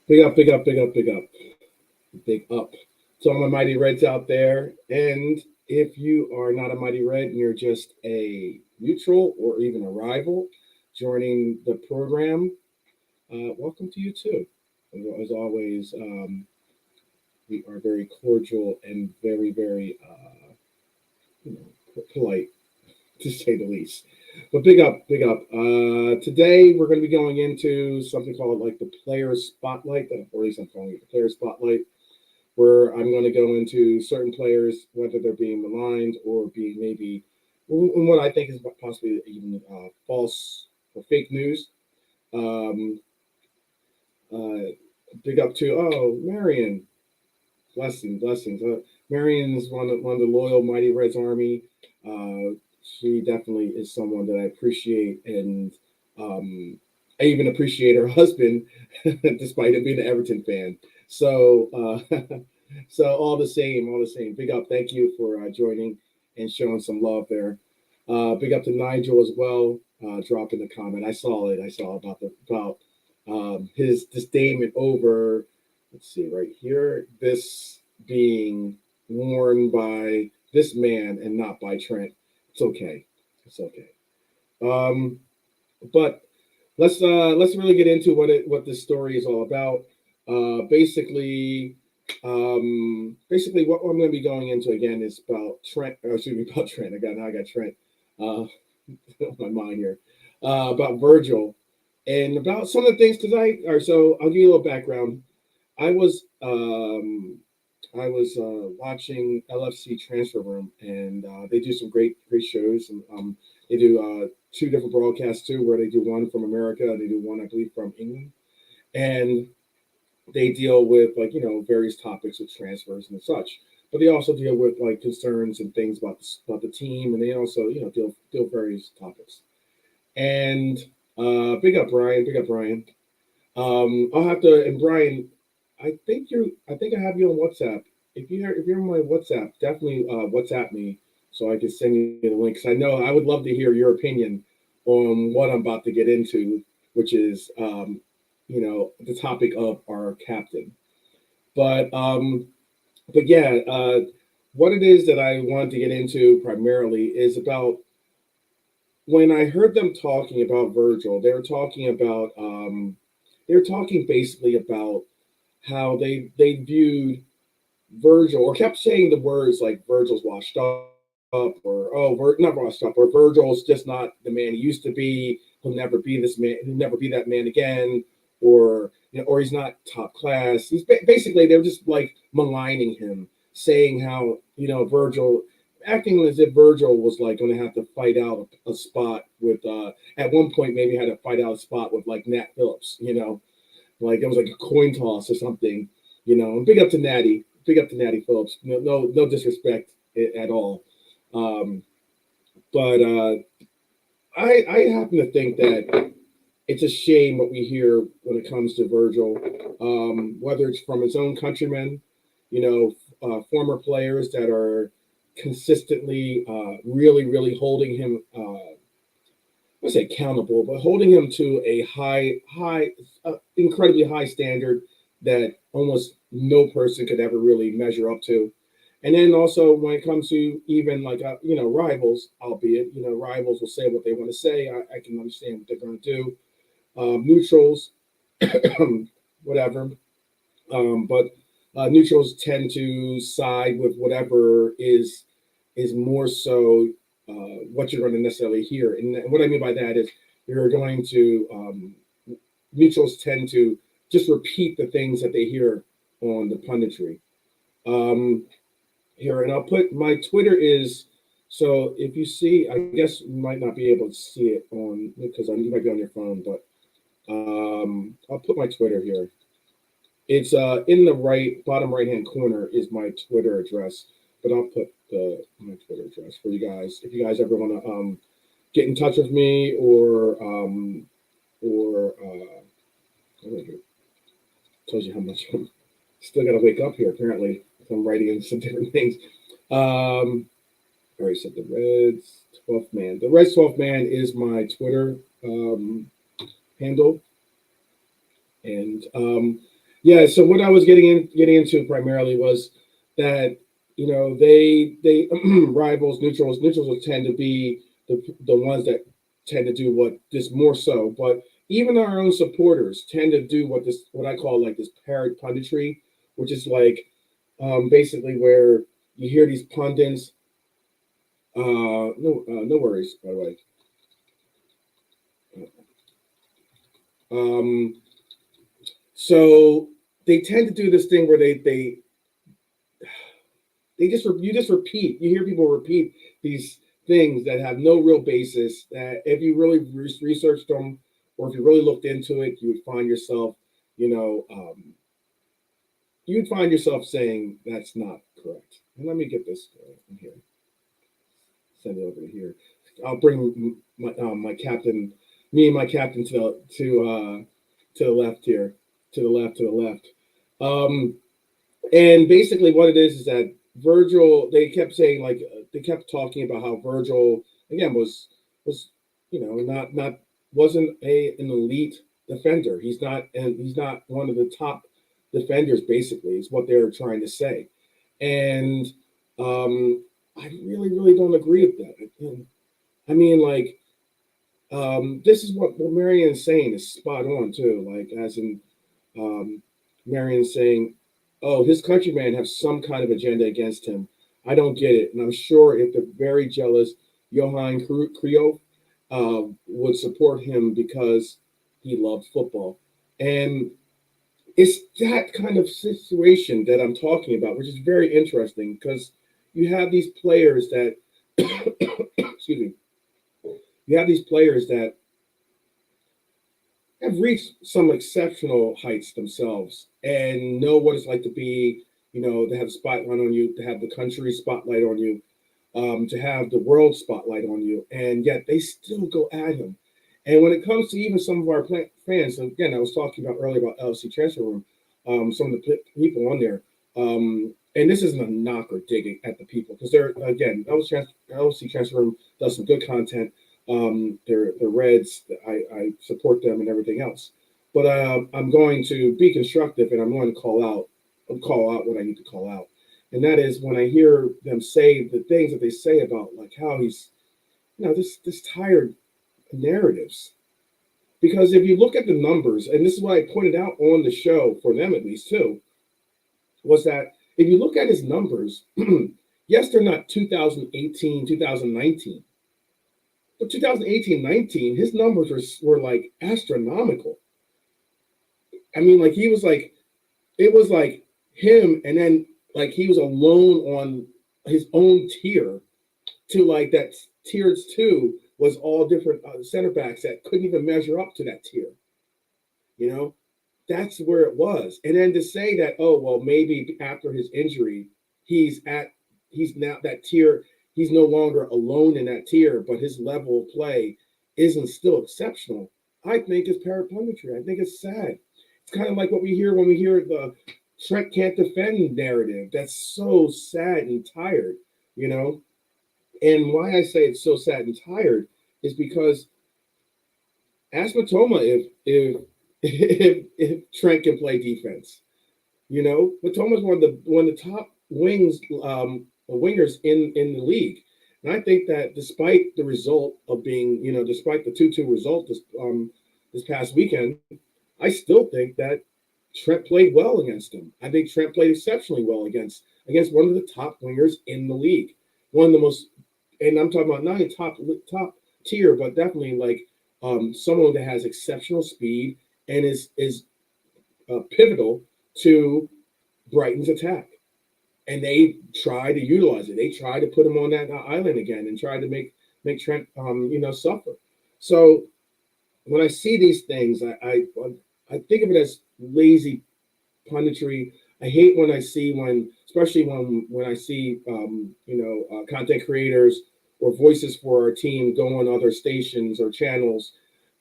Big up, big up, big up, big up, big up to all my mighty reds out there. And if you are not a mighty red and you're just a neutral or even a rival joining the program, welcome to you too. As always, we are very cordial and very, very, polite to say the least. But big up, big up. Today we're going to be going into something called like the player spotlight, or at least I'm calling it the player spotlight, where I'm going to go into certain players, whether they're being maligned or being maybe what I think is possibly even false or fake news. Um, uh, Big up to Marion, blessings, blessings. Marion is one of the loyal Mighty Reds Army. She definitely is someone that I appreciate, and um, I even appreciate her husband, despite him being an Everton fan. So, so all the same, all the same. Big up, thank you for joining and showing some love there. Big up to Nigel as well, dropping the comment. I saw it. I saw about his disdain over. Let's see right here. This being worn by this man and not by Trent. It's okay. It's okay. Um, but let's really get into what this story is all about. Basically, what I'm going to be going into again is about Trent. Excuse me, about Trent. I got Trent. Uh, my mind here. About Virgil and about some of the things tonight. Or so I'll give you a little background. I was um, I was watching LFC Transfer Room, and they do some great shows. And they do two different broadcasts too, where they do one from America, and they do one I believe from England, and they deal with like various topics of transfers and such. But they also deal with like concerns and things about the team, and they also deal with various topics. And big up Brian, big up Brian. I'll have to. And Brian, I think I have you on WhatsApp. If you're on my WhatsApp, definitely WhatsApp me so I can send you the link. Because I know I would love to hear your opinion on what I'm about to get into, which is the topic of our captain. But um, but yeah, what it is that I wanted to get into primarily is about when I heard them talking about Virgil. They were talking basically about how they viewed Virgil, or kept saying the words like Virgil's washed up, or not washed up, or Virgil's just not the man he used to be. He'll never be this man. He'll never be that man again, or or he's not top class. Basically they were just like maligning him, saying how Virgil, acting as if Virgil was like going to have to fight out a spot with. At one point, maybe had to fight out a spot with like Nat Phillips. Like it was like a coin toss or something. And big up to Natty. Big up to Natty Phillips. No disrespect at all. Um, but I happen to think that it's a shame what we hear when it comes to Virgil, whether it's from his own countrymen, former players that are consistently really, really holding him, I say accountable, but holding him to a incredibly high standard that almost no person could ever really measure up to. And then also when it comes to even like rivals, albeit rivals will say what they want to say. I can understand what they're going to do. Neutrals, whatever. But neutrals tend to side with whatever is more so what you're going to necessarily hear. And what I mean by that is you're going to neutrals tend to just repeat the things that they hear on the punditry. Um, Here, and I'll put my Twitter is so if you see, I guess you might not be able to see it on because you might be on your phone, but I'll put my Twitter here. It's in the bottom right hand corner is my Twitter address, but I'll put my Twitter address for you guys if you guys ever want to get in touch with me or it tells you how much I'm still got to wake up here. Apparently, I'm writing in some different things. I already said the Reds 12th man. The Reds 12th man is my Twitter handle, and Yeah. So what I was getting into primarily was that they rivals neutrals will tend to be the ones that tend to do what this more so, but even our own supporters tend to do what I call like this parrot punditry, which is like basically where you hear these pundits. No worries, by the way. Um, so they tend to do this thing where they just you just repeat. You hear people repeat these things that have no real basis. That if you really researched them, or if you really looked into it, you would find yourself, you know, you'd find yourself saying that's not correct. And let me get this in here. Send it over to here. I'll bring my captain, me and my captain to the left here, to the left. Um, and basically, what it is that Virgil. They kept saying like they kept talking about how Virgil again was not wasn't an elite defender. He's not one of the top defenders. Basically, is what they're trying to say, and I really don't agree with that. I mean, like this is what Marion's saying is spot on too. Like as in um, Marion saying, "Oh, his countrymen have some kind of agenda against him. I don't get it." And I'm sure if the very jealous Johan Cruyff would support him because he loved football. And it's that kind of situation that I'm talking about, which is very interesting because you have these players that, excuse me, you have these players that have reached some exceptional heights themselves and know what it's like to be, to have a spotlight on you, to have the country spotlight on you, to have the world spotlight on you, and yet they still go at him. And when it comes to even some of our fans, again, I was talking about earlier about LC Transfer Room, some of the people on there, and this isn't a knock or digging at the people because they're again LC Transfer Room does some good content. They're Reds. I support them and everything else. But I'm going to be constructive and I'm going to call out what I need to call out. And that is when I hear them say the things that they say about like how he's, this tired narratives. Because if you look at the numbers, and this is what I pointed out on the show for them at least too, was that if you look at his numbers, yes, they're not 2018, 2019. But 2018-19, his numbers were like astronomical. I mean, like he was like, it was like him, and then like he was alone on his own tier to like that tiers two was all different center backs that couldn't even measure up to that tier. You know, that's where it was. And then to say that, oh, well, maybe after his injury, he's at, he's now that tier, he's no longer alone in that tier, but his level of play isn't still exceptional. I think it's parrot punditry. I think it's sad. It's kind of like what we hear when we hear the Trent can't defend narrative. That's so sad and tired, you know? And why I say it's so sad and tired is because ask Matoma if Trent can play defense. Matoma's one of the top wingers in the league. And I think that despite the result of being, despite the 2-2 result this past weekend, I still think that Trent played well against him. I think Trent played exceptionally well against one of the top wingers in the league. One of the most, and I'm talking about not only top tier, but definitely like someone that has exceptional speed and is pivotal to Brighton's attack. And they try to utilize it. They try to put him on that island again and try to make Trent, suffer. So when I see these things, I think of it as lazy punditry. I hate when I see especially when I see, content creators or voices for our team go on other stations or channels,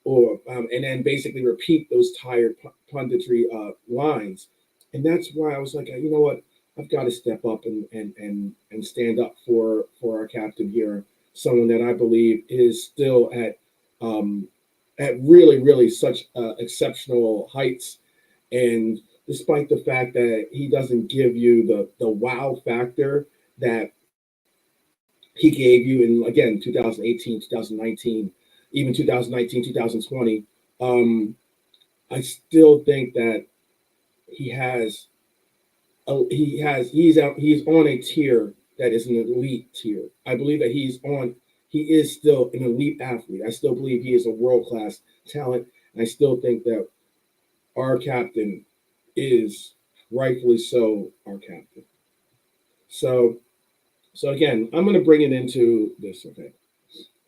or and then basically repeat those tired punditry lines. And that's why I was like, you know what, I've got to step up and stand up for our captain here, someone that I believe is still at really such exceptional heights and despite the fact that he doesn't give you the wow factor that he gave you in, again, 2018, 2019, even 2019, 2020. Um, I still think that he has he's on a tier that is an elite tier. I believe that he is still an elite athlete. I still believe he is a world class talent. And I still think that our captain is rightfully so our captain. So again, I'm going to bring it into this. Okay,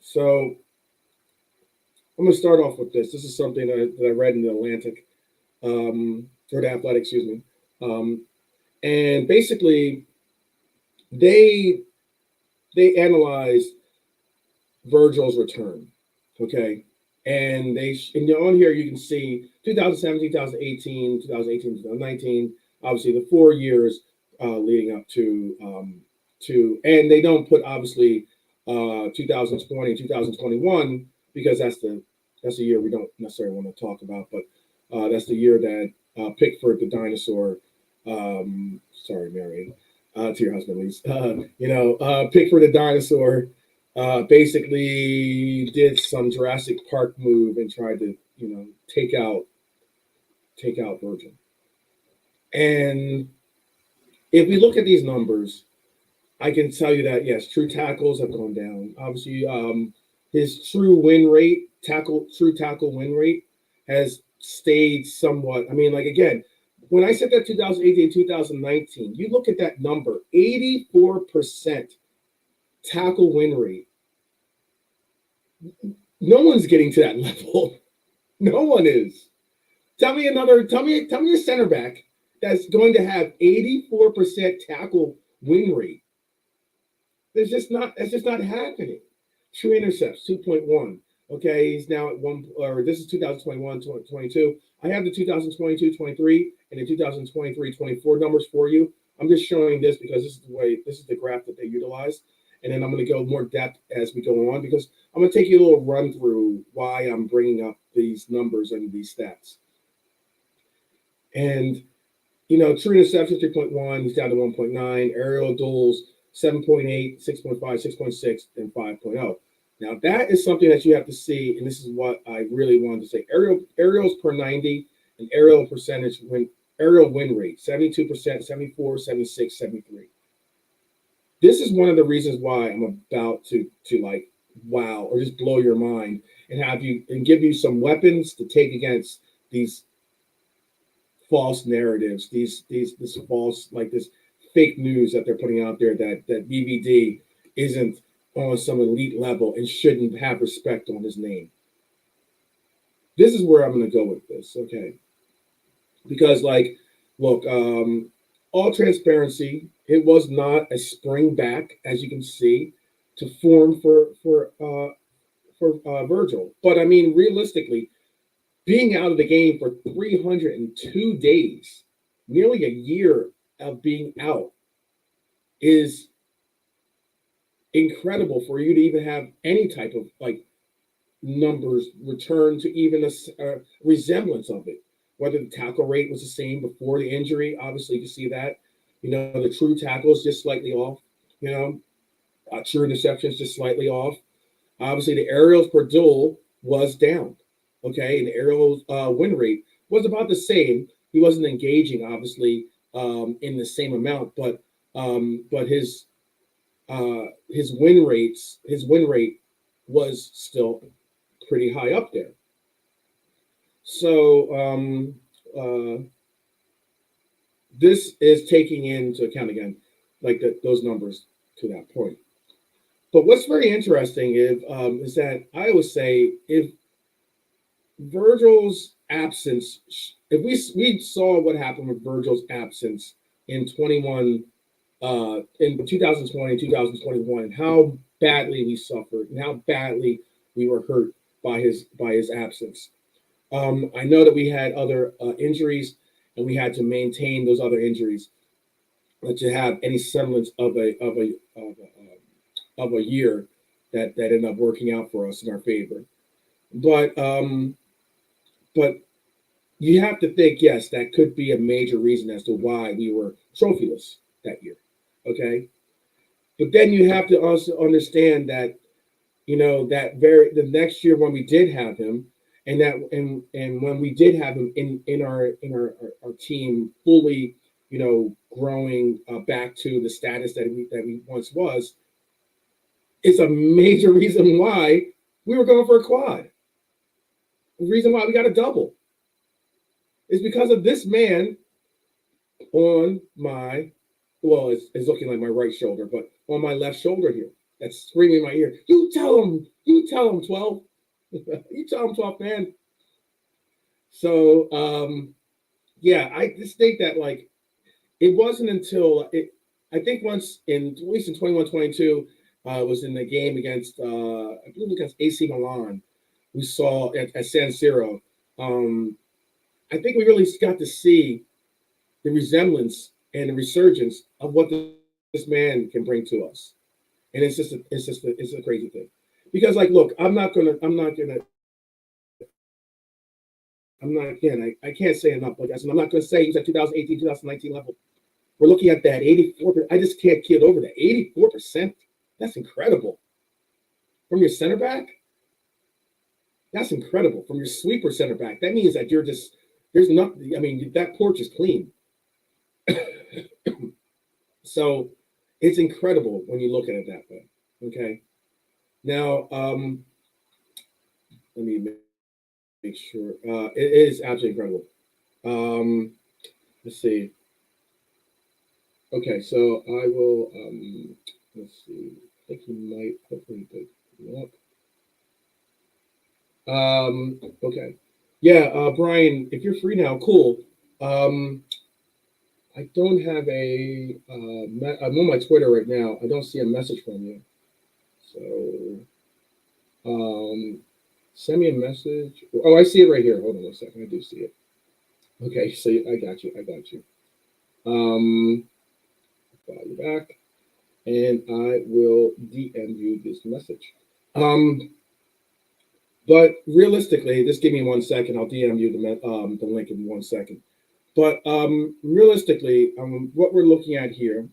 so I'm going to start off with this. This is something that I read in the Atlantic, or the Athletic, excuse me. And basically, they analyzed Virgil's return. Okay, and and on here you can see 2017, 2018, 2018, 2019. Obviously, the 4 years leading up and they don't put obviously 2020, 2021 because that's the year we don't necessarily want to talk about, but that's the year that Pickford the dinosaur. Sorry, Mary, to your husband, Lise. Pickford the dinosaur basically did some Jurassic Park move and tried to, take out Virgil. And if we look at these numbers, I can tell you that yes, true tackles have gone down. Obviously, his true tackle win rate has stayed somewhat. I mean, like again, when I said that 2018, 2019, you look at that number, 84% tackle win rate. No one's getting to that level. No one is. Tell me a center back that's going to have 84% tackle win rate. That's just not happening. True intercepts, 2.1. Okay, he's now at one, or this is 2021, 22. I have the 2022, 23, and the 2023, 24 numbers for you. I'm just showing this because this is the graph that they utilize. And then I'm going to go more depth as we go on because I'm going to take you a little run through why I'm bringing up these numbers and these stats. And, true interceptions, 3.1, he's down to 1.9, aerial duels, 7.8, 6.5, 6.6, and 5.0. Now, that is something that you have to see, and this is what I really wanted to say. Aerials per 90 and aerial win rate, 72%, 74, 76, 73. This is one of the reasons why I'm about to like wow or just blow your mind and give you some weapons to take against these false narratives, this false, like this fake news that they're putting out there that VVD isn't on some elite level and shouldn't have respect on his name. This is where I'm going to go with this, okay? Because, like, look, all transparency, it was not a spring back, as you can see, to form for Virgil. But I mean, realistically, being out of the game for 302 days, nearly a year of being out, is incredible for you to even have any type of like numbers return to even a resemblance of it. Whether the tackle rate was the same before the injury, obviously you can see that. The true tackle is just slightly off. True interceptions just slightly off. Obviously, the aerials per duel was down. Okay, and the aerial win rate was about the same. He wasn't engaging, obviously, in the same amount, but his win rate was still pretty high up there. So this is taking into account again, like those numbers to that point. But what's very interesting is that I always say if Virgil's absence, if we saw what happened with Virgil's absence in 2020, 2021, and how badly we suffered and how badly we were hurt by his absence. I know that we had other injuries, and we had to maintain those other injuries to have any semblance of a year that ended up working out for us in our favor. But you have to think, yes, that could be a major reason as to why we were trophyless that year. Okay. But then you have to also understand that, the next year when we did have him, and when we did have him in our team fully, growing back to the status that we once was, it's a major reason why we were going for a quad. The reason why we got a double is because of this man on my, well, it's looking like my right shoulder, but on my left shoulder here. That's screaming in my ear. You tell him, 12. You tell him, 12, man. So, yeah, I just think that, like, it wasn't until I think once at least in 21-22, was in the game against, I believe against AC Milan, we saw at San Siro. I think we really got to see the resemblance and the resurgence of what this man can bring to us. And it's a crazy thing. Because, like, look, again, I can't say enough, but I'm not gonna say he's at 2018, 2019 level. We're looking at that 84. I just can't get over that 84%. That's incredible. From your center back, that's incredible. From your sweeper center back, that means that there's nothing. I mean, that porch is clean. So it's incredible when you look at it that way. Okay. Now, let me make sure. It is absolutely incredible. Let's see. Okay, so I will. Let's see. I think he might hopefully pick me up. Okay. Yeah, Brian, if you're free now, cool. I don't have I'm on my Twitter right now. I don't see a message from you. So, send me a message. Oh, I see it right here. Hold on 1 second. I do see it. Okay, so I got you. I got you. Follow you back, and I will DM you this message. But realistically, just give me 1 second. I'll DM you the link in 1 second. But realistically, what we're looking at here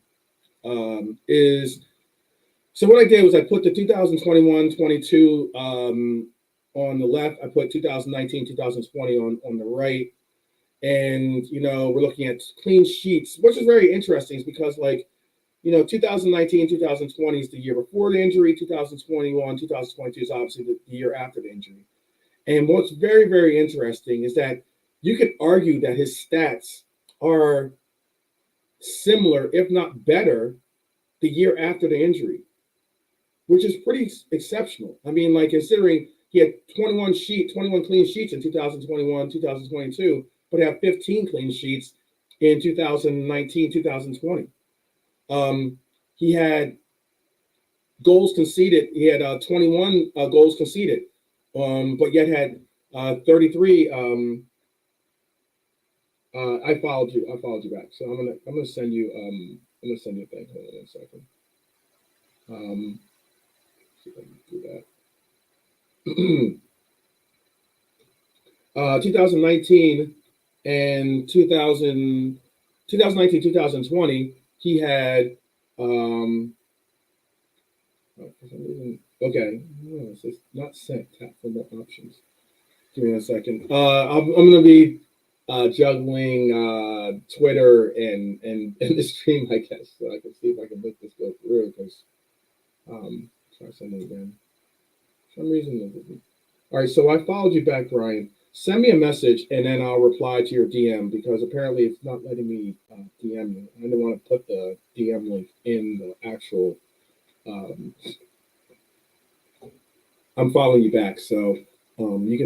is, so what I did was I put the 2021-22 on the left. I put 2019, 2020 on the right. And, we're looking at clean sheets, which is very interesting because, like, 2019, 2020 is the year before the injury. 2021, 2022 is obviously the year after the injury. And what's very, very interesting is that you could argue that his stats are similar, if not better, the year after the injury, which is pretty exceptional. I mean, like, considering he had 21 clean sheets in 2021, 2022, but had 15 clean sheets in 2019, 2020. He had goals conceded. He had 21 goals conceded, but yet had 33. I followed you. I followed you back. So I'm gonna send you a thing. Hold on 1 second. See if I can do that. 2019 and 2019, 2020, he had for some reason, okay, no, it's just not sent. Tap for more options. Give me 1 second. I'm gonna be juggling Twitter and the stream, I guess, so I can see if I can make this go through. Because try something again. For some reason, all right. So I followed you back, Brian. Send me a message and then I'll reply to your DM because apparently it's not letting me DM you. I don't want to put the DM link in the actual. I'm following you back, so you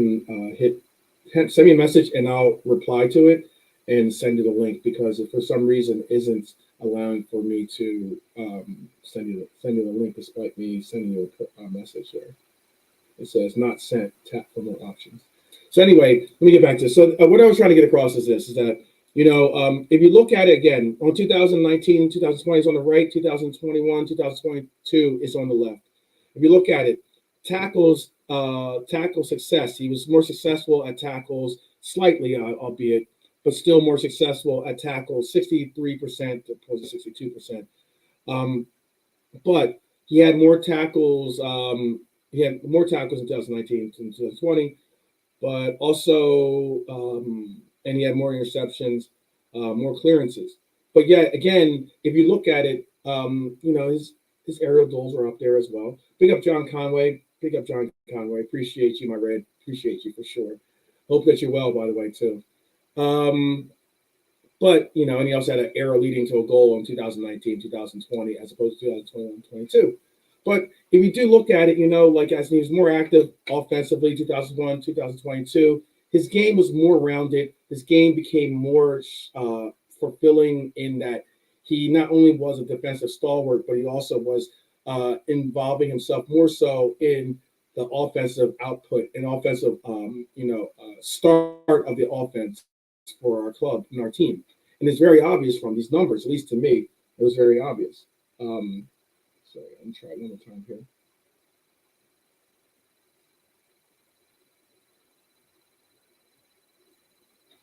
can send me a message and I'll reply to it and send you the link because if for some reason isn't allowing for me to send you the link despite me sending you a message there. It says not sent. Tap for more options. So anyway, let me get back to this. So what I was trying to get across is this: is that if you look at it again, on 2019, 2020 is on the right, 2021, 2022 is on the left. If you look at it, tackle success. He was more successful at tackles slightly, albeit, but still more successful at tackles, 63% opposed to 62%. Um, but he had more tackles. He had more tackles in 2019 than 2020, but also, and he had more interceptions, more clearances. But yet again, if you look at it, his aerial goals are up there as well. Big up John Conway. Big up John Conway. Appreciate you, my red. Appreciate you for sure. Hope that you're well, by the way, too. Um, but and he also had an era leading to a goal in 2019, 2020, as opposed to 2021, 22. But if you do look at it, like as he was more active offensively, 2001, 2022, his game was more rounded. His game became more fulfilling in that he not only was a defensive stalwart, but he also was involving himself more so in the offensive output and offensive, start of the offense for our club and our team. And it's very obvious from these numbers, at least to me, it was very obvious. So I'm trying one more time here.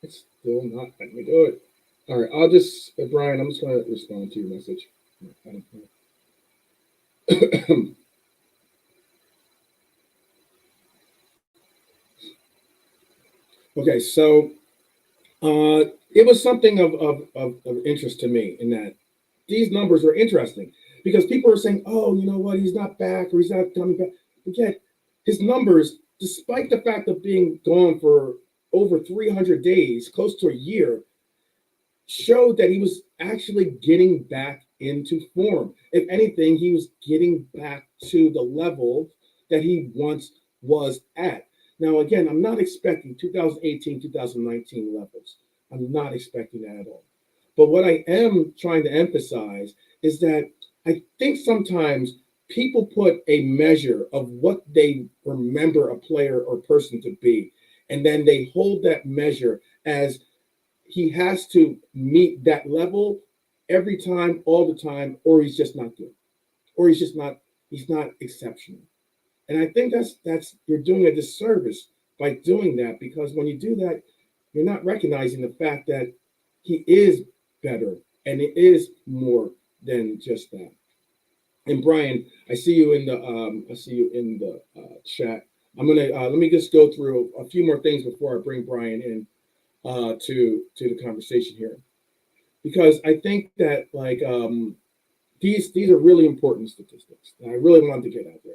It's still not letting me do it. All right, Brian, I'm just going to respond to your message. Okay, so it was something of interest to me in that these numbers were interesting because people are saying, oh, you know what, he's not back or he's not coming back. But yet his numbers, despite the fact of being gone for over 300 days, close to a year, showed that he was actually getting back into form. If anything, he was getting back to the level that he once was at. Now, again, I'm not expecting 2018, 2019 levels. I'm not expecting that at all. But what I am trying to emphasize is that I think sometimes people put a measure of what they remember a player or person to be, and then they hold that measure as he has to meet that level every time, all the time, or he's just not good, or he's not exceptional. And I think that's you're doing a disservice by doing that, because when you do that, you're not recognizing the fact that he is better and it is more than just that. And Brian, I see you in the chat. I'm gonna let me just go through a few more things before I bring Brian in to the conversation here, because I think that these are really important statistics that I really wanted to get out there.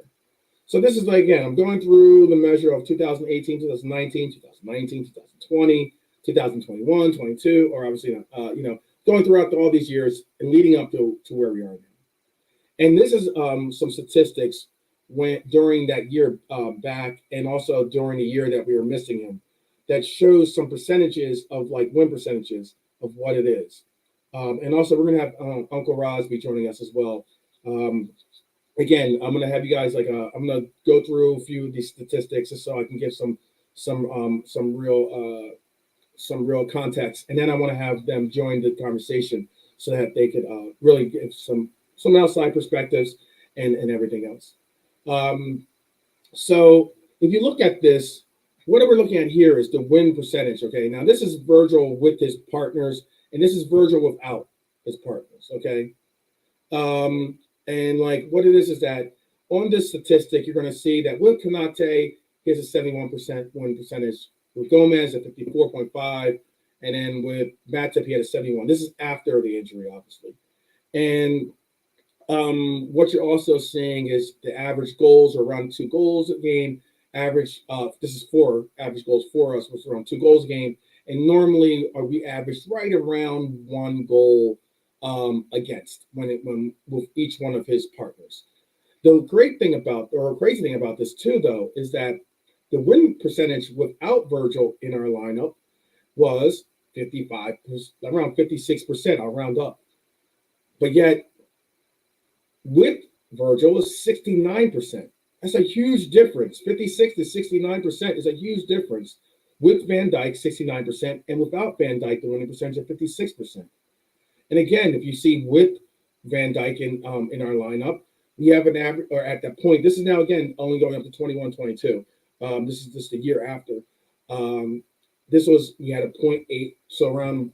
So this is again, I'm going through the measure of 2018, 2019, 2019, 2020, 2021, 22, or obviously going throughout all these years and leading up to where we are now. And this is some statistics during that year back, and also during the year that we were missing him, that shows some percentages of win percentages of what it is. And also we're gonna have Uncle Roz be joining us as well. Again, I'm gonna have you guys I'm gonna go through a few of these statistics just so I can give some real context, and then I want to have them join the conversation so that they could really give some outside perspectives and everything else. So if you look at this, what we're looking at here is the win percentage. Okay, now this is Virgil with his partners, and this is Virgil without his partners. Okay, and what it is that on this statistic, you're going to see that with Konate, he has a 71% win percentage. With Gomez at 54.5, and then with Matip, he had a 71. This is after the injury, obviously. And what you're also seeing is the average goals are around 2 goals a game. Average, this is 4 average goals for us, was around 2 goals a game. And normally we averaged right around 1 goal against when with each one of his partners. The crazy thing about this too, though, is that the win percentage without Virgil in our lineup was 55%, around 56%. I'll round up. But yet, with Virgil is 69%. That's a huge difference. 56 to 69% is a huge difference. With Van Dijk, 69%, and without Van Dijk, the winning percentage of 56%. And again, if you see with Van Dijk in our lineup, we have an average, or at that point, this is now again only going up to 21, 22. This is just the year after. This was, we had a point 0.8, so around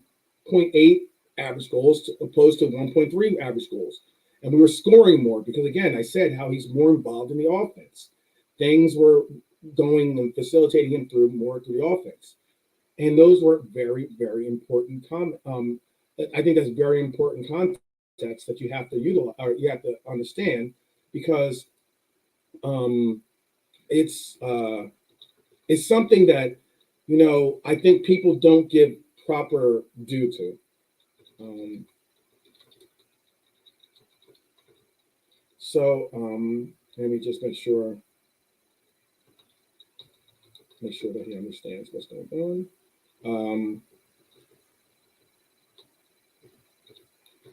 point 0.8 average goals to, opposed to 1.3 average goals. And we were scoring more because, again, I said how he's more involved in the offense. Things were going and facilitating him through more through the offense. And those were very, very important. I think that's very important context that you have to utilize, or you have to understand, because um, it's it's something that, I think people don't give proper due to. Um, so let me just make sure that he understands what's going on. Um,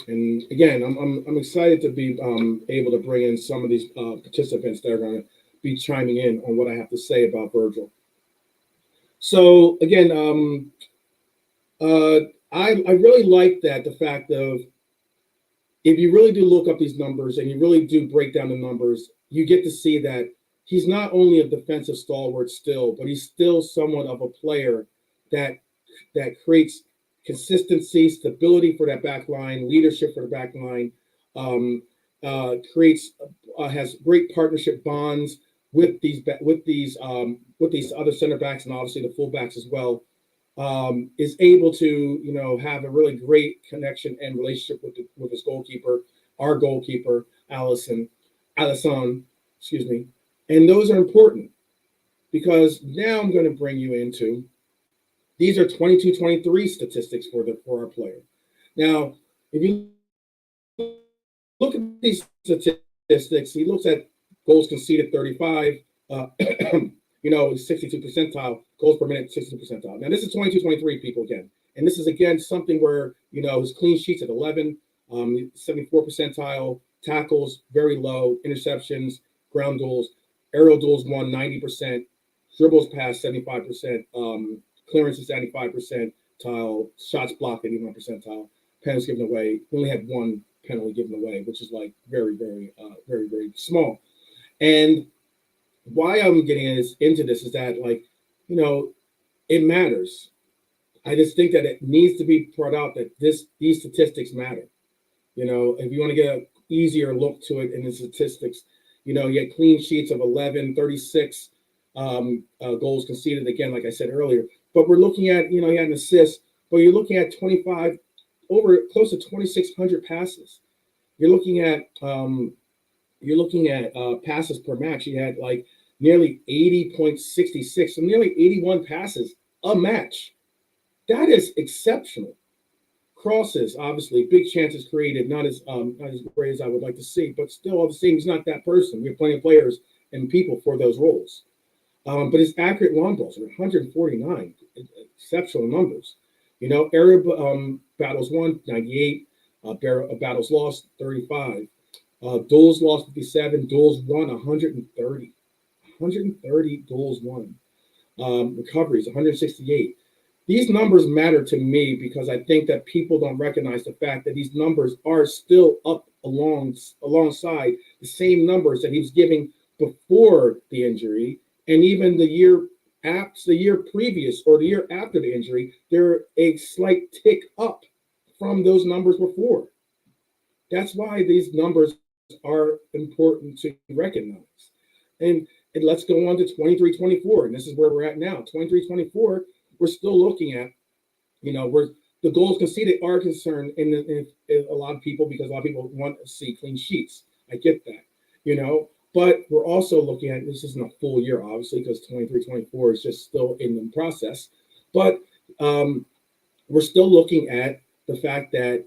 and again, I'm excited to be able to bring in some of these participants that are going to be chiming in on what I have to say about Virgil. So again, uh, I really like that, the fact of, if you really do look up these numbers and you really do break down the numbers, you get to see that he's not only a defensive stalwart still, but he's still somewhat of a player that creates consistency, stability for that back line, leadership for the back line, creates has great partnership bonds with these other center backs, and obviously the fullbacks as well. Is able to, have a really great connection and relationship with his goalkeeper, our goalkeeper, Allison, excuse me. And those are important, because now I'm going to bring you into, these are 22-23 statistics for our player. Now, if you look at these statistics, he looks at goals conceded 35, 62 percentile, goals per minute 62 percentile. Now, this is 22-23, people, again. And this is, again, something where, his clean sheets at 11, 74 percentile, tackles very low, interceptions, ground duels, aerial duels won 90%, dribbles past 75%, clearance is 95 percentile, shots blocked 81 percentile, penalties given away. We only had one penalty given away, which is like very, very, very, very small. And why I'm getting into this is that, like, it matters. I just think that it needs to be brought out that these statistics matter. If you want to get an easier look to it in the statistics, you had clean sheets of 11, 36 goals conceded, again, like I said earlier. But we're looking at, he had an assist, but you're looking at 25, over close to 2,600 passes. You're looking at passes per match. You had like nearly 80.66, so nearly 81 passes a match. That is exceptional. Crosses, obviously, big chances created, not as great as I would like to see, but still, all the same, he's not that person. We have plenty of players and people for those roles. But his accurate long balls are 149, exceptional numbers. Area battles won 98, battles lost 35, duels lost 57, duels won 130, 130 duels won. Recoveries 168. These numbers matter to me because I think that people don't recognize the fact that these numbers are still up alongside the same numbers that he was giving before the injury, and even the year previous, or the year after the injury. They're a slight tick up from those numbers before. That's why these numbers are important to recognize. And let's go on to 23-24, and this is where we're at now. 23-24, we're still looking at, where the goals conceded are concerned in a lot of people, because a lot of people want to see clean sheets. I get that, but we're also looking at, this isn't a full year, obviously, because 23-24 is just still in the process. But we're still looking at the fact that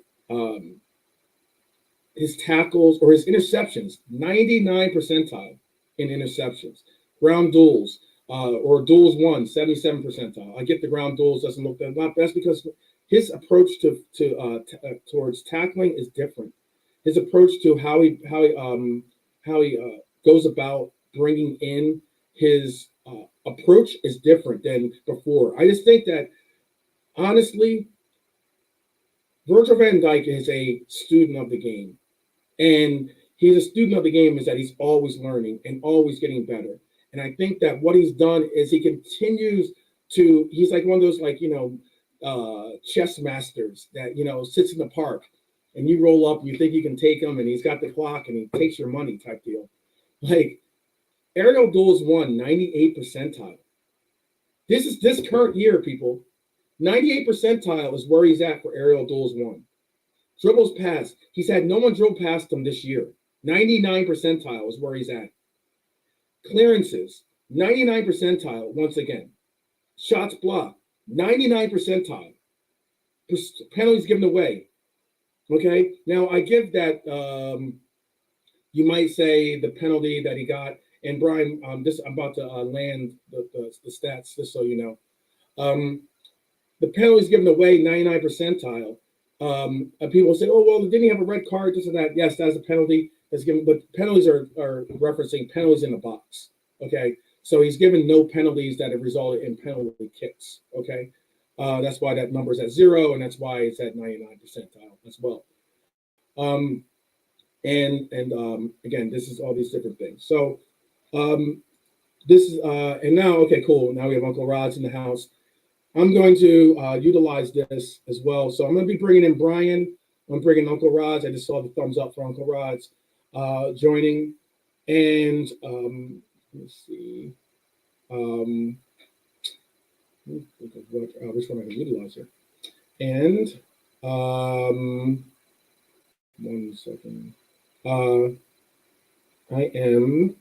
his tackles, or his interceptions, 99 percentile in interceptions. Ground duels, or duels won, 77 percentile. I get the ground duels doesn't look that best, because his approach towards tackling is different. His approach to how he goes about bringing in his approach is different than before. I just think that, honestly, Virgil Van Dijk is a student of the game. And he's a student of the game, is that he's always learning and always getting better. And I think that what he's done is he continues to he's like one of those like chess masters that sits in the park, and you roll up, you think you can take him, and he's got the clock, and he takes your money type deal. Like aerial duels won 98 percentile. This is this current year, people. 98 percentile is where he's at for aerial duels one. Dribbles past. He's had no one dribble past him this year. 99 percentile is where he's at. Clearances, 99 percentile once again. Shots blocked, 99 percentile. Penalties given away. Okay, now I give that. You might say the penalty that he got, and Brian, I'm about to land the stats just so you know. The penalties given away, 99 percentile. People say, "Oh well, didn't he have a red card?" This and that. Yes, that's a penalty that's given, but penalties are referencing penalties in the box. Okay, so he's given no penalties that have resulted in penalty kicks. Okay, that's why that number is at 0, and that's why it's at 99 percentile as well. Again, this is all these different things. So this is and now okay, cool. Now we have Uncle Rod's in the house. I'm going to utilize this as well. So I'm going to be bringing in Brian. I'm bringing Uncle Rod's. I just saw the thumbs up for Uncle Rod's joining. And let's see. Which one I can utilize here? And 1 second. I am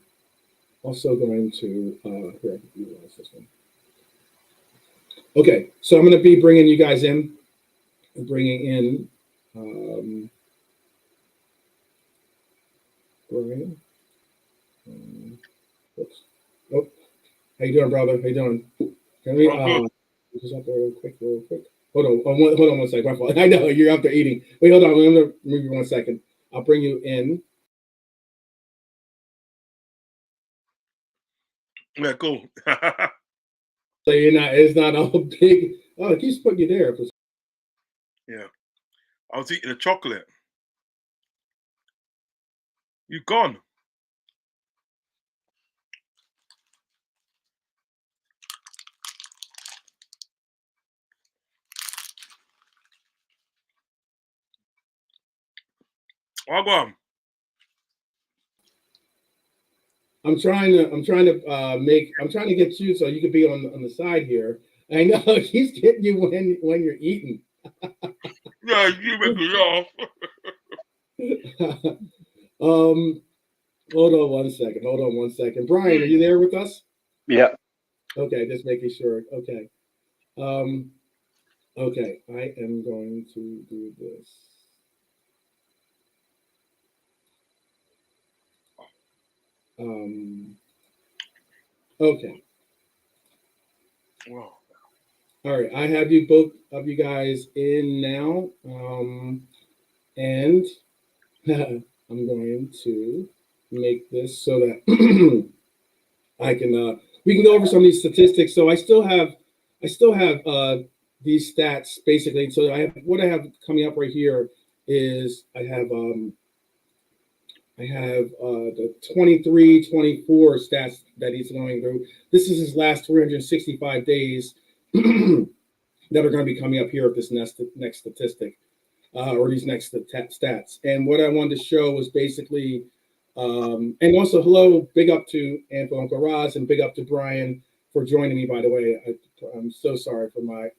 also going to here I can utilize this one. Okay, so I'm going to be bringing you guys in, bringing in Brian. Oops. Oh, how you doing, brother? How you doing? Can we just up there real quick? Hold on 1 second. My fault. I know you're out there eating. Wait, hold on. I'm gonna move you 1 second. I'll bring you in. Yeah, cool. So you're not. It's not all big. Oh, it keeps putting you there. Yeah, I was eating a chocolate. You gone? Oh, go on. I'm trying to get you so you could be on the side here. I know he's getting you when you're eating. Yeah, you make me laugh. Hold on 1 second. Hold on 1 second. Brian, are you there with us? Yeah. Okay, just making sure. Okay. Okay, I am going to do this. Okay. Wow. All right, I have you both of you guys in now. And I'm going to make this so that I can we can go over some of these statistics. So I still have these stats basically. So I have what I have coming up right here is I have the 23-24 stats that he's going through. This is his last 365 days that are going to be coming up here at this next statistic or these next stats. And what I wanted to show was basically, and also hello, big up to Uncle Roz, and big up to Brian for joining me. By the way, I'm so sorry for my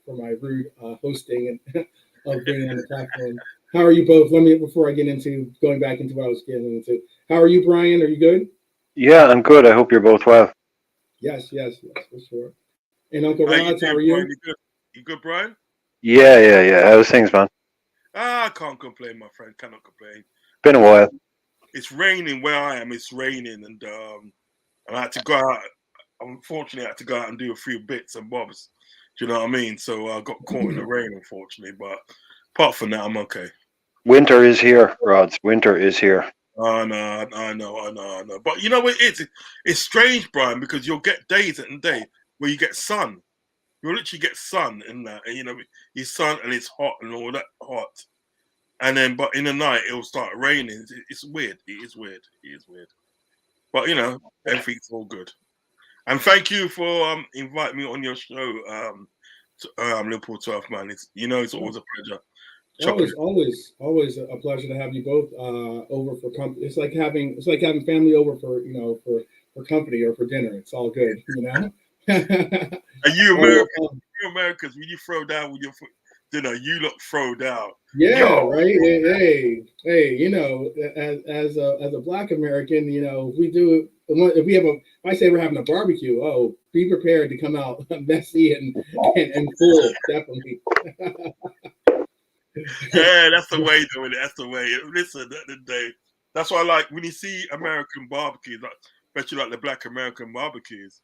rude hosting and of being on the platform. How are you both? Let me before I get into going back into what I was getting into. How are you, Brian? Are you good? Yeah, I'm good. I hope you're both well. Yes, for sure. And Uncle Roz, how are you? Brian, you good, Brian? Yeah. How's things, man? I can't complain, my friend. Cannot complain. Been a while. It's raining where I am. It's raining, and I had to go out. Unfortunately, I had to go out and do a few bits and bobs. Do you know what I mean? So I got caught in the rain, unfortunately. But apart from that, I'm okay. Winter is here, Rods. Winter is here. I know. But you know what it is? It's strange, Brian, because you'll get days and day where you get sun. You'll literally get sun in that, and it's sun and it's hot and all that hot. And then, but in the night, it'll start raining. It's weird. It is weird. But everything's all good. And thank you for inviting me on your show, Liverpool 12 man. It's always a pleasure. Always a pleasure to have you both over for company. It's like having family over for for company or for dinner. It's all good, And you Americans, when you throw down with your dinner, you look throw down. Yeah, right. Hey, as a Black American, if I say we're having a barbecue, oh, be prepared to come out messy and full, definitely. Yeah, that's the way doing it. That's the way. Listen, at the end of the day, that's why I like when you see American barbecues, especially like the Black American barbecues.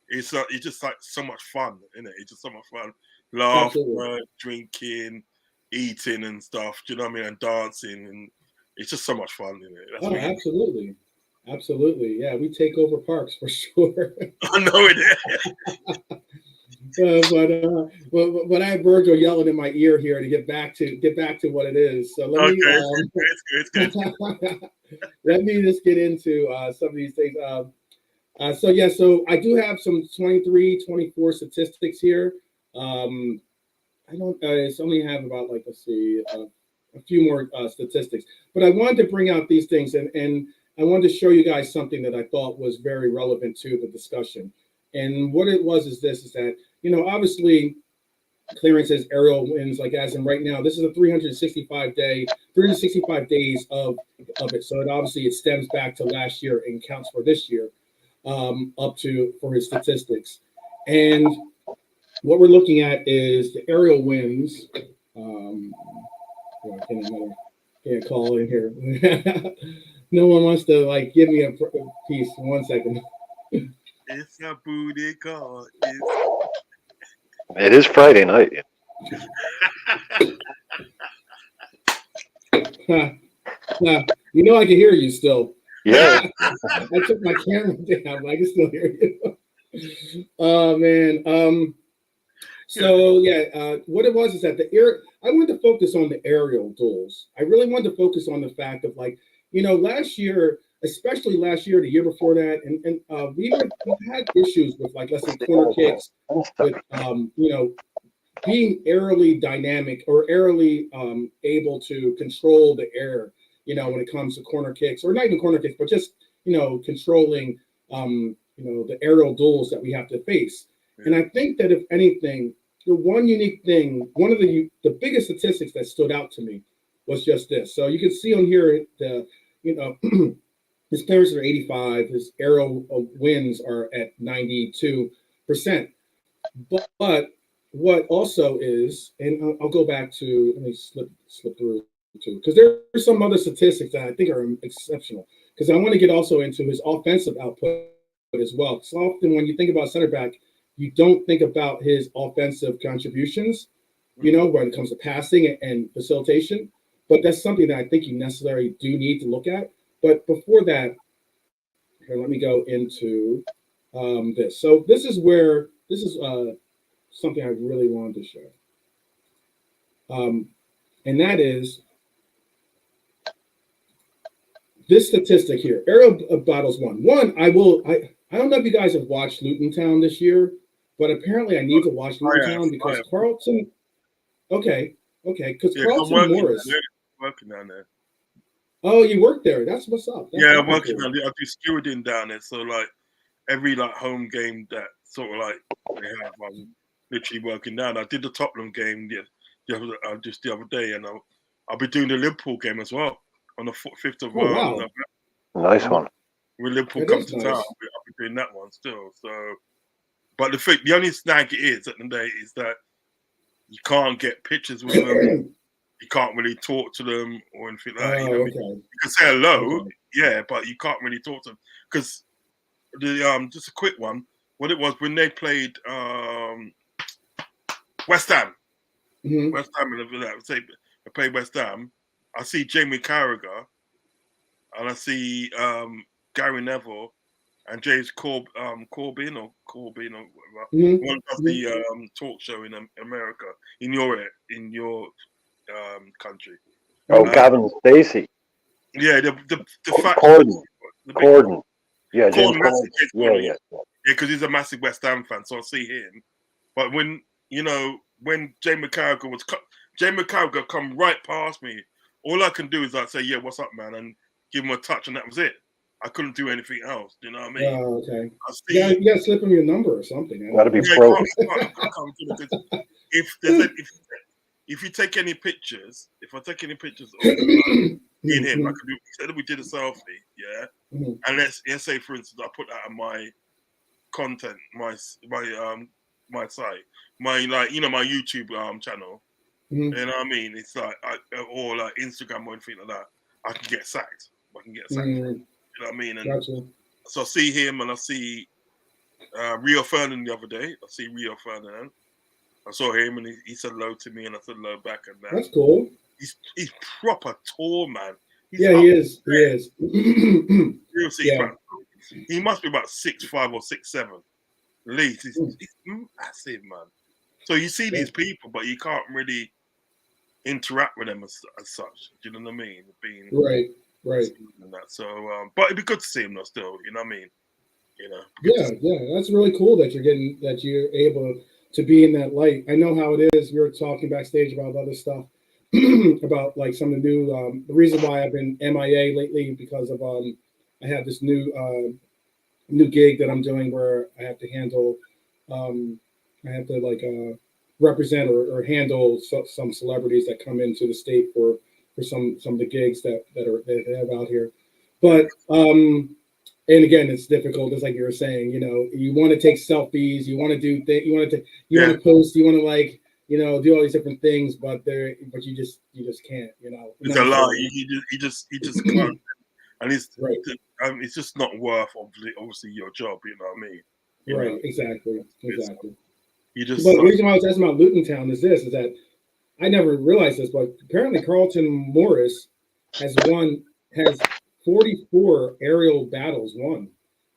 It's just like so much fun, isn't it? It's just so much fun, laughter, drinking, eating, and stuff. Do you know what I mean? And dancing, and it's just so much fun, isn't it? That's absolutely. Absolutely, yeah, we take over parks for sure. I know it is. But I have Virgil yelling in my ear here to get back to what it is. So let me just get into some of these things. So I do have some 23, 24 statistics here. I only have about a few more statistics, but I wanted to bring out these things and I wanted to show you guys something that I thought was very relevant to the discussion. And what it was is that, obviously clearance says aerial winds, like as in right now, this is a 365 days of it. So it stems back to last year and counts for this year, for his statistics. And what we're looking at is the aerial winds. Can't call in here. No one wants to give me a piece. 1 second. It's a booty call. It is Friday night. I can hear you still. Yeah. I took my camera down, but I can still hear you. Oh man. What it was is that I wanted to focus on the aerial duels. I really wanted to focus on the fact of last year, especially last year, the year before that, and we've had issues with let's say corner kicks, with being aerially dynamic or aerially able to control the air, when it comes to corner kicks, or not even corner kicks, but just controlling the aerial duels that we have to face. Yeah. And I think that if anything, the one unique thing, one of the biggest statistics that stood out to me was just this. So you can see on here his clearances are 85, his aerial winds are at 92%. But what also is, and I'll go back to, let me slip through too, because there's some other statistics that I think are exceptional, because I want to get also into his offensive output as well. So often when you think about center back, you don't think about his offensive contributions, when it comes to passing and facilitation. But that's something that I think you necessarily do need to look at. But before that, here, let me go into this. So this is something I really wanted to share. And that is this statistic here. Aerial battles won. I don't know if you guys have watched Luton Town this year, but apparently I need to watch Luton Town because Carlton. Okay, because Carlton Morris. Working down there. Oh, you work there. That's what's up. I'm working down there. I do stewarding down there. So every home game that sort of they have, I'm literally working down. I did the Tottenham game the other day, and I'll be doing the Liverpool game as well on the 5th of November. Nice one. When Liverpool comes to town, I'll be doing that one still. So, but the only snag it is at the end of the day is that you can't get pictures with them. You can't really talk to them or anything like that. You can say hello, but you can't really talk to them because just a quick one. What it was when they played West Ham, West Ham, and say they played West Ham. I see Jamie Carragher, and I see Gary Neville and James Corbyn or whatever. One of the talk show in America in your country. Gavin Stacey. Yeah, the fact Corden. Yeah, James Corden. Yeah. because he's a massive West Ham fan, so I see him. But when Jay McCarragher come right past me, all I can do is like say, "Yeah, what's up, man?" and give him a touch, and that was it. I couldn't do anything else. Do you know what I mean? Oh, okay. I see, You got to slip him your number or something. Gotta be yeah, pro. If you take any pictures, if I take any pictures of me and him, I could do. Instead of we did a selfie, yeah, and let's say for instance, I put that on my content, my site, my YouTube channel. You know what I mean? It's like or like Instagram or anything like that. I can get sacked. I can get sacked. You know what I mean? And Gotcha. so I see him, and I see Rio Ferdinand the other day. I see Rio Ferdinand. I saw him, and he said hello to me, and I said hello back. And that's cool. He's proper tall, man. He is. He is. He must be about 6'5" or 6'7". At least he's massive, man. So you see these people, but you can't really interact with them as such. Do you know what I mean? Being right. And that. So, but it'd be good to see him though. Still, you know what I mean? Yeah. That's really cool that you're able to be in that light. I know how it is. We were talking backstage about other stuff, about like some of the new. The reason why I've been MIA lately because of I have this new gig that I'm doing where I have to handle. I have to represent or handle some celebrities that come into the state for some of the gigs that they have out here. But and again, it's difficult. It's like you were saying, you want to take selfies, you want to do things, you want to post, you want to do all these different things, but you just can't, It's a lot. You just can't, and it's just not worth obviously your job. You know what I mean? Right. Exactly. You But the reason why I was asking about Luton Town is that I never realized this, but apparently Carlton Morris has 44 aerial battles won.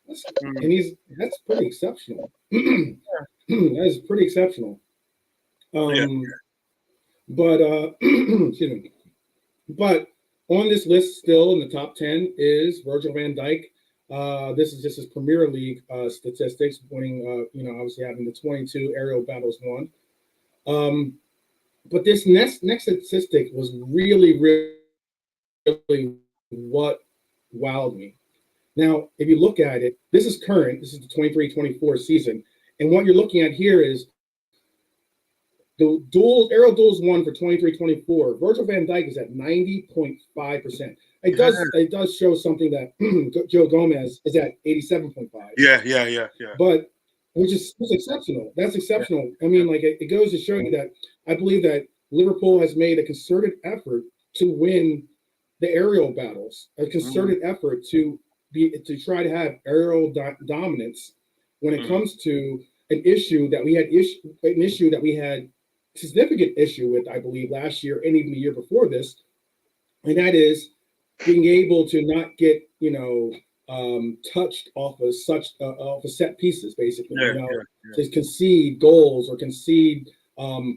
And that's pretty exceptional. That is pretty exceptional. But excuse me. But on this list, still in the top 10 is Virgil Van Dijk. This is just his Premier League statistics, winning, obviously having the 22 aerial battles won. But this next statistic was really, really what wowed me. Now, if you look at it, this is current. This is the 23-24 season. And what you're looking at here is the aerial duels won for 23-24. Virgil van Dijk is at 90.5%. It does show something that Joe Gomez is at 87.5. Yeah. But which is exceptional. That's exceptional. I mean, it goes to show you that I believe that Liverpool has made a concerted effort to win the aerial battles, a concerted effort to try to have aerial dominance when it comes to an issue that we had significant issue with, I believe, last year and even the year before this, and that is being able to not get touched off of set pieces, basically. To concede goals or concede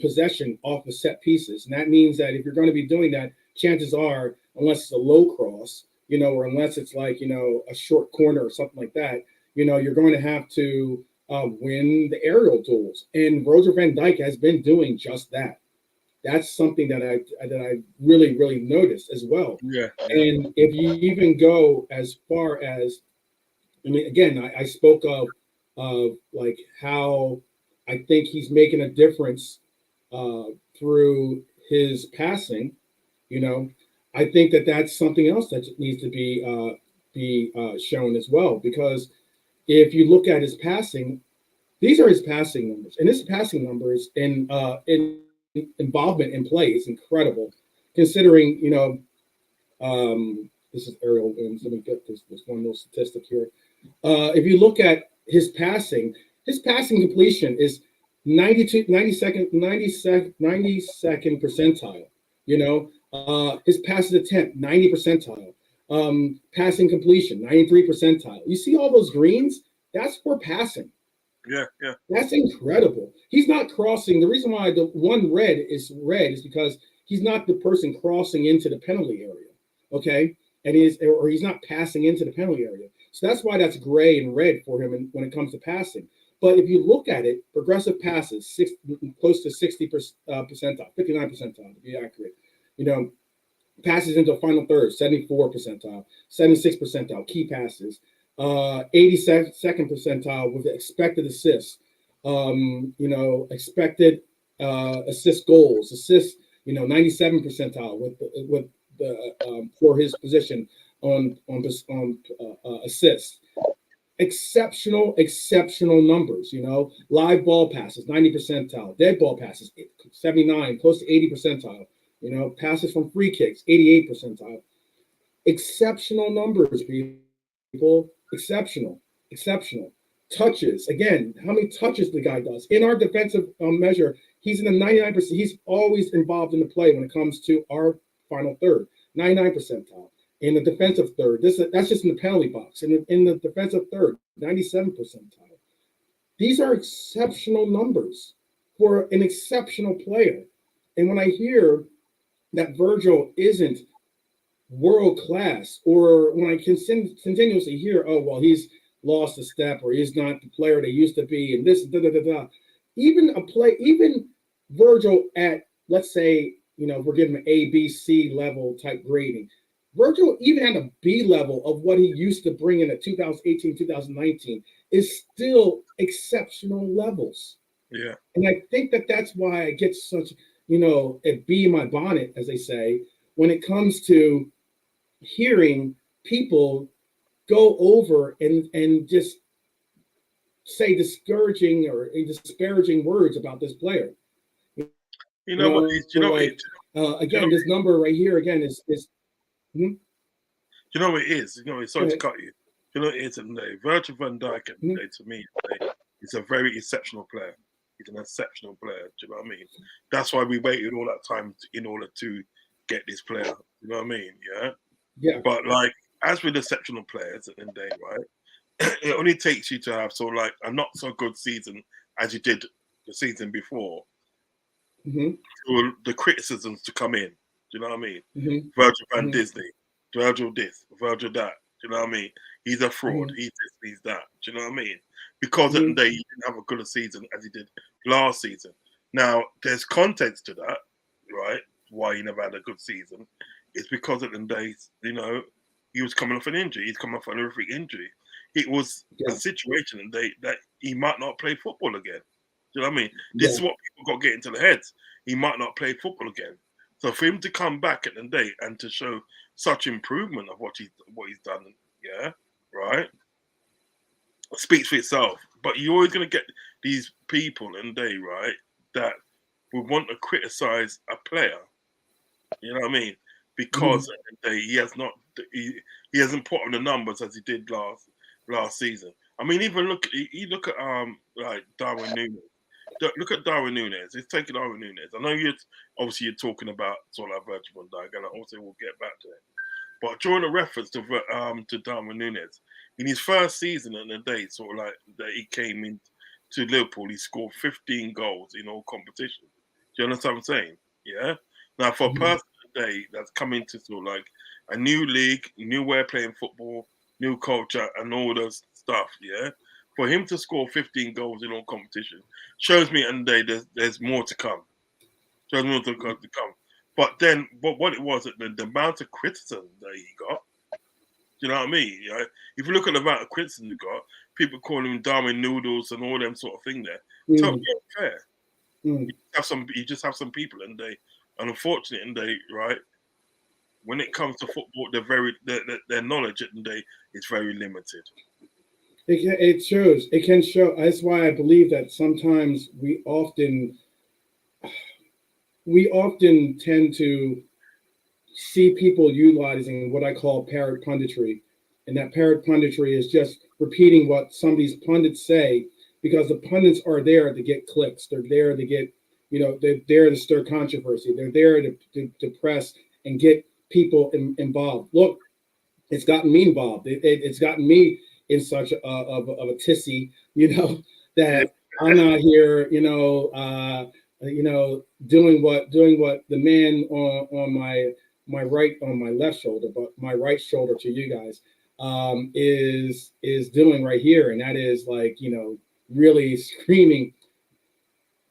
possession off of set pieces, and that means that if you're going to be doing that, chances are, unless it's a low cross, or unless it's a short corner or something like that, you're going to have to win the aerial duels. And Virgil van Dijk has been doing just that. That's something that I really, really noticed as well. And if you even go as far as, again, I spoke of how I think he's making a difference through his passing. I think that's something else that needs to be shown as well, because if you look at his passing, these are his passing numbers, and his passing numbers in involvement in play is incredible, considering this is aerial wins. Let me get this one little statistic here. If you look at his passing completion is 92nd percentile. His passes attempt 90 percentile. Passing completion 93 percentile. You see all those greens? That's for passing. Yeah. That's incredible. He's not crossing. The reason why the one red is because he's not the person crossing into the penalty area. Okay, and he's not passing into the penalty area. So that's why that's gray and red for him when it comes to passing. But if you look at it, progressive passes, close to 60 percentile, 59 percentile to be accurate. Passes into a final third, 74 percentile, 76 percentile, key passes, 82nd percentile with expected assists, expected assist goals, assists, 97 percentile with the for his position on assists. Exceptional numbers, live ball passes, 90 percentile, dead ball passes, 79, close to 80 percentile, passes from free kicks, 88 percentile. Exceptional numbers, people. Exceptional. Touches, again, how many touches the guy does. In our defensive measure, he's in the 99%. He's always involved in the play when it comes to our final third, 99 percentile. In the defensive third, that's just in the penalty box. In the defensive third, 97 percentile. These are exceptional numbers for an exceptional player. And when I hear that Virgil isn't world class, or when I continuously hear, oh, well, he's lost a step, or he's not the player they used to be, and this, even Virgil at, let's say, we're giving him A, B, C level type grading. Virgil, even at a B level of what he used to bring in at 2018, 2019, is still exceptional levels. Yeah. And I think that's why I get such, a bee in my bonnet, as they say, when it comes to hearing people go over and just say discouraging or disparaging words about this player. Again, this number right here again is you know what it is? Sorry to cut you. You know what it is today? Virgil Van Dijk today, to me, is a very exceptional player. He's an exceptional player. Do you know what I mean? That's why we waited all that time in order to get this player. You know what I mean? Yeah. Yeah. But as with exceptional players at the end of the day, right? It only takes you to have a not so good season as you did the season before for the criticisms to come in. Do you know what I mean? Virgil Van Disney, Virgil this, Virgil that. Do you know what I mean? He's a fraud. He's this, he's that. Do you know what I mean? Because at the day, he didn't have a good season as he did last season. Now, there's context to that, right? Why he never had a good season. It's because at the day, he was coming off an injury. He's coming off an horrific injury. It was a situation that he might not play football again. Do you know what I mean? This is what people got to get into their heads. He might not play football again. So for him to come back at the day and to show such improvement of what he's done, right, speaks for itself. But you're always going to get these people in the day, right, that would want to criticize a player. You know what I mean? Because at the day he hasn't put on the numbers as he did last season. I mean, even look at Darwin Núñez. Look at Darwin Núñez. Let's take Darwin Núñez. I know you're talking about Virgil van Dijk, and I also will get back to it. But drawing a reference to Darwin Núñez, in his first season at the day, that he came into Liverpool, he scored 15 goals in all competitions. Do you understand what I'm saying? Yeah. Now, for a person today that's coming to a new league, new way of playing football, new culture, and all those stuff, for him to score 15 goals in all competition shows me and there's more to come. Shows more to come. But then, what it was, the amount of criticism that he got, you know what I mean? If you look at the amount of criticism he got, people calling him Darwin Noodles and all them sort of thing there, totally unfair. You just have some people and unfortunately, right, when it comes to football, their knowledge at the day is very limited. It shows. It can show. That's why I believe that sometimes we often tend to see people utilizing what I call parrot punditry, and that parrot punditry is just repeating what some of these pundits say because the pundits are there to get clicks. They're there to get, they're there to stir controversy. They're there to press and get people involved. Look, it's gotten me involved. It's gotten me in such of a tizzy, that I'm not here, doing what the man on my left shoulder, but my right shoulder to you guys, is doing right here, and that is like really screaming.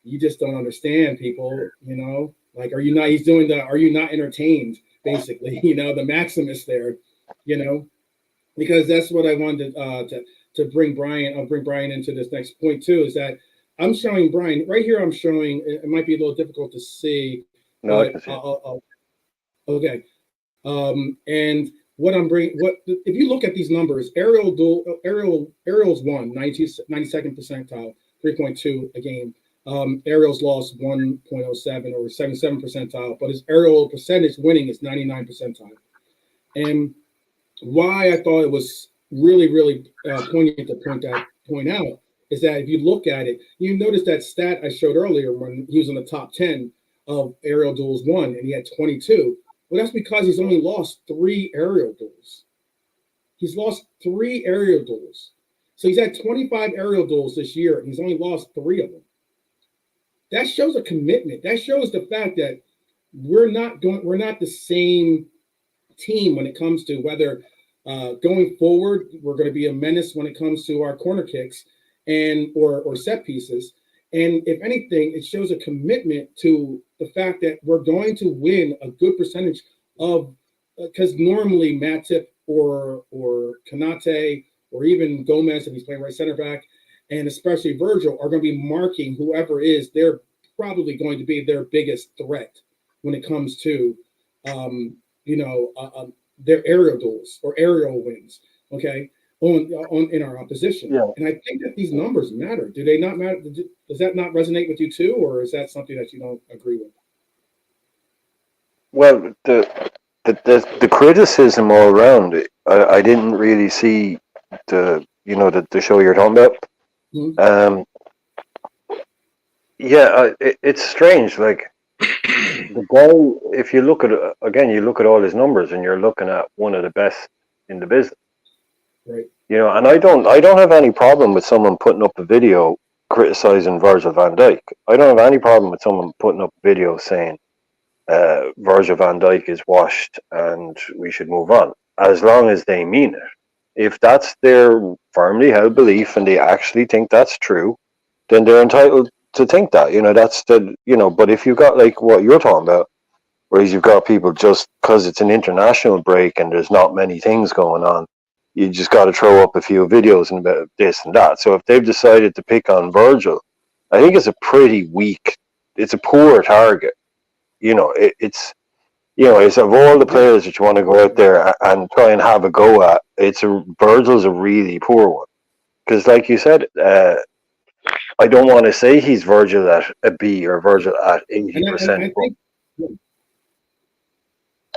You just don't understand, people. Like, are you not? He's doing the. Are you not entertained? Basically, the Maximus there, you know, because that's what I wanted to bring Brian. I'll bring Brian into this next point too. Is that I'm showing Brian right here. I'm showing. It might be a little difficult to see, No, I but can see it. okay. And what I'm bringing, what if you look at these numbers? Aerials won 92nd percentile, 3.2 a game. Aerials lost 1.07 or 77 percentile, but his aerial percentage winning is 99 percentile. And why I thought it was really poignant to point out is that if you look at it, you notice that stat I showed earlier when he was in the top 10 of aerial duels won, and he had 22. Well, that's because he's only lost 3 aerial duels. He's lost 3 aerial duels. So he's had 25 aerial duels this year, and he's only lost 3 of them. That shows a commitment. That shows the fact that we're not the same team when it comes to whether going forward we're going to be a menace when it comes to our corner kicks and or set pieces. And if anything, it shows a commitment to the fact that we're going to win a good percentage of, because normally Matip or Kanate or even Gomez, if he's playing right center back, and especially Virgil, are going to be marking whoever is. They're probably going to be their biggest threat when it comes to, their aerial duels or aerial wins. Okay. On in our opposition. Yeah. And I think that these numbers matter. Do they not matter? Does that not resonate with you too, or is that something that you don't agree with? Well, the criticism all around it, I didn't really see the show you're talking about. Mm-hmm. It's strange. Like the guy, if you look at again, you look at all his numbers, and you're looking at one of the best in the business. Right. And I don't have any problem with someone putting up a video criticizing Virgil Van Dijk. I don't have any problem with someone putting up a video saying Virgil van Dijk is washed and we should move on, as long as they mean it. If that's their firmly held belief and they actually think that's true, then they're entitled to think that. That's but if you've got like what you're talking about, whereas you've got people just because it's an international break and there's not many things going on, you just got to throw up a few videos and about this and that. So if they've decided to pick on Virgil, I think it's a poor target. It's of all the players that you want to go out there and try and have a go at, Virgil's a really poor one. Because like you said, I don't want to say he's Virgil at a B or Virgil at 80%.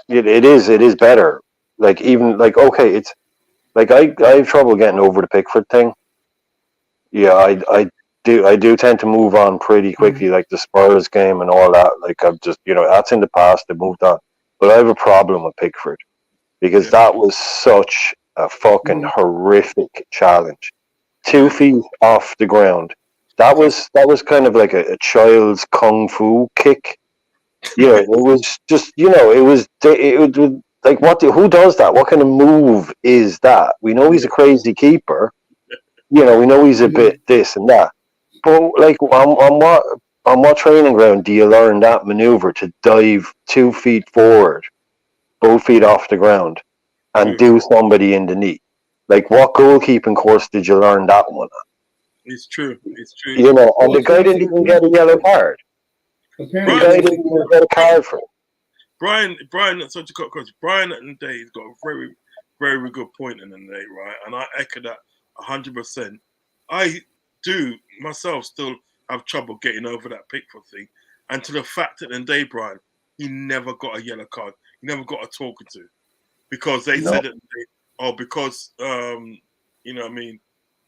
It is better. Like even like okay, it's like I have trouble getting over the Pickford thing. Yeah, I do tend to move on pretty quickly, like the Spurs game and all that. Like I've just that's in the past. I moved on, but I have a problem with Pickford because that was such a fucking horrific challenge. 2 feet off the ground. That was kind of like a child's kung fu kick. It was just it was like who does that? What kind of move is that? We know he's a crazy keeper. We know he's a bit this and that. But like on what training ground do you learn that maneuver to dive 2 feet forward, both feet off the ground, and do somebody in the knee? Like what goalkeeping course did you learn that one on? It's true. It's true. And the guy didn't even get a yellow card. Apparently, the guy didn't even get a card for it. Brian, such a cut question. Brian and Dave's got a very, very good point in the day, right? And I echo that 100%. I do myself still have trouble getting over that Pickford thing, and to the fact that in day, Brian, he never got a yellow card. He never got a talking to, because they said that because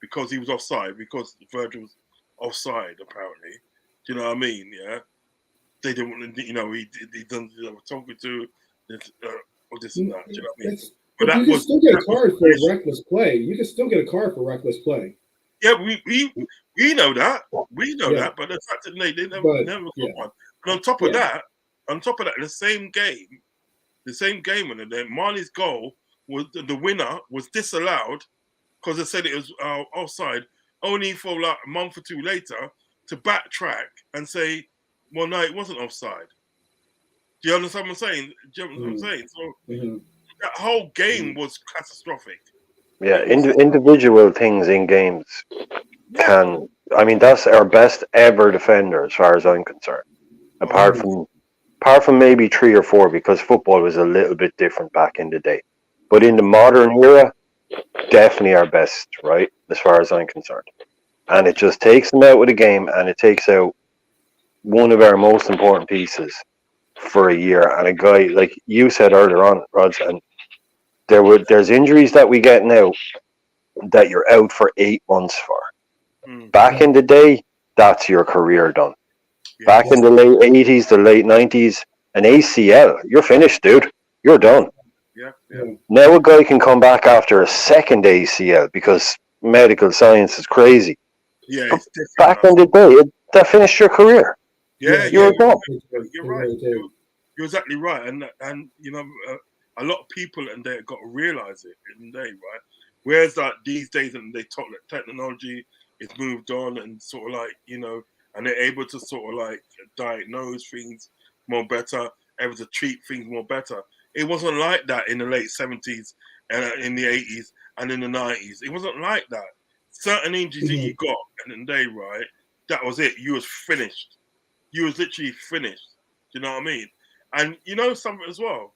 because he was offside, because Virgil was offside apparently. Do you know what I mean? Yeah. They didn't want to, he done talking to or this and that. Do you know what I mean? But you can still get a card for reckless play. You can still get a card for reckless play. Yeah, we know that. We know that, but the fact that they never got one. And on top of that, the same game when Mane's goal was the winner was disallowed because they said it was offside, only for like a month or two later to backtrack and say, well, no, it wasn't offside. Do you understand what I'm saying? Do you know what I'm saying? So that whole game was catastrophic. Yeah, It was, individual things in games yeah, can. I mean, that's our best ever defender, as far as I'm concerned. Apart from maybe 3 or 4, because football was a little bit different back in the day. But in the modern era, definitely our best, right? As far as I'm concerned. And it just takes them out of the game, and it takes out one of our most important pieces for a year. And a guy, like you said earlier on, Rods, and there's injuries that we get now that you're out for 8 months for. Back in the day, that's your career done. yeah, Back in the late 80s, the late 90s, an ACL, you're finished, dude. You're done. yeah. Now a guy can come back after a second ACL because medical science is crazy. Yeah, But it's different. back in the day, that finished your career. Yeah, You're done. You're right. You're exactly right, and you know, a lot of people and they got to realize it in the day, right? Whereas like these days, and they talk that technology is moved on, and sort of like and they're able to sort of like diagnose things more better, able to treat things more better. It wasn't like that in the late 70s and in the 80s and in the 90s. It wasn't like that. Certain injuries that you got in the day, right? That was it. You was finished. You was literally finished. Do you know what I mean? And you know something as well.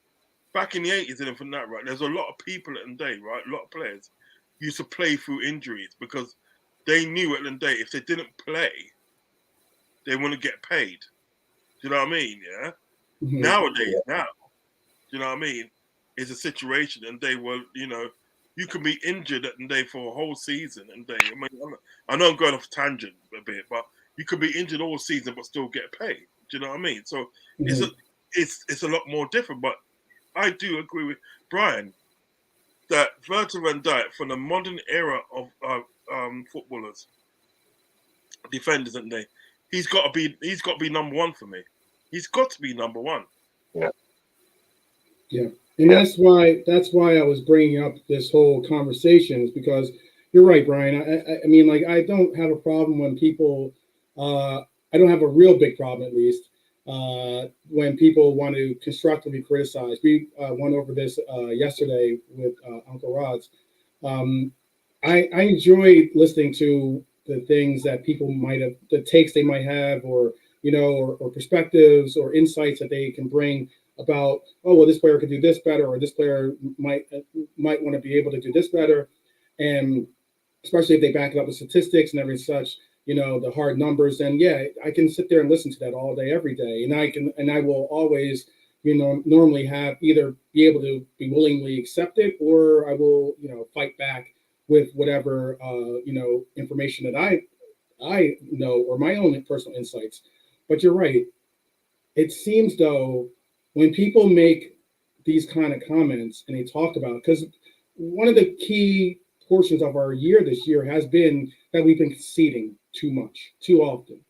Back in the 80s and from that, right? There's a lot of people at the day, right? A lot of players used to play through injuries because they knew at the day if they didn't play, they wouldn't get paid. Do you know what I mean? Yeah. Nowadays, now, do you know what I mean? It's a situation, and they will, you can be injured at the day for a whole season, and I mean, I know I'm going off tangent a bit, but you could be injured all season but still get paid. Do you know what I mean? So it's a lot more different. But I do agree with Brian that Virgil Van Dijk, from the modern era of footballers, defenders, and he's got to be number one for me. He's got to be number one. Yeah, and that's why I was bringing up this whole conversation, is because you're right, Brian. I mean, like, I don't have a problem when people. I don't have a real big problem, at least, when people want to constructively criticize. We went over this yesterday with Uncle Rod's. I enjoy listening to the things that people might have, the takes they might have, or or perspectives or insights that they can bring about, oh, well, this player could do this better, or this player might want to be able to do this better, and especially if they back it up with statistics and everything such, the hard numbers. And yeah, I can sit there and listen to that all day, every day, and I will always, normally have either be able to be willingly accept it, or I will, fight back with whatever, information that I know, or my own personal insights. But you're right. It seems though, when people make these kind of comments and they talk about, because one of the key portions of our year this year has been that we've been conceding too much, too often.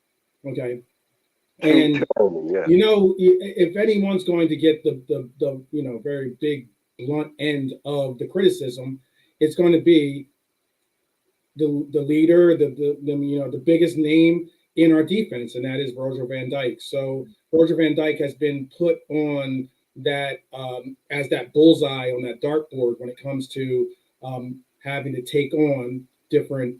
Okay. And if anyone's going to get the very big blunt end of the criticism, it's going to be the leader, the biggest name in our defense, and that is Virgil Van Dijk. So Virgil Van Dijk has been put on that as that bullseye on that dartboard when it comes to having to take on different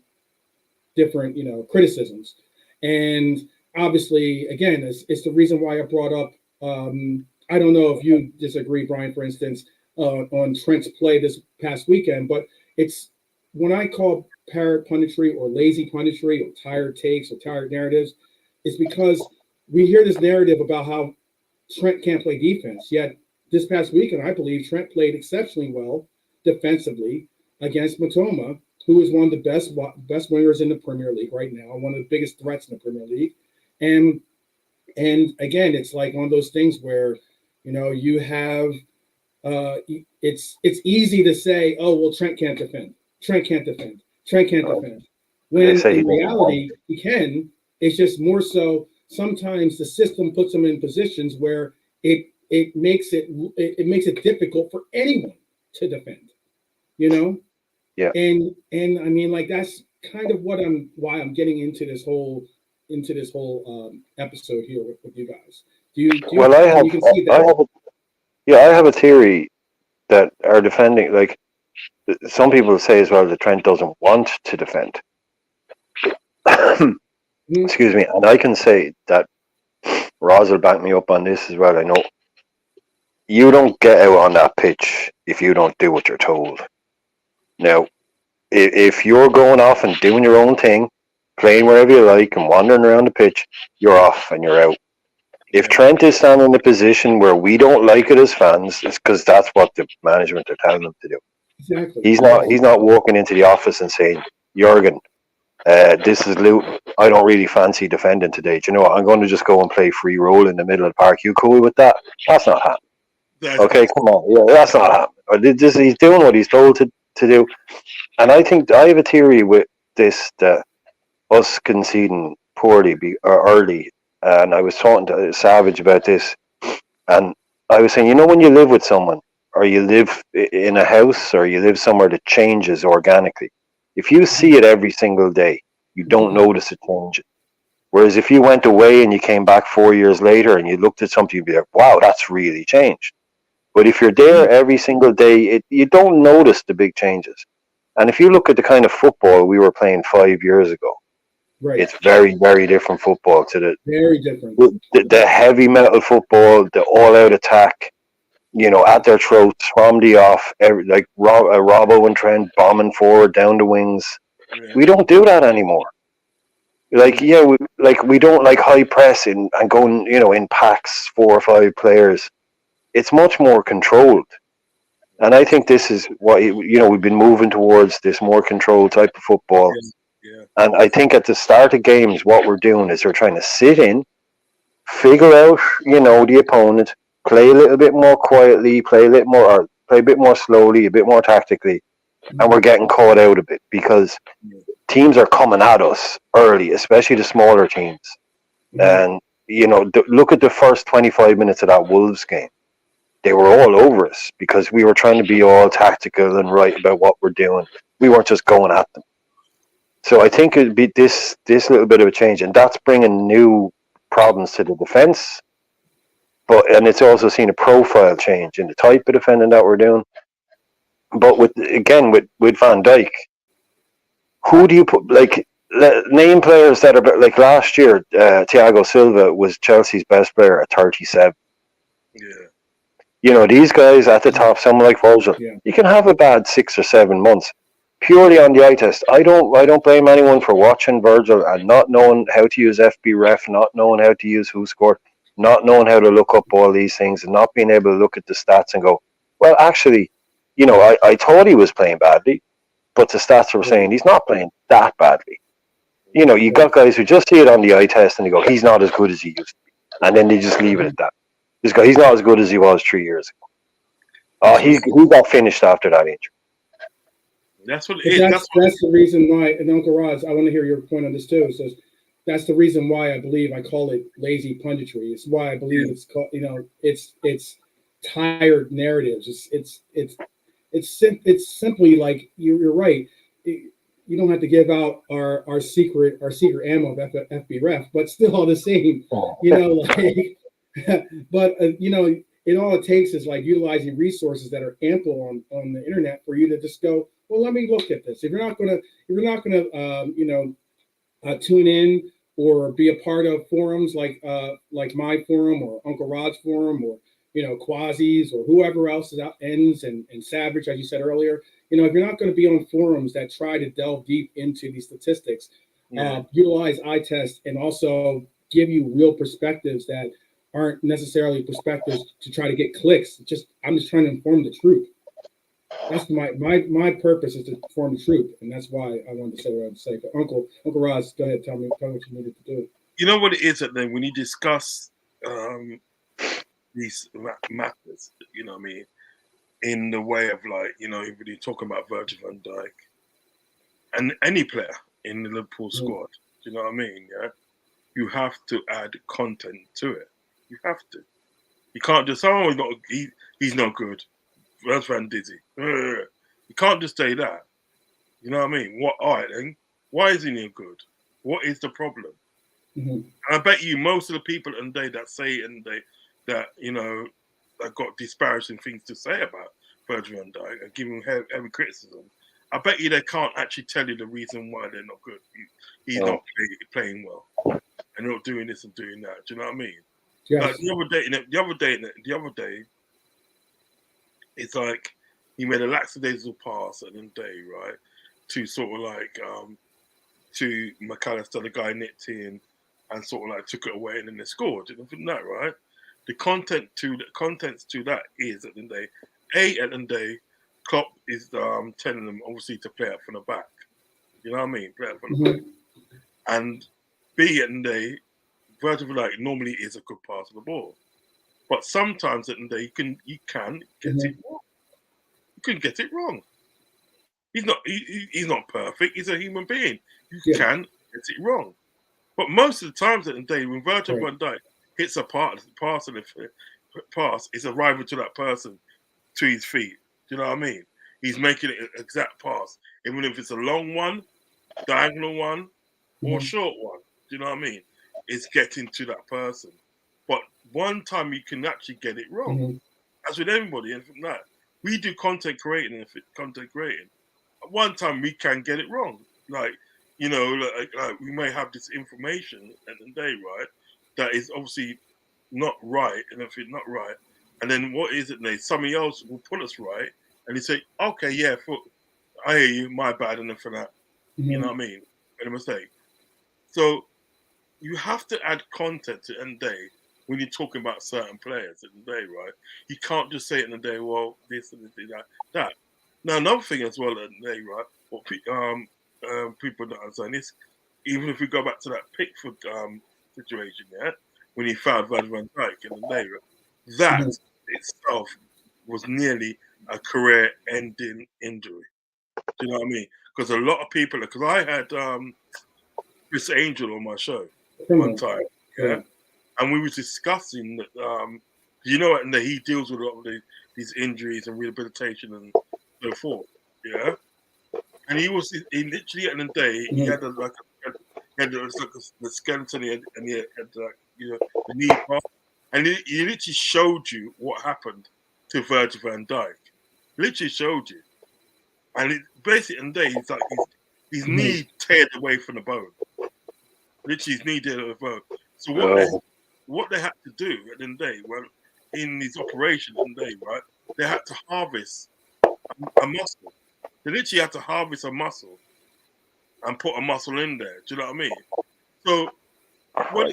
criticisms. And obviously, again, it's the reason why I brought up. I don't know if you disagree, Brian, for instance, on Trent's play this past weekend, but it's when I call parrot punditry or lazy punditry or tired takes or tired narratives, it's because we hear this narrative about how Trent can't play defense. Yet this past weekend, I believe Trent played exceptionally well defensively against Matoma, who is one of the best wingers in the Premier League right now, one of the biggest threats in the Premier League. And again, it's like one of those things where, you have, it's easy to say, oh, well, Trent can't defend. Trent can't defend. When in reality, he can. It's just more so sometimes the system puts him in positions where it makes it difficult for anyone to defend, you know? Yeah. And I mean, like, that's kind of why I'm getting into this whole episode here with you guys. Well, I have, you can see I that? have, I have a theory that are defending. Like some people say as well, that Trent doesn't want to defend. Mhm. Excuse me, and I can say that Roz will back me up on this as well. I know you don't get out on that pitch if you don't do what you're told. Now, if you're going off and doing your own thing, playing wherever you like and wandering around the pitch, you're off and you're out. If Yeah. Trent is standing in a position where we don't like it as fans, it's because that's what the management are telling him to do. Exactly. He's not walking into the office and saying, Jurgen, this is Luton. I don't really fancy defending today. Do you know what? I'm going to just go and play free roll in the middle of the park. You cool with that? That's not happening. Okay, come on. Yeah, that's not happening. He's doing what he's told to do. And I think I have a theory with this that us conceding poorly or early, and I was talking to Savage about this, and I was saying, you know, when you live with someone, or you live in a house, or you live somewhere that changes organically, if you see it every single day, you don't notice it changing. Whereas if you went away and you came back 4 years later and you looked at something, you'd be like, wow, that's really changed. But if you're there every single day, you don't notice the big changes. And if you look at the kind of football we were playing 5 years ago, Right. it's very, very different football to Very different. the heavy metal football, the all-out attack, you know, at their throats from the off, like Robbo and Trent bombing forward down the wings. Yeah. We don't do that anymore. Like, yeah, we don't like high pressing and going, you know, in packs, 4 or 5 players. It's much more controlled. And I think this is what, you know, we've been moving towards this more controlled type of football. Yeah. And I think at the start of games, what we're doing is we're trying to sit in, figure out, you know, the opponent, play a little bit more quietly, play a bit more slowly, a bit more tactically, and we're getting caught out a bit because teams are coming at us early, especially the smaller teams. And, you know, look at the first 25 minutes of that Wolves game. They were all over us because we were trying to be all tactical and right about what we're doing. We weren't just going at them. So I think it'd be this little bit of a change, and that's bringing new problems to the defense. And it's also seen a profile change in the type of defending that we're doing. But with Van Dijk, who do you put, like, name players that are like last year? Thiago Silva was Chelsea's best player at 37. Yeah. You know, these guys at the top, someone like Virgil, you can have a bad 6 or 7 months purely on the eye test. I don't blame anyone for watching Virgil and not knowing how to use FBref, not knowing how to use who scored, not knowing how to look up all these things, and not being able to look at the stats and go, well, actually, you know, I thought he was playing badly, but the stats were saying he's not playing that badly. You know, you got guys who just see it on the eye test and they go, he's not as good as he used to be, and then they just leave it at that. He's not as good as he was 3 years ago. Oh, he got finished after that injury. That's what it is. That's the reason why, and Uncle Roz, I want to hear your point on this too. So that's the reason why I believe I call it lazy punditry. It's why I believe it's called, you know, it's tired narratives. It's simply like you're right. You don't have to give out our secret ammo of FBref, but still all the same, you know, like. But you know, all it takes is like utilizing resources that are ample on the internet for you to just go, well, let me look at this. If you're not gonna you know, tune in or be a part of forums like my forum or Uncle Rod's forum or, you know, Quasi's or whoever else is out ends and Savage, as you said earlier, you know, if you're not going to be on forums that try to delve deep into these statistics, utilize eye test and also give you real perspectives that aren't necessarily perspectives to try to get clicks. I'm just trying to inform the truth. That's my purpose is to inform the truth, and that's why I wanted to say what I had to say. But Uncle Roz, go ahead, tell me what you needed to do. You know what it is that then when you discuss these matters, you know what I mean, in the way of like, you know, when you're talking about Virgil Van Dijk and any player in the Liverpool squad, you know what I mean? Yeah, you have to add content to it. You have to. You can't just he's no good. Virgil Van Dijk. You can't just say that. You know what I mean? What? All right, then. Why isn't he good? What is the problem? Mm-hmm. And I bet you most of the people in the day that say and they that that got disparaging things to say about Virgil van Dijk and giving him heavy criticism. I bet you they can't actually tell you the reason why they're not good. He's not playing well, and not doing this and doing that. Do you know what I mean? Yes. Like the other day, it's like he made a lackadaisical pass at the end of the day, right? To sort of like to McAllister, the guy nipped in and sort of like took it away and then they scored. You know that, right? The contents to that is at the end of the day, at the end of the day, Klopp is telling them obviously to play up from the back. You know what I mean? Play up from the back. And B, at the end of the day, Virgil van Dijk normally is a good pass of the ball. But sometimes at the end of the day you can get it wrong. You can get it wrong. He's not perfect. He's a human being. You can get it wrong. But most of the times at the day, when Virgil van Dijk hits a pass and the pass is arriving to that person to his feet. Do you know what I mean? He's making it an exact pass, even if it's a long one, diagonal one, or short one. Do you know what I mean? It's getting to that person. But one time you can actually get it wrong. As with everybody, and from that, we do content creating. At one time we can get it wrong. Like, like we may have this information at the day, right? That is obviously not right, and if it's not right, and then what is it? Somebody else will put us right, and they say, "Okay, yeah, I hear you. My bad," and then for that, you know what I mean? Made a mistake. So you have to add content to the end of the day when you're talking about certain players in the day, right? You can't just say it in the day, well, this and this, that. Now, another thing as well in the day, right? What people don't understand is, even if we go back to that Pickford situation, yeah, when he fouled Virgil van Dijk in the day, right? That itself was nearly a career-ending injury. Do you know what I mean? Because a lot of people, because I had Chris Angel on my show one time, yeah, and we were discussing that, and that he deals with a lot of these injuries and rehabilitation and so forth, yeah. And he literally at the end of the day he had the skeleton and he had the knee part, and he literally showed you what happened to Virgil van Dijk. Literally showed you, and it basically in the day he's like his knee teared away from the bone. Literally his knee teared away from the bone. So what they had to do at the end of the day, well, in these operations in the day, right, they had to harvest a muscle. They literally had to harvest a muscle and put a muscle in there. Do you know what I mean? So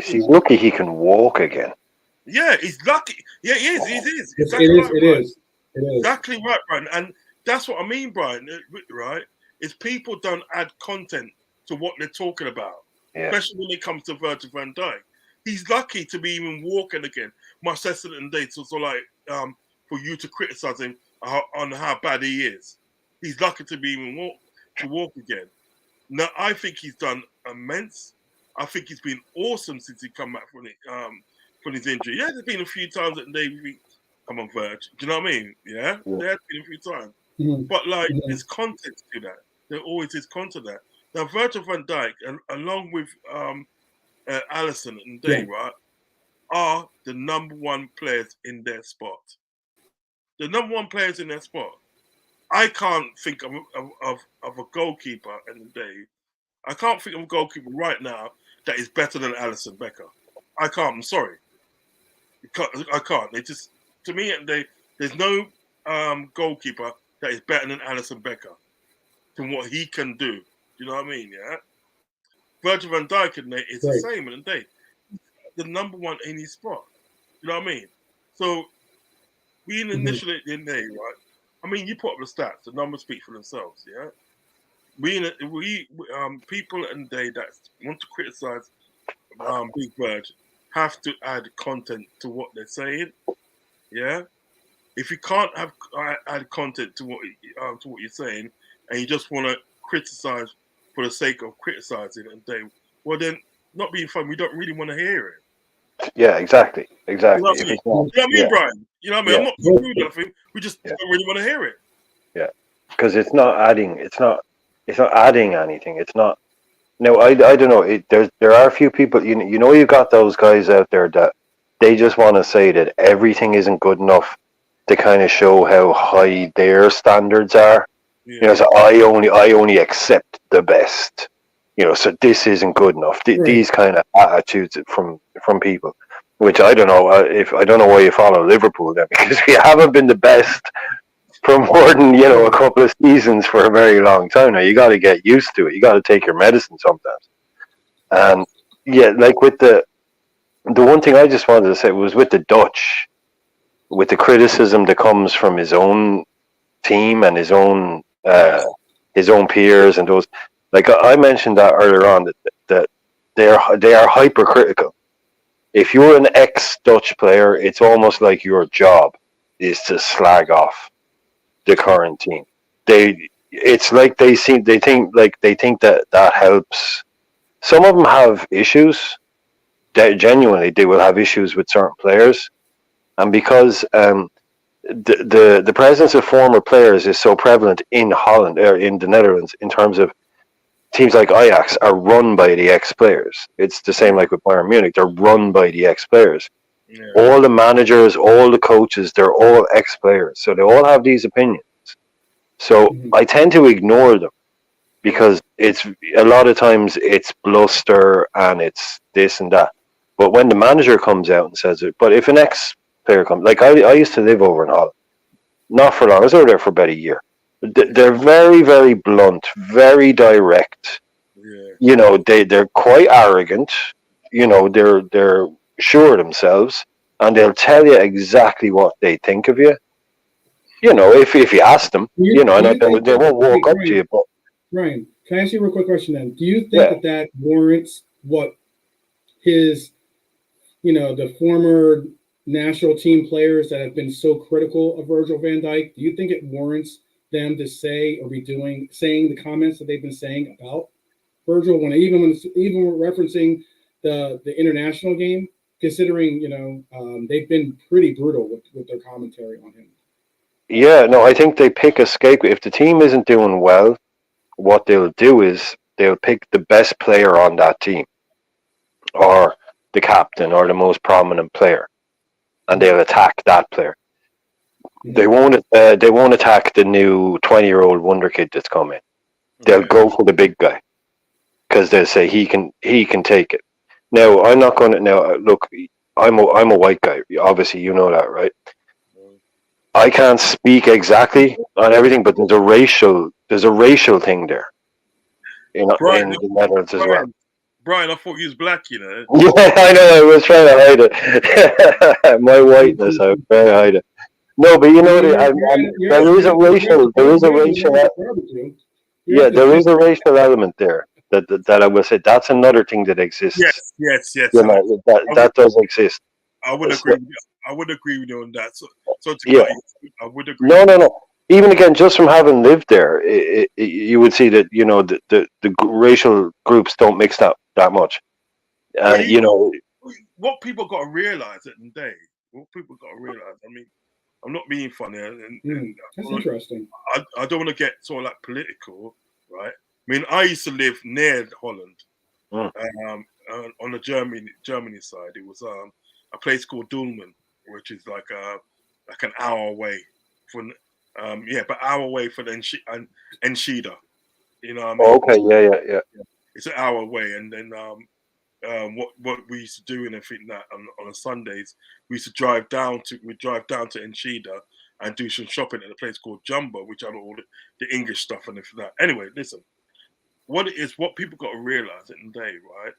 he's lucky he can walk again. Yeah, he's lucky. Yeah, he is. He is. It is. Exactly right, Brian. And that's what I mean, Brian. Right? Is people don't add content to what they're talking about, especially when it comes to Virgil van Dijk. He's lucky to be even walking again. Much less than dates. So like, for you to criticize him on how bad he is. He's lucky to be even walk again. Now, I think he's done immense. I think he's been awesome since he come back from his injury. Yeah, there's been a few times that they come on, Virg. Do you know what I mean? Yeah, there has been a few times. But like, there's content to that. There always is content to that. Now, Virgil van Dijk, along with Alisson and Day, right, are the number one players in their spot. The number one players in their spot. I can't think of a goalkeeper in the day. I can't think of a goalkeeper right now that is better than Alisson Becker. I can't. I'm sorry. I can't. They just, to me, there's no goalkeeper that is better than Alisson Becker from what he can do. You know what I mean? Yeah. Virgil van Dijk is the same in the day. The number one in his spot. You know what I mean? So being initially in there, right? I mean, you put up the stats. The numbers speak for themselves. Yeah. People in the day that want to criticize Big Bird have to add content to what they're saying. Yeah. If you can't add content to what you're saying, and you just want to criticize for the sake of criticizing, and well then, not being fun. We don't really want to hear it. Yeah, exactly. You know what If I mean? it's not, You know what I mean, yeah, Brian? You know what I mean? yeah, I'm not being rude or anything. We just yeah, don't really want to hear it. yeah. Because it's not adding. It's not adding anything. It's not. No, I don't know. There are a few people. You got those guys out there that they just want to say that everything isn't good enough to kind of show how high their standards are. Yeah. So I only accept the best. So this isn't good enough. Right. These kind of attitudes from people, which I don't know if I don't know why you follow Liverpool then, because we haven't been the best for more than a couple of seasons for a very long time now. You got to get used to it. You got to take your medicine sometimes. And yeah, like with the one thing I just wanted to say was with the Dutch, with the criticism that comes from his own team and his own peers and those, like I mentioned that earlier on, that they are hypercritical. If you're an ex Dutch player, it's almost like your job is to slag off the current team. It's like they think that helps. Some of them have issues. That genuinely they will have issues with certain players, and because the presence of former players is so prevalent in Holland or in the Netherlands, in terms of teams like Ajax are run by the ex players. It's the same like with Bayern Munich; they're run by the ex players. Yeah. All the managers, all the coaches, they're all ex players, so they all have these opinions. So I tend to ignore them because it's a lot of times it's bluster and it's this and that. But when the manager comes out and says it, but if an ex player comes, like I used to live over in Holland, not for long. I was over there for about a year. They're very, very blunt, very direct. Yeah. They're quite arrogant. They're sure of themselves, and they'll tell you exactly what they think of you. If you ask them, Do you think they that, won't walk wait, up to you. But Ryan, can I ask you a real quick question then? Do you think yeah, that warrants what his, the former national team players that have been so critical of Virgil Van Dijk, do you think it warrants them to say or saying the comments that they've been saying about Virgil even referencing the international game, considering they've been pretty brutal with their commentary on him. yeah. No, I think they pick a scapegoat. If the team isn't doing well, what they'll do is they'll pick the best player on that team, or the captain, or the most prominent player, and they'll attack that player. They Mhm. won't. They won't attack the new 20-year-old wonder kid that's coming. They'll Yeah. go for the big guy because they'll say he can take it. Now I'm not going to. Now look, I'm a white guy. Obviously, you know that, right? I can't speak exactly on everything, but there's a racial thing there Brian, in the Netherlands as well. Brian, I thought you was black, you know. Yeah, I know. I was trying to hide it. My whiteness, I was trying to hide it. No, but I mean, there is a racial. There is a you're racial. at the barbecue. You're Yeah, at the there is a racial element there. That I will say that's another thing that exists. Yes. That does exist. I would It's agree. not- I would agree with you on that. So to yeah. cut you, I would agree No, with no, no. Even again, just from having lived there, you would see that the racial groups don't mix that much. you. And What people got to realize at the day. What people got to realize. I mean, I'm not being funny, and That's interesting. I don't want to get sort of like political, right? I mean, I used to live near Holland, mm, on the Germany side. It was a place called Dulmen, which is like an hour away from but hour away from Enschede. You know what I mean? okay, yeah. It's an hour away, and then what we used to do and everything that on Sundays we used to drive down to Enschede and do some shopping at a place called Jumbo, which had all the English stuff and everything that. Anyway, listen, what people got to realize at the day, right?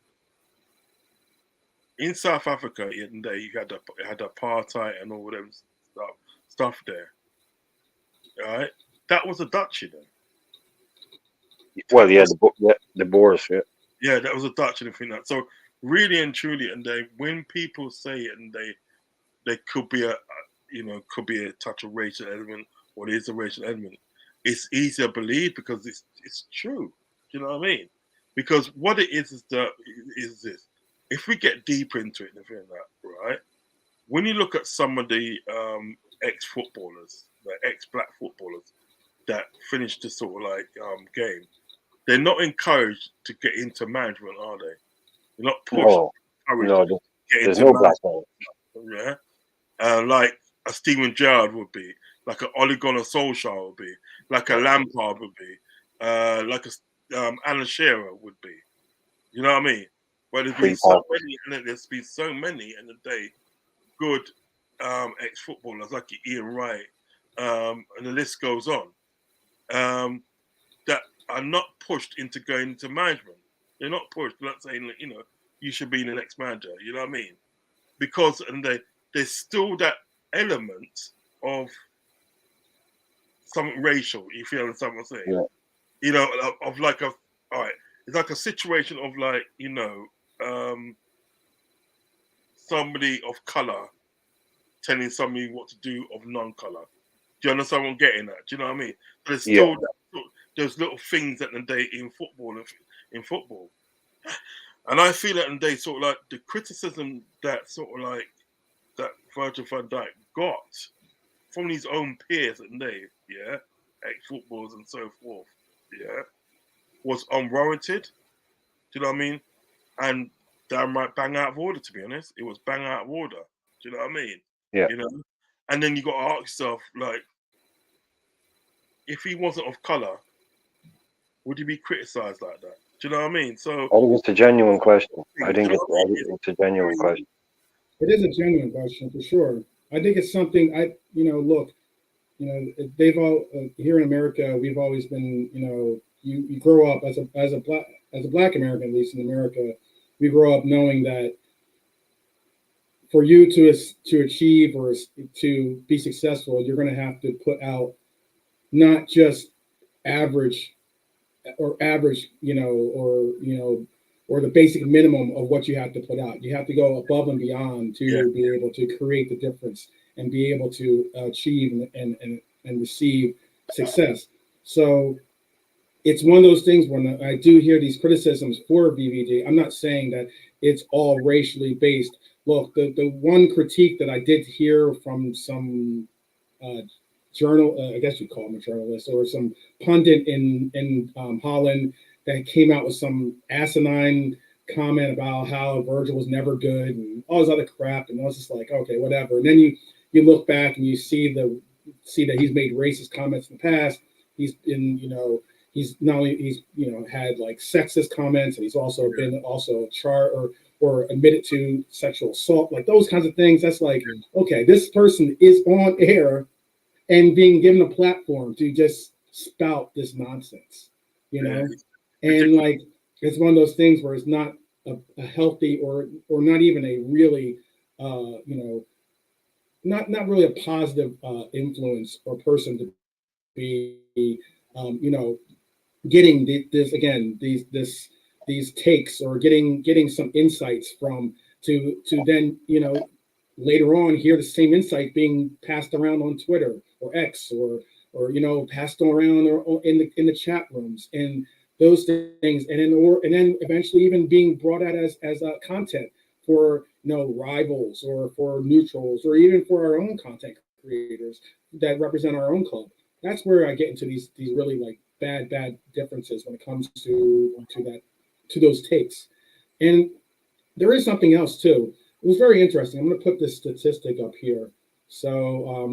In South Africa in the day, you had apartheid and all them stuff there, right? That was a Dutch, you know. Well, That yeah, was the Boers, yeah. Yeah, that was a Dutch and everything that. So really and truly, and when people say it, and they could be could be a touch of racial element, or there is a racial element. It's easier to believe because it's true. Do you know what I mean? Because what it is this. if we get deeper into it, right? When you look at some of the ex-footballers, the ex-black footballers that finished the sort of like game, they're not encouraged to get into management, are they? They're not pushed, encouraged No, to get there's into no black management. Yeah, like a Steven Gerrard would be, like an Ole Gunnar Solskjaer would be, like a Lampard would be, like a Alan Shearer would be. You know what I mean? But there's been so many, and there's been so many in the day, good ex-footballers like Ian Wright, and the list goes on, that are not pushed into going into management. They're not pushed. They're not saying, you know, you should be the next manager. You know what I mean? Because there's still that element of something racial. You feel what I'm saying? Yeah. You know, of like all right. It's like a situation of like, you know, somebody of color telling somebody what to do of non-color. Do you understand what I'm getting at? Do you know what I mean? But there's still those little things at the day in football. And I feel that in the day sort of like the criticism that sort of like that Virgil van Dijk got from his own peers at the day, yeah, ex-footballers and so forth, yeah, was unwarranted. Do you know what I mean? And downright bang out of order, to be honest. It was bang out of order. Do you know what I mean? Yeah. You know? And then you got to ask yourself, like, if he wasn't of colour, would he be criticised like that? Do you know what I mean? So I think it's a genuine question. I think it's a genuine question. It is a genuine question for sure. I think it's something look, they've all here in America, we've always been, you grow up as a black American, at least in America, we grow up knowing that for you to achieve or to be successful, you're going to have to put out not just average, or the basic minimum of what you have to put out. You have to go above and beyond to be able to create the difference and be able to achieve and receive success. So it's one of those things when I do hear these criticisms for VVD. I'm not saying that it's all racially based. Look, the one critique that I did hear from some journal, I guess you'd call him a journalist, or some pundit in Holland that came out with some asinine comment about how Virgil was never good and all this other crap, and I was just like, okay, whatever. And then you look back and you see that he's made racist comments in the past. He's been, he's not only had like sexist comments, and he's also been charged or admitted to sexual assault, like those kinds of things. That's like, okay, this person is on air and being given a platform to just spout this nonsense, and like it's one of those things where it's not a healthy or not even a really not really a positive influence or person to be getting these takes or getting some insights from to then later on hear the same insight being passed around on Twitter or X or passed around or in the chat rooms and those things, and then eventually even being brought out as content for rivals or for neutrals or even for our own content creators that represent our own club. That's where I get into these really like bad differences when it comes to those takes. And there is something else too. It was very interesting. I'm going to put this statistic up here. So, all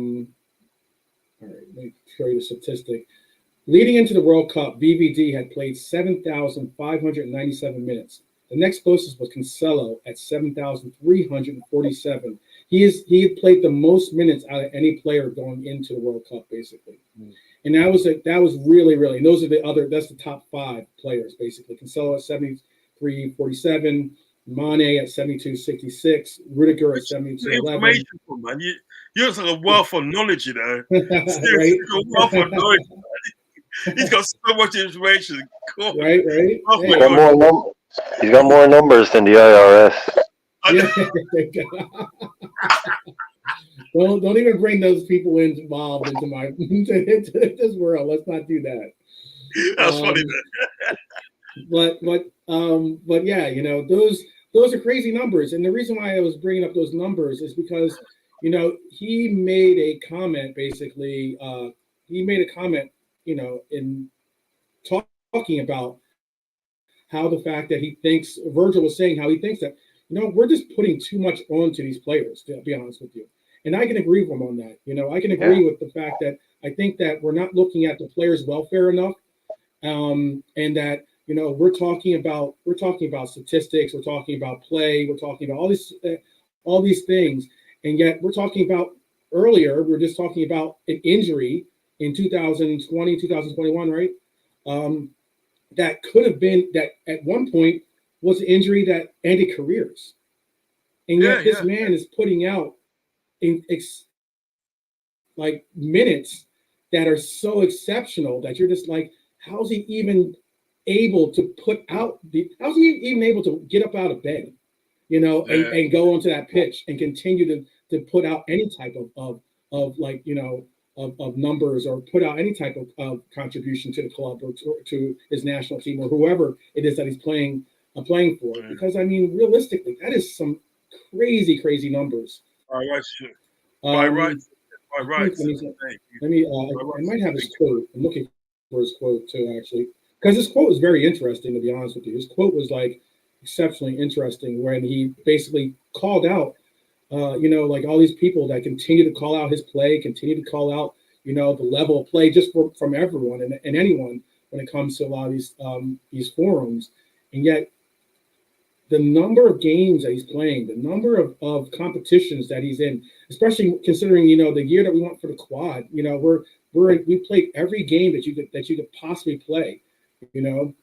right, let me show you the statistic. Leading into the World Cup, VVD had played 7,597 minutes. The next closest was Cancelo at 7,347. He had played the most minutes out of any player going into the World Cup, basically. And that was really, really. And those are that's the top 5 players, basically. Cancelo at 73.47. Mane at 72.66, Rudiger at 72.11. Information, man. You're like a wealth of knowledge, Seriously, right? a wealth of knowledge. He's got so much information. Cool. Right. He's got more numbers than the IRS. Don't even bring those people involved into this world. Let's not do that. That's funny. But yeah, those are crazy numbers. And the reason why I was bringing up those numbers is because, he made a comment basically. He made a comment, in talking about how the fact that he thinks Virgil was saying how he thinks that, we're just putting too much onto these players, to be honest with you. And I can agree with him on that. I can agree with the fact that I think that we're not looking at the players' welfare enough. And that, we're talking about statistics, we're talking about play, we're talking about all these things. And yet we're talking about earlier, we're just talking about an injury in 2020, 2021, right? That could have been, that at one point was an injury that ended careers. And yet this man is putting out like minutes that are so exceptional that you're just like, how's he even able to how's he even able to get up out of bed, and go onto that pitch and continue to put out any type of numbers, or put out any type of contribution to the club, or to his national team, or whoever it is that he's playing for. Because I mean, realistically, that is some crazy numbers. By right. Let me. I might have his quote. I'm looking for his quote too, actually, because his quote was very interesting. To be honest with you, his quote was like exceptionally interesting when he basically called out, like all these people that continue to call out his play, continue to call out, the level of play just from everyone and anyone when it comes to a lot of these forums, and yet the number of games that he's playing, the number of competitions that he's in, especially considering, the year that we went for the quad, we played every game that you could possibly play, and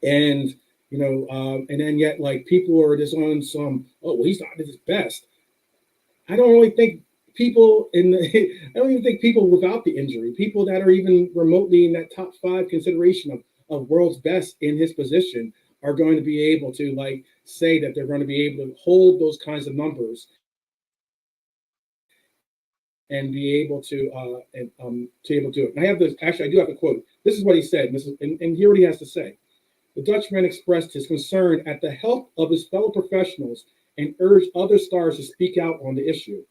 and then yet like people are just on some, oh, well, he's not at his best. I don't really think people I don't even think people without the injury, people that are even remotely in that top 5 consideration of world's best in his position, are going to be able to like say that they're going to be able to hold those kinds of numbers and be able to to able to do it. And I have this, actually, I do have a quote. This is what he said, and here what he has to say. The Dutchman expressed his concern at the health of his fellow professionals and urged other stars to speak out on the issue.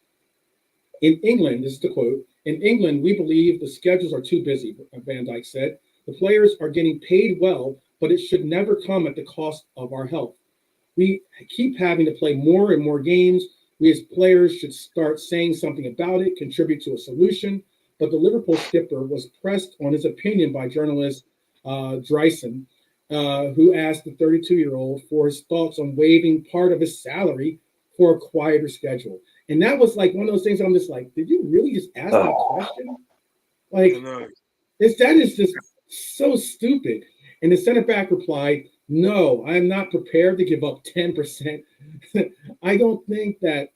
In England, this is the quote, in England, we believe the schedules are too busy, Van Dijk said. The players are getting paid well, but it should never come at the cost of our health. We keep having to play more and more games. We as players should start saying something about it, contribute to a solution. But the Liverpool skipper was pressed on his opinion by journalist Dreisen, who asked the 32-year-old for his thoughts on waiving part of his salary for a quieter schedule. And that was like one of those things I'm just like, did you really just ask that question? Like, that is just so stupid. And the center back replied, no, I am not prepared to give up 10%. I don't think that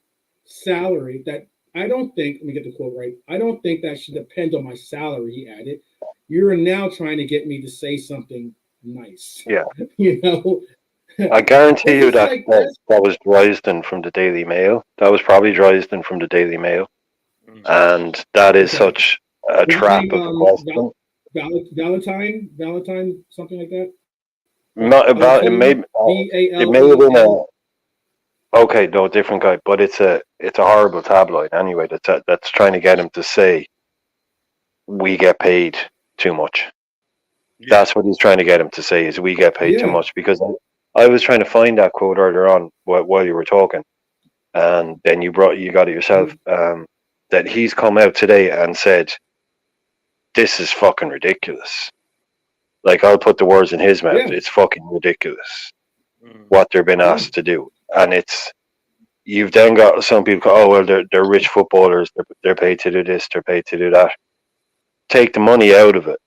salary, let me get the quote right. I don't think that should depend on my salary, he added. You're now trying to get me to say something nice. Yeah. I guarantee you that was Dresden from the Daily Mail. That was probably Dresden from the Daily Mail. And that is such a trap of a question. Valentine, something like that. It may have been okay, no, different guy, but it's a horrible tabloid anyway. That's trying to get him to say we get paid too much. Yeah. That's what he's trying to get him to say, is we get paid too much. Because I was trying to find that quote earlier on while you were talking, and then you got it yourself. That he's come out today and said, this is fucking ridiculous. Like, I'll put the words in his mouth. It's fucking ridiculous what they're being asked to do. And you've then got some people go, oh, well, they're rich footballers. They're paid to do this. They're paid to do that. Take the money out of it.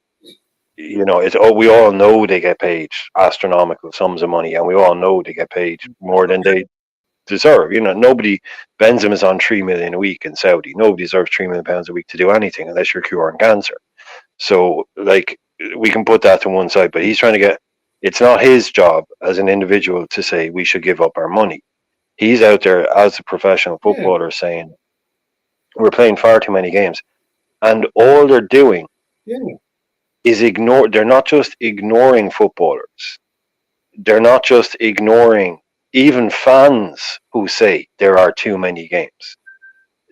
We all know they get paid astronomical sums of money, and we all know they get paid more than they deserve. Nobody, Benzema's on 3 million a week in Saudi. Nobody deserves £3 million a week to do anything unless you're curing cancer. So, like, we can put that to one side, but he's trying to get, it's not his job as an individual to say we should give up our money. He's out there as a professional footballer saying we're playing far too many games. And all they're doing is they're not just ignoring footballers. They're not just ignoring even fans who say there are too many games,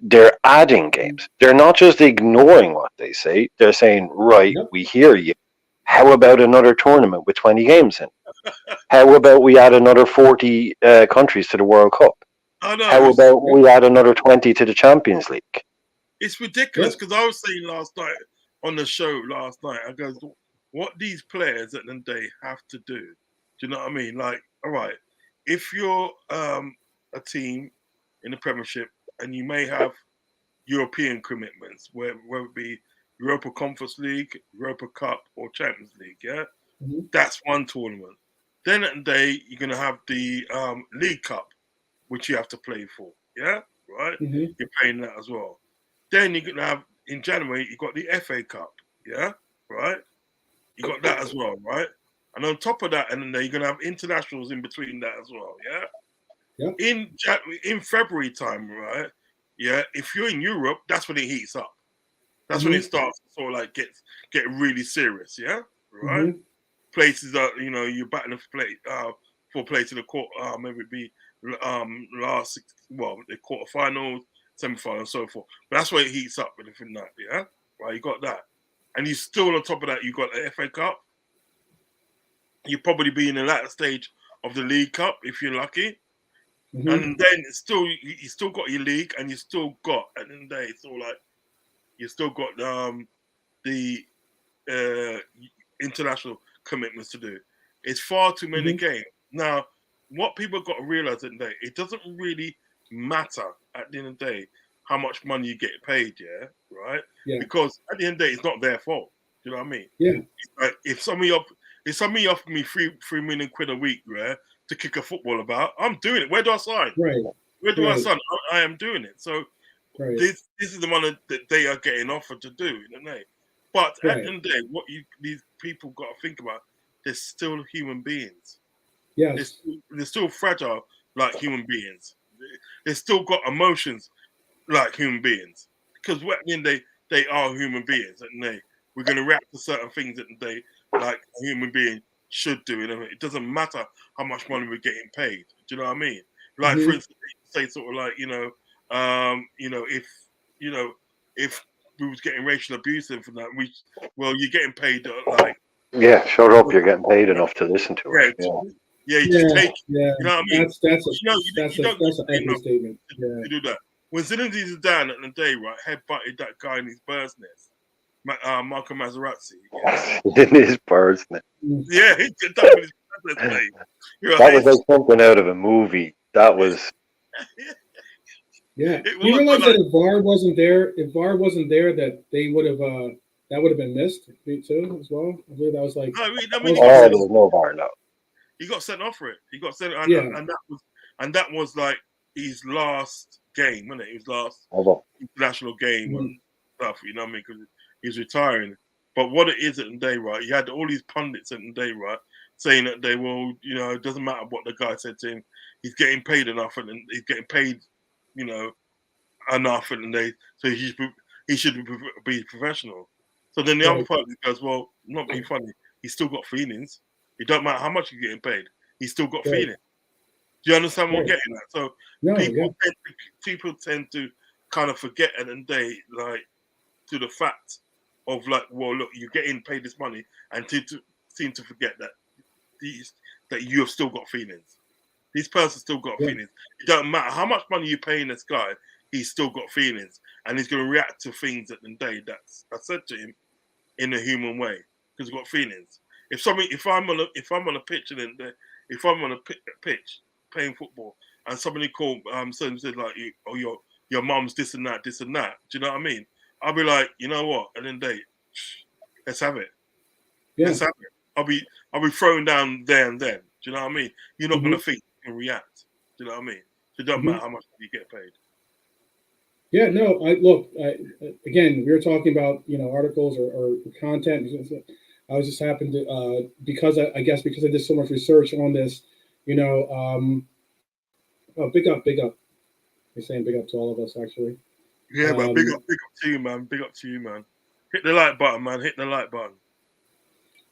they're adding games. They're not just ignoring what they say. They're saying, right, Yep. we hear you. How about another tournament with 20 games in? How about we add another 40 countries to the World Cup? I know. How about we add another 20 to the Champions League? It's ridiculous Yep. because I was saying last night on the show I goes, what these players at the end of the day have to do. Do you know what I mean? Like, all right, if you're a team in the Premiership and you may have European commitments, whether it be Europa Conference League, Europa Cup, or Champions League, yeah, Mhm. that's one tournament. Then at the day, you're gonna have the League Cup, which you have to play for, yeah, right? Mhm. You're playing that as well. Then you're gonna have in January, you got the FA Cup, yeah, right? You got that as well, right? And on top of that, and then you're gonna have internationals in between that as well, yeah. Yep. In February time, right? Yeah, if you're in Europe, that's when it heats up. That's when it Mhm. starts to sort of like get really serious, yeah, right? Mhm. Places that you're battling for place in the court, maybe it be the quarterfinals, semi-final, and so forth. But that's where it heats up with everything that, yeah, right? You got that, and you still on top of that, you got the FA Cup. You probably be in the latter stage of the League Cup if you're lucky. Mhm. And then it's still you still got your league, and you still got at the end of the day, it's all like you still got the uh, international commitments to do. It's far too many Mhm. games. Now, what people got to realize at the end of the day, it doesn't really matter at the end of the day how much money you get paid, yeah, right? Yeah. Because at the end of the day, it's not their fault. Do you know what I mean? Yeah. Like if somebody offered me three million quid a week, yeah, to kick a football about, I'm doing it. Where do I sign? Right. Where do I Right. sign? I am doing it. So Right. this is the one that they are getting offered to do, you know. But at the Right. end of the day, these people got to think about, they're still human beings. Yes. They're still fragile like human beings. They still got emotions like human beings. Because at the end of the day, they are human beings, and we're going to react to certain things that they like a human being should do. You know, it doesn't matter how much money we're getting paid. Do you know what I mean? Like for Mhm. instance, say sort of like if you know if we was getting racial abuse and from that, you're getting paid like Yeah, shut up. You're getting paid enough to listen to yeah, it. Yeah. yeah, you just Yeah. take it. Yeah. You know what I mean? That's that's a You don't get that's an paid ugly enough statement. Yeah. to do that. When Zinedine Zidane at the day, right, headbutted that guy in his bird's nest, Marco Materazzi, yeah? In his person. Mm. Yeah, he did that with his bird's nest, mate. You're That was right. like something out of a movie. That was. Yeah. It Do you was, but realize that like, if VAR wasn't there, that they would have that would have been missed too as well. I believe that was like no, I that mean, was he got Oh, part there of was no bar now. he got sent off for it. He got sent, yeah. and that was like his last game, wasn't it? His last Hold on. international game Mhm. and stuff. You know what I mean? Because he's retiring. But what it is at the day, right? You had all these pundits at the day, right, saying that they will, it doesn't matter what the guy said to him. He's getting paid enough, and he's getting paid, you know, enough, and so he should be professional. So then the other Right. part goes, well, not being funny. He's still got feelings. It don't matter how much you're getting paid. He's still got Right. feelings. Do you understand what I'm Right. getting at? So No. Yeah. people tend to kind of forget at the end of the day, like, to the fact of like, well, look, you're getting paid this money, and to seem to forget that you have still got feelings. This person still got Yeah. feelings. It don't matter how much money you're paying this guy, he's still got feelings, and he's going to react to things at the day that's I said to him in a human way because he's got feelings. If I'm on a pitch and then if I'm on a pitch playing football and somebody called someone said like, oh, your mum's this and that, do you know what I mean? I'll be like, you know what? And then let's have it. Yeah. Let's have it. I'll be thrown down there and then. Do you know what I mean? You're not Hmm. gonna think and react. Do you know what I mean? So it doesn't Hmm. matter how much you get paid. Yeah. No. Again, we were talking about articles or content. I was just happened to because I guess because I did so much research on this. You know. Oh, big up, big up. You're saying big up to all of us actually. Yeah, but Um, big up to you, man. Big up to you, man. Hit the like button, man. Hit the like button.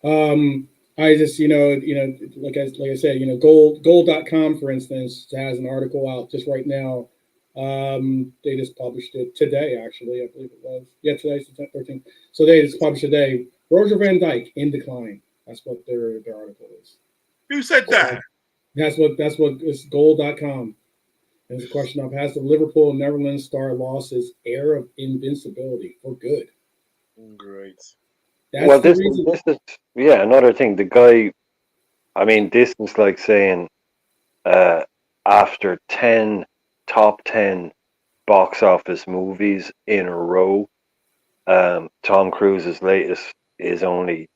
um, I just, like I said, gold.com, for instance, has an article out just right now. They just published it today, actually, I believe it was. Yeah, today's the 13th. So they just published today. Virgil Van Dijk in decline. That's what their article is. Who said that? That's what it's gold.com. There's a question of, has the Liverpool Netherlands star lost his air of invincibility for good? Great. That's Well, the reason. this is another thing. The guy, I mean, this is like saying after 10 top 10 box office movies in a row, Tom Cruise's latest is only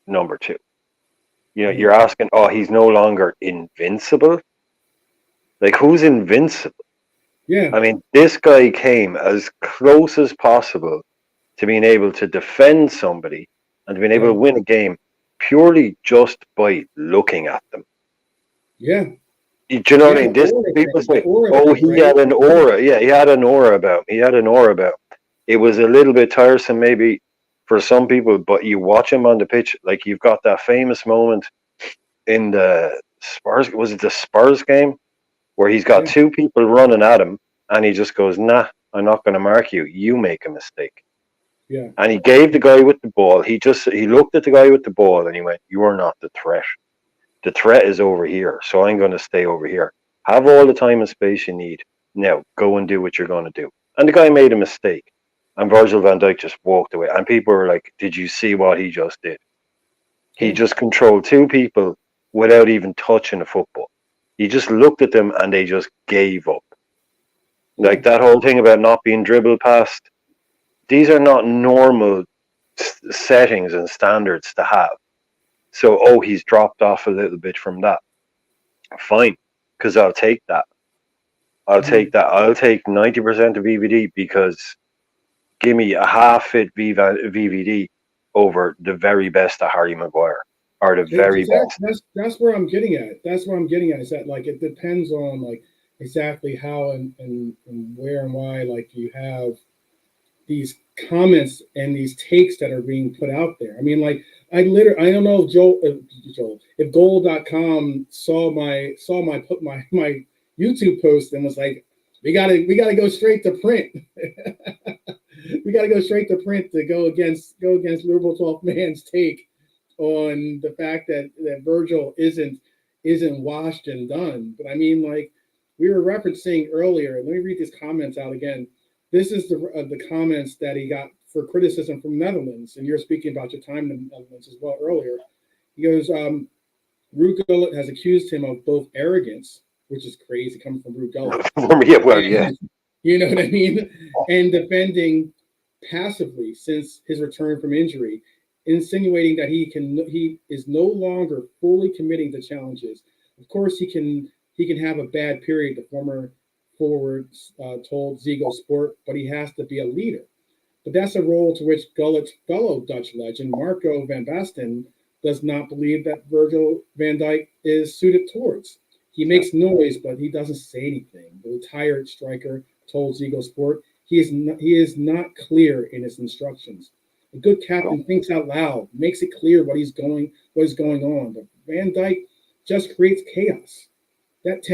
number 2. You're asking, oh, he's no longer invincible? Like, who's invincible? Yeah. I mean, this guy came as close as possible to being able to defend somebody and to being able to win a game purely just by looking at them. Yeah. Do you know what I mean? People say, oh, he had an aura. Yeah, he had an aura about him. It was a little bit tiresome maybe for some people, but you watch him on the pitch, like you've got that famous moment in the Spurs, was it the Spurs game, where he's got 2 people running at him and he just goes, nah, I'm not going to mark you. You make a mistake. Yeah. And he gave the guy with the ball. He looked at the guy with the ball and he went, you are not the threat. The threat is over here, so I'm going to stay over here. Have all the time and space you need. Now, go and do what you're going to do. And the guy made a mistake. And Virgil van Dijk just walked away. And people were like, did you see what he just did? He just controlled 2 people without even touching the football. He just looked at them and they just gave up. Like that whole thing about not being dribbled past. These are not normal settings and standards to have. So, he's dropped off a little bit from that. Fine, because I'll take that. I'll take 90% of VVD, because give me a half-fit VVD over the very best of Harry Maguire, or the very best. That's where I'm getting at. Is that, like, it depends on, like, exactly how and where and why, like, you have these comments and these takes that are being put out there. I mean, like, I don't know if gold.com saw my YouTube post and was like, we gotta go straight to print. We gotta go straight to print to go against Liverpool 12 man's take on the fact that Virgil isn't washed and done. But I mean, like we were referencing earlier, let me read these comments out again. This is the comments that he got for criticism from Netherlands, and you're speaking about your time in the Netherlands as well earlier. He goes, Ruud Gullit has accused him of both arrogance, which is crazy coming from Ruud Gullit. Yeah. You know what I mean? And defending passively since his return from injury, insinuating that he is no longer fully committing to challenges. Of course, he can have a bad period, the former forward told Ziggo Sport, but he has to be a leader. But that's a role to which Gullit's fellow Dutch legend, Marco van Basten, does not believe that Virgil van Dijk is suited towards. He makes noise, but he doesn't say anything. The retired striker told Ziggo Sport he is not clear in his instructions. A good captain thinks out loud, makes it clear what is going on. But Van Dijk just creates chaos. That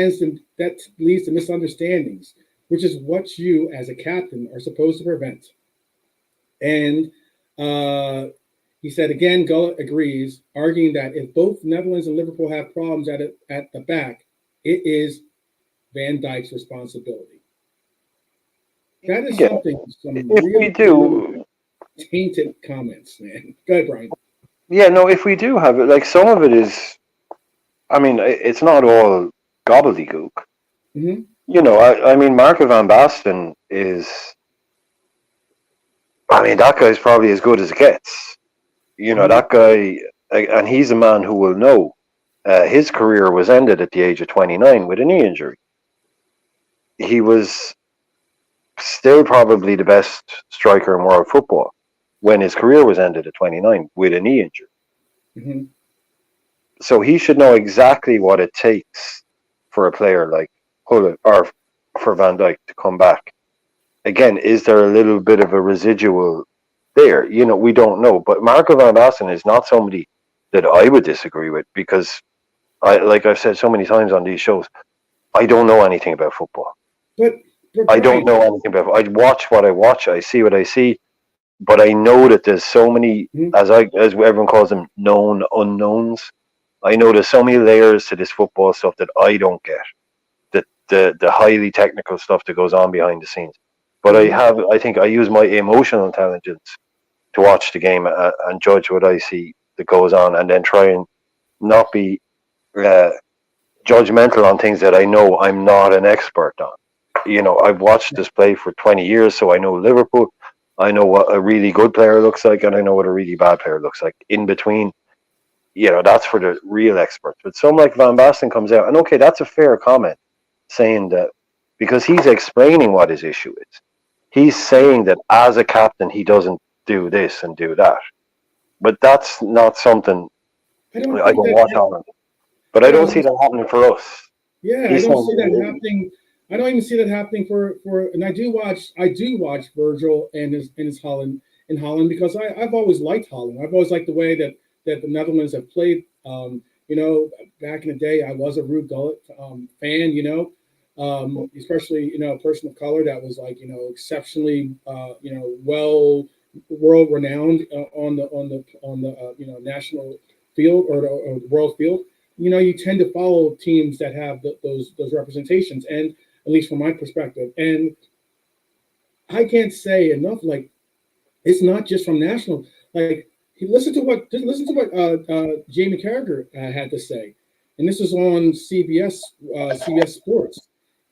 leads to misunderstandings, which is what you, as a captain, are supposed to prevent. And he said again, Gullit agrees, arguing that if both Netherlands and Liverpool have problems at the back, it is Van Dijk's responsibility. That is some really tainted comments, man. Go ahead, Brian. Yeah, no, if we do have it, like some of it is, I mean, it's not all gobbledygook. Mm-hmm. You know, I mean, Marco van Basten is, I mean, that guy's probably as good as it gets. You know, that guy, and he's a man who will know. His career was ended at the age of 29 with a knee injury. He was still probably the best striker in world football when his career was ended at 29 with a knee injury. Mm-hmm. So he should know exactly what it takes for a player like Holland or for Van Dijk to come back. Again, is there a little bit of a residual there? You know, we don't know. But Marco van Basten is not somebody that I would disagree with, because like I've said so many times on these shows, I don't know anything about football. But I don't Brian, know anything about. I watch what I watch. I see what I see. But I know that there's so many, Mhm. as everyone calls them, known unknowns. I know there's so many layers to this football stuff that I don't get. The highly technical stuff that goes on behind the scenes. But Mhm. I think I use my emotional intelligence to watch the game and judge what I see that goes on, and then try and not be uh, judgmental on things that I know I'm not an expert on. I've watched this play for 20 years, so I know Liverpool. I know what a really good player looks like, and I know what a really bad player looks like. In between, that's for the real experts. But someone like Van Basten comes out, and okay, that's a fair comment, saying that, because he's explaining what his issue is. He's saying that as a captain, he doesn't do this and do that. But that's not something I don't I think don't that. watch Holland. But I Yeah, I don't was see gonna that happening for us. Yeah, I He's don't see that saying, happening. I don't even see that happening for. And I do watch Virgil and his Holland in Holland, because I've always liked Holland. I've always liked the way that the Netherlands have played. Back in the day, I was a Ruud Gullit fan. Especially a person of color that was like exceptionally well world renowned on the national field, or the world field. You tend to follow teams that have those representations, and at least from my perspective. And I can't say enough. Like, it's not just from national. Like, listen to what Jamie Carragher had to say, and this was on CBS Sports.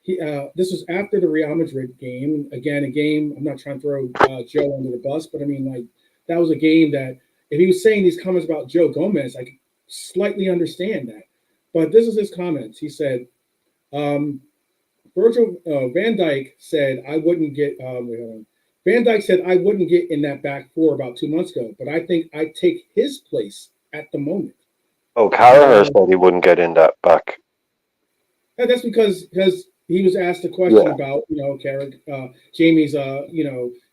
This was after the Real Madrid game. Again, a game. I'm not trying to throw Joe under the bus, but I mean, like, that was a game that, if he was saying these comments about Joe Gomez, I could slightly understand that. But this is his comments. He said, um, Virgil Van Dijk said I wouldn't get. Wait, hold on. Van Dijk said I wouldn't get in that back four about 2 months ago, but I think I take his place at the moment. oh, Carragher Now, said he wouldn't get in that back. that's because he was asked a question Yeah. about Jamie's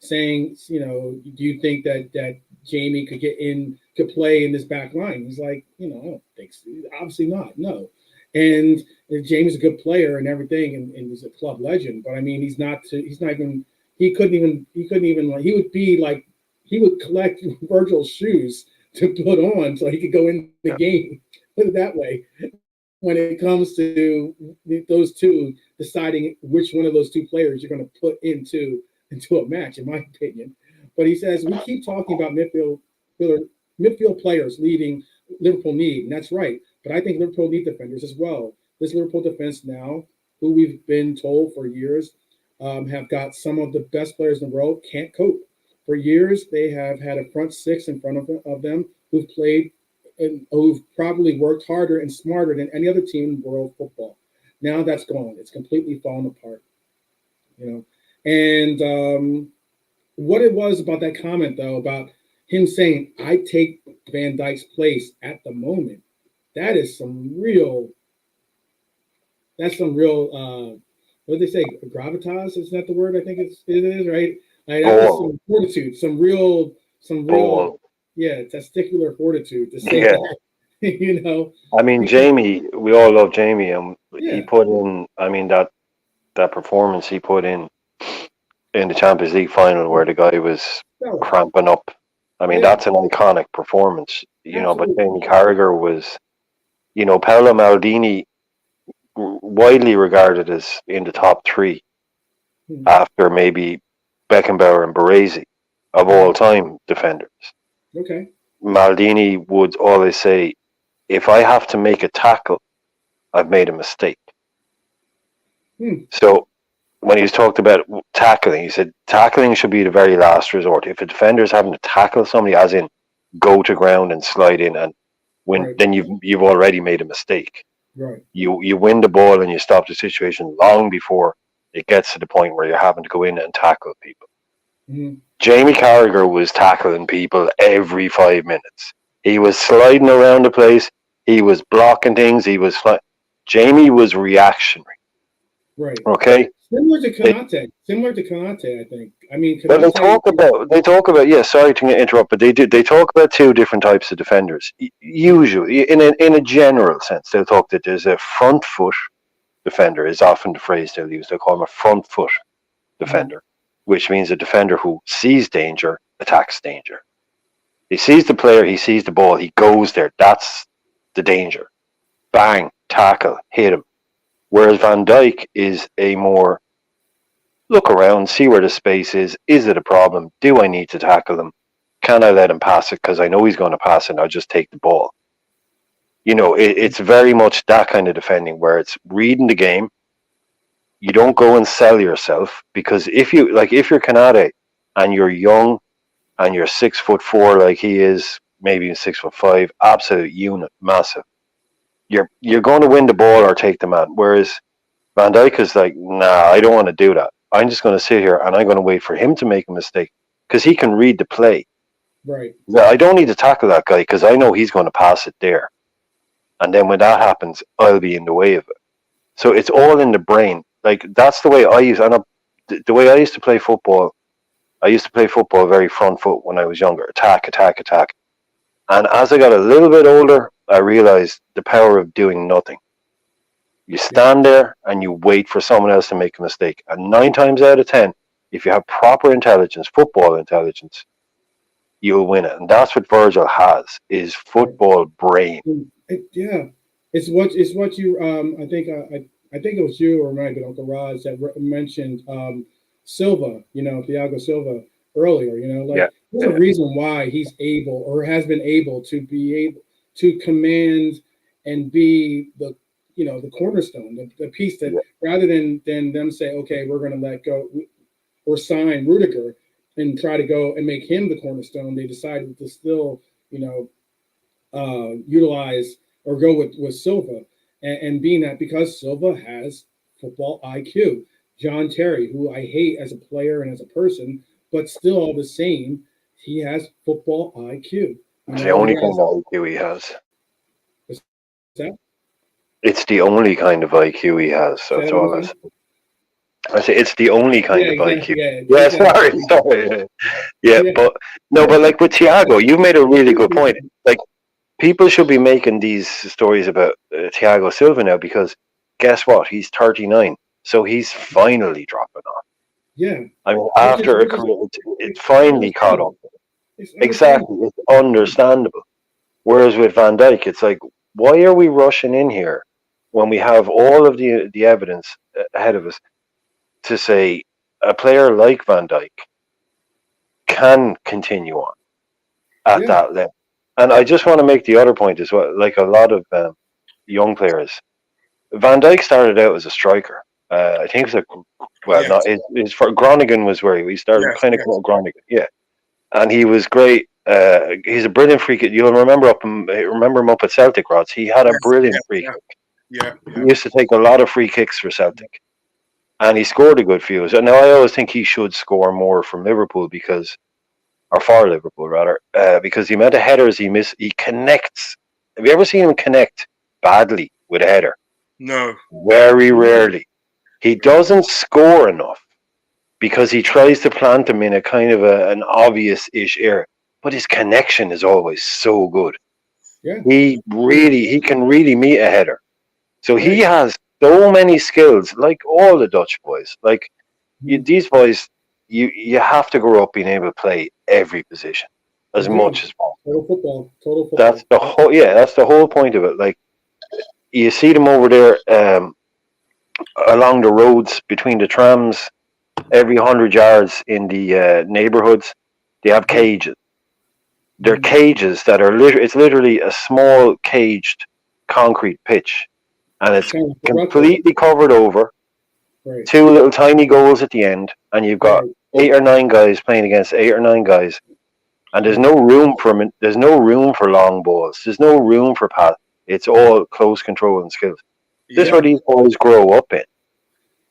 saying do you think that Jamie could play in this back line? He's like, I don't think so. Obviously not, no. And Jamie's a good player and everything, and he's a club legend, but I mean, he's not even he would be like, he would collect Virgil's shoes to put on so he could go in the game. Put it that way. When it comes to those two, deciding which one of those two players you're going to put into a match, in my opinion. But he says we keep talking about midfield players leading Liverpool need, and that's right. But I think Liverpool need defenders as well. This Liverpool defense now, who we've been told for years, have got some of the best players in the world, can't cope. For years, they have had a front six in front of them who've played and who've probably worked harder and smarter than any other team in world football. Now that's gone. It's completely fallen apart. And what it was about that comment, though, about him saying, I take Van Dijk's place at the moment, that is that's some real, what do they say, gravitas? Is that the word? I think it is, right? Like, that is Ball. some fortitude, some real, Ball. yeah, testicular fortitude to say Yeah. that, you know, I mean, because, Jamie, we all love Jamie, and he yeah, put in, I mean, that performance he put in the Champions League final where the guy was stellar. cramping up. I mean, Yeah, that's an iconic performance, but absolutely. Jamie Carragher was, Paolo Maldini, widely regarded as in the top three Hmm. after maybe Beckenbauer and Baresi of all time defenders. Okay. Maldini would always say, if I have to make a tackle, I've made a mistake. Hmm. So when he's talked about tackling, he said tackling should be the very last resort. If a defender is having to tackle somebody, as in go to ground and slide in, and Right. then you've already made a mistake. Right. You win the ball and you stop the situation long before it gets to the point where you're having to go in and tackle people. Hmm. Jamie Carragher was tackling people every 5 minutes. He was sliding around the place. He was blocking things. Jamie was reactionary. Right. Okay, Similar to Kanate, I think. I mean, Well, Kanate. they talk about. Yeah, sorry to interrupt, but they talk about two different types of defenders. Usually, in a general sense, they'll talk that there's a front foot defender is often the phrase they'll use. They'll call him a front foot defender, which means a defender who sees danger, attacks danger. He sees the player, he sees the ball, he goes there. That's the danger. Bang, tackle, hit him. Whereas Van Dijk is a more look around, see where the space is. Is it a problem? Do I need to tackle him? Can I let him pass it? Because I know he's going to pass it and I'll just take the ball. You know, it's very much that kind of defending where it's reading the game. You don't go and sell yourself, because if you're Kanade and you're young and you're 6'4" like he is, maybe 6'5", absolute unit, massive. You're going to win the ball or take the man. Whereas Van Dijk is like, nah, I don't want to do that. I'm just going to sit here and I'm going to wait for him to make a mistake because he can read the play. Right. Yeah, I don't need to tackle that guy because I know he's going to pass it there. And then when that happens, I'll be in the way of it. So it's all in the brain. Like, that's the way I use. And the way I used to play football, I used to play football very front foot when I was younger. Attack, attack, attack. And as I got a little bit older, I realized the power of doing nothing. You stand there and you wait for someone else to make a mistake. And 9 times out of 10, if you have proper intelligence, football intelligence, you'll win it. And that's what Virgil has, is football brain. It's what you I think it was you or maybe Uncle Roz that mentioned Silva, Thiago Silva earlier. There's a reason why he's able or has been able to command and be the cornerstone, the piece that rather than them say, okay, we're going to let go or sign Rudiger and try to go and make him the cornerstone, they decided to still utilize or go with Silva. And being that because Silva has football IQ. John Terry, who I hate as a player and as a person, but still all the same, he has football IQ. It's the only kind of IQ he has. What's that? It's the only kind of IQ he has. So that's all I say. It's the only kind of IQ. Yeah, sorry. Yeah, but like with Thiago, you made a really good point. Like, people should be making these stories about Thiago Silva now, because guess what? He's 39, so he's finally dropping off. Yeah. I mean, after a career, it finally caught up. Exactly, it's understandable. Whereas with Van Dijk, it's like, why are we rushing in here when we have all of the evidence ahead of us to say a player like Van Dijk can continue on at that level? And I just want to make the other point as well. Like a lot of young players, Van Dijk started out as a striker. I think it was for Groningen was where he started playing called Groningen. Yeah, and he was great. He's a brilliant free kick. You'll remember him up at Celtic, Rods. He had a brilliant free kick. Yeah. He used to take a lot of free kicks for Celtic, and he scored a good few. And now I always think he should score more from Liverpool for Liverpool rather, because the amount of headers he connects. Have you ever seen him connect badly with a header? No. Very rarely. He doesn't score enough because he tries to plant them in a kind of an obvious-ish area, but his connection is always so good. Yeah. He can really meet a header. So he has so many skills, like all the Dutch boys. Like these boys, you have to grow up being able to play every position as much as possible. Total football. That's the whole point of it. Like, you see them over there along the roads between the trams, every 100 yards in the neighborhoods, they have cages. They're cages that are it's literally a small caged concrete pitch, and it's completely covered over. Right. 2 little tiny goals at the end, and you've got 8 or 9 guys playing against 8 or 9 guys, and there's no room for long balls. There's no room for pass. It's all close control and skills. This is where these boys grow up in.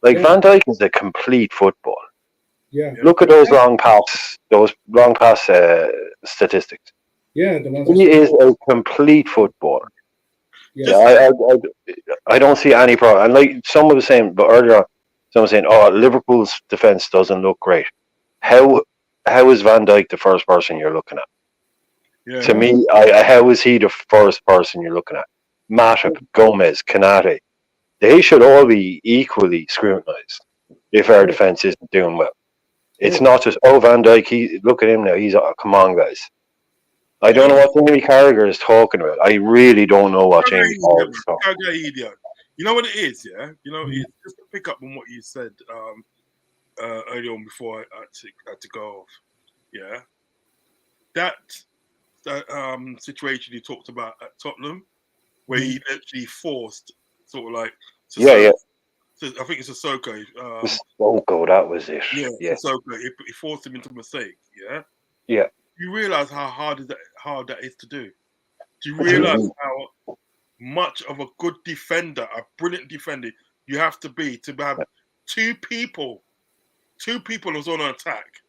Like Van Dijk is a complete footballer. Yeah. Look at those long pass statistics. Yeah, he is a complete footballer. Yeah, I don't see any problem. And like someone was saying, but earlier on, Someone saying, "Oh, Liverpool's defense doesn't look great." How is Van Dijk the first person you're looking at? Yeah. To me, how is he the first person you're looking at? Matip, Gomez, Kanate. They should all be equally scrutinised if our defence isn't doing well. It's not just, oh, Van Dijk, look at him now. Come on, guys. I don't know what Jamie Carragher is talking about. I really don't know what Jamie Carragher is talking about. You know what it is, yeah? You know, it's just to pick up on what you said earlier on before I had to go off. Yeah. That situation you talked about at Tottenham, where he actually forced sort of like Sissoko, I think it's Sissoko. Sissoko, that was it. Yeah, Sissoko. He forced him into a mistake. Yeah. Yeah. You realise how hard that is to do. Do you realise how much of a good defender, a brilliant defender, you have to be to have two people was on attack.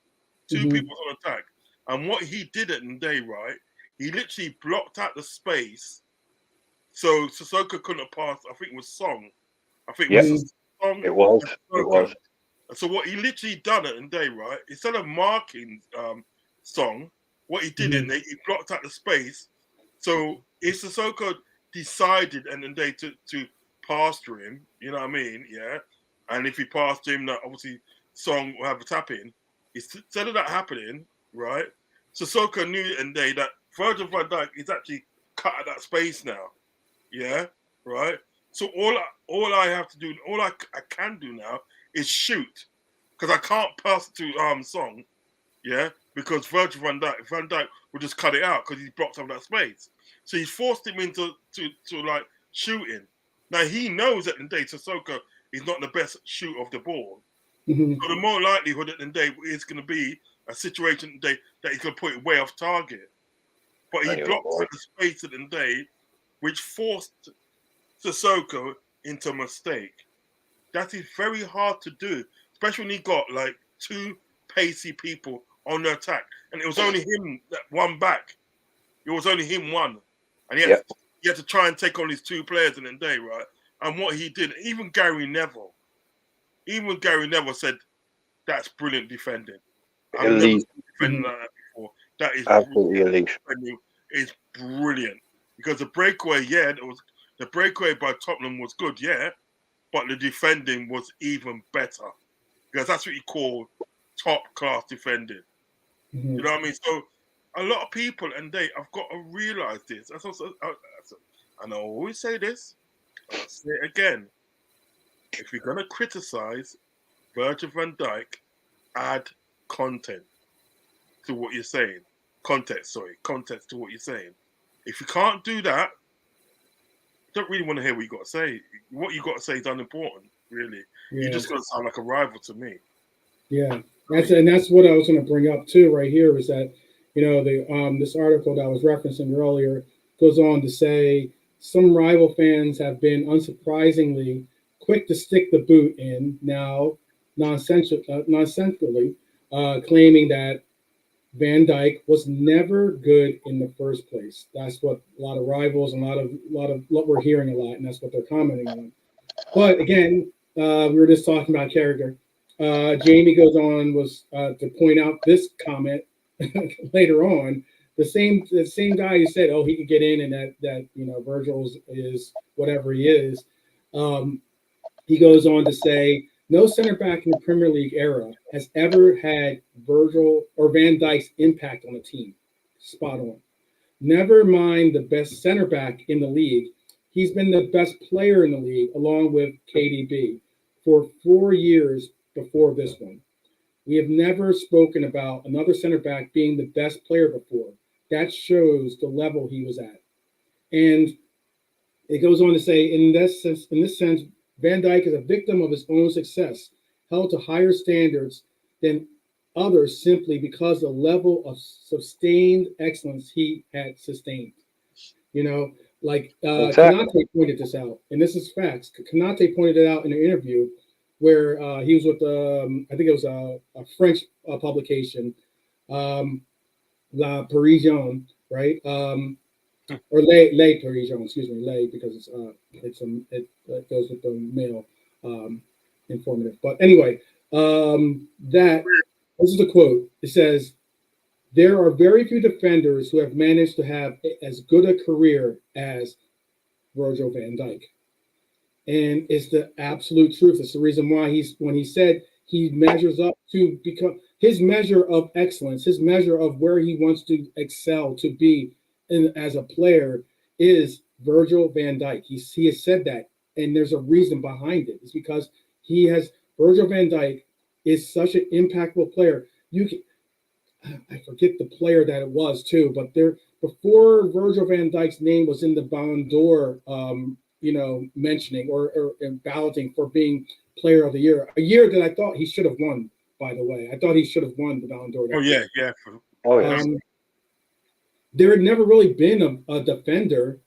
Two people on attack. And what he did at the day, right? He literally blocked out the space so Sissoko couldn't pass. I think it was Song. It was. So what he literally done at the day, right? Instead of marking Song, what he did in there, he blocked out the space. So if Sissoko decided and then they to pass to him, you know what I mean? Yeah. And if he passed to him, that obviously Song will have a tap in. Instead of that happening, right? Sissoko knew and they that Virgil Van Dijk is actually cut at that space now. Yeah, right. So all I have to do, all I can do now is shoot, because I can't pass to Song. Yeah, because Virgil Van Dijk will just cut it out because he's blocked up that space. So he's forced him into like shooting. Now he knows at the day Sissoko is not the best shooter of the ball. So the more likelihood at the day is going to be a situation today that he's going to put it way off target. But he blocked the space at the day, which forced Sissoko into a mistake. That is very hard to do, especially when he got like two pacey people on the attack, and it was only him that one back. It was only him one, and he had to try and take on these two players in the day, right? And what he did, even Gary Neville said, "That's brilliant defending." I've never seen defending like that before. That is absolutely elite. It's brilliant because the breakaway, the breakaway by Tottenham was good, but the defending was even better because that's what you call top class defending. You know what I mean? So a lot of people and I've got to realize this. And I always say this, I'll say it again. If you're gonna criticize Virgil van Dijk, add content to what you're saying. Context to what you're saying. If you can't do that, you don't really want to hear what you got to say. What you got to say is unimportant, really. Yeah. You're just going to sound like a rival to me. Yeah, that's what I was going to bring up too. Right here is that the this article that I was referencing earlier goes on to say some rival fans have been unsurprisingly quick to stick the boot in now, nonsensically, claiming that Van Dijk was never good in the first place. That's what a lot of rivals and a lot of what we're hearing a lot, and that's what they're commenting on. But again, we were just talking about character. Jamie goes on to point out this comment later on. The same guy who said, "Oh, he could get in," and that Virgil is whatever he is. He goes on to say, no center back in the Premier League era has ever had Virgil or Van Dijk's impact on a team. Spot on. Never mind the best center back in the league. He's been the best player in the league, along with KDB, for 4 years before this one. We have never spoken about another center back being the best player before. That shows the level he was at. And it goes on to say, in this sense, Van Dijk is a victim of his own success, held to higher standards than others simply because the level of sustained excellence he had sustained. Exactly. Kanate pointed this out, and this is facts. Kanate pointed it out in an interview where he was with, I think it was a French publication, La Parisienne, right? Or Les Parisiens, excuse me, Les, because it goes with the male. informative. But anyway, this is the quote. It says, "There are very few defenders who have managed to have as good a career as Virgil Van Dijk." And it's the absolute truth. It's the reason why when he said he measures up to become his measure of excellence, his measure of where he wants to excel to be as a player is Virgil Van Dijk. He has said that, and there's a reason behind it. It's because Virgil Van Dijk is such an impactful player. I forget the player that it was too, but before Virgil Van Dijk's name was in the Ballon d'Or, mentioning or balloting for being Player of the Year, a year that I thought he should have won. By the way, I thought he should have won the Ballon d'Or. Oh yeah. There had never really been a defender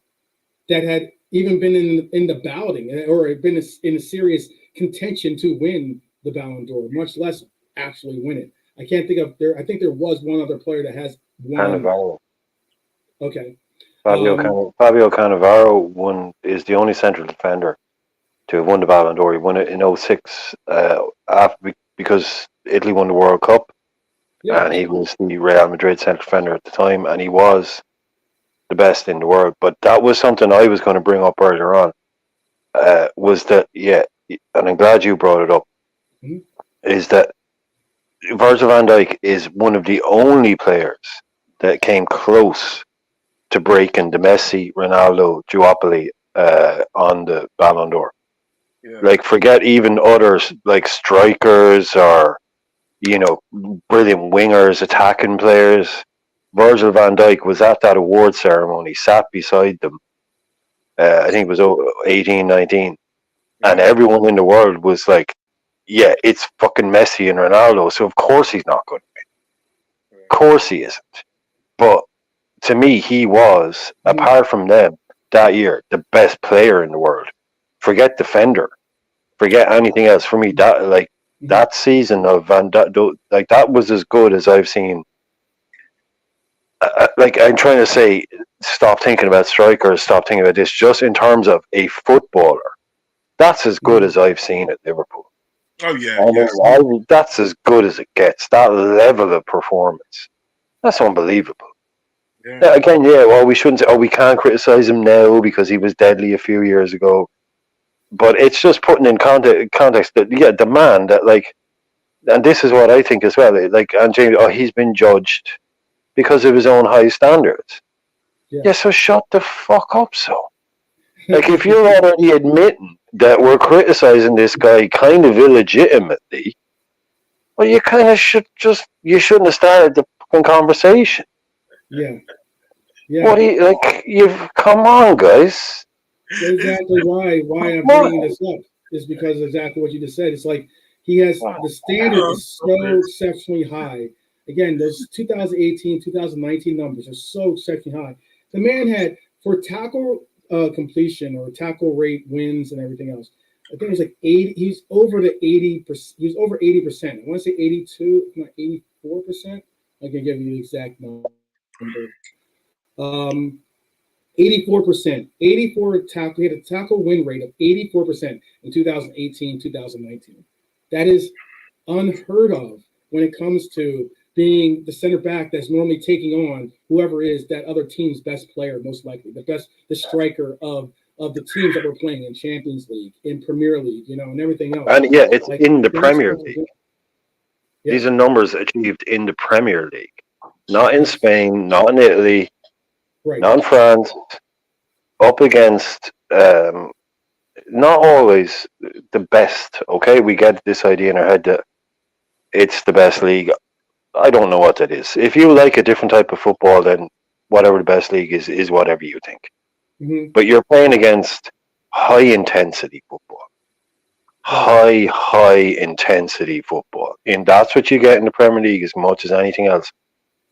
that had even been in the balloting or had been in a serious contention to win the Ballon d'Or, much less actually win it. I can't think of there. I think there was one other player that has won. Cannavaro. Okay. Fabio Cannavaro is the only central defender to have won the Ballon d'Or. He won it in 2006 because Italy won the World Cup, and he was the Real Madrid central defender at the time, and he was the best in the world. But that was something I was going to bring up earlier on, was that, and I'm glad you brought it up, is that Virgil van Dijk is one of the only players that came close to breaking the Messi, Ronaldo duopoly on the Ballon d'Or. Yeah. Like, forget even others like strikers or brilliant wingers, attacking players. Virgil van Dijk was at that award ceremony, sat beside them. I think it was 18, 19. And everyone in the world was like, yeah, it's fucking Messi and Ronaldo, so of course he's not going to win. Of course he isn't. But to me, he was, apart from them, that year, the best player in the world. Forget defender. Forget anything else. For me, that season of Van Dijk, that was as good as I've seen. I'm trying to say, stop thinking about strikers, stop thinking about this, just in terms of a footballer. That's as good as I've seen at Liverpool. Oh yeah, that's as good as it gets. That level of performance, that's unbelievable. Yeah. Again, well, we shouldn't say, we can't criticize him now because he was deadly a few years ago. But it's just putting in context that, the man that, and this is what I think as well, and James, he's been judged because of his own high standards. Yeah, so shut the fuck up, so. If you're already admitting that we're criticizing this guy kind of illegitimately, well, you kind of you shouldn't have started the fucking conversation. Yeah. What do you, come on, guys. Exactly why I'm bringing this up is because exactly what you just said. It's like he has the standard is so exceptionally high. Again, those 2018, 2019 numbers are so exceptionally high. The man had, for tackle completion or tackle rate, wins, and everything else, I think it was like 80. He's over the 80%. He was over 80%. I want to say 82, if not 84%. I can give you the exact number. 84%. 84 tackle. He had a tackle win rate of 84% in 2018, 2019. That is unheard of when it comes to being the center back that's normally taking on whoever is that other team's best player, most likely the striker of the teams that we're playing in Champions League, in Premier League, and everything else. And it's in the Premier League. Yeah. These are numbers achieved in the Premier League, not in Spain, not in Italy, not in France. Up against not always the best. Okay, we get this idea in our head that it's the best league. I don't know what that is. If you like a different type of football, then whatever the best league is whatever you think. Mm-hmm. But you're playing against high intensity football. High intensity football. And that's what you get in the Premier League as much as anything else.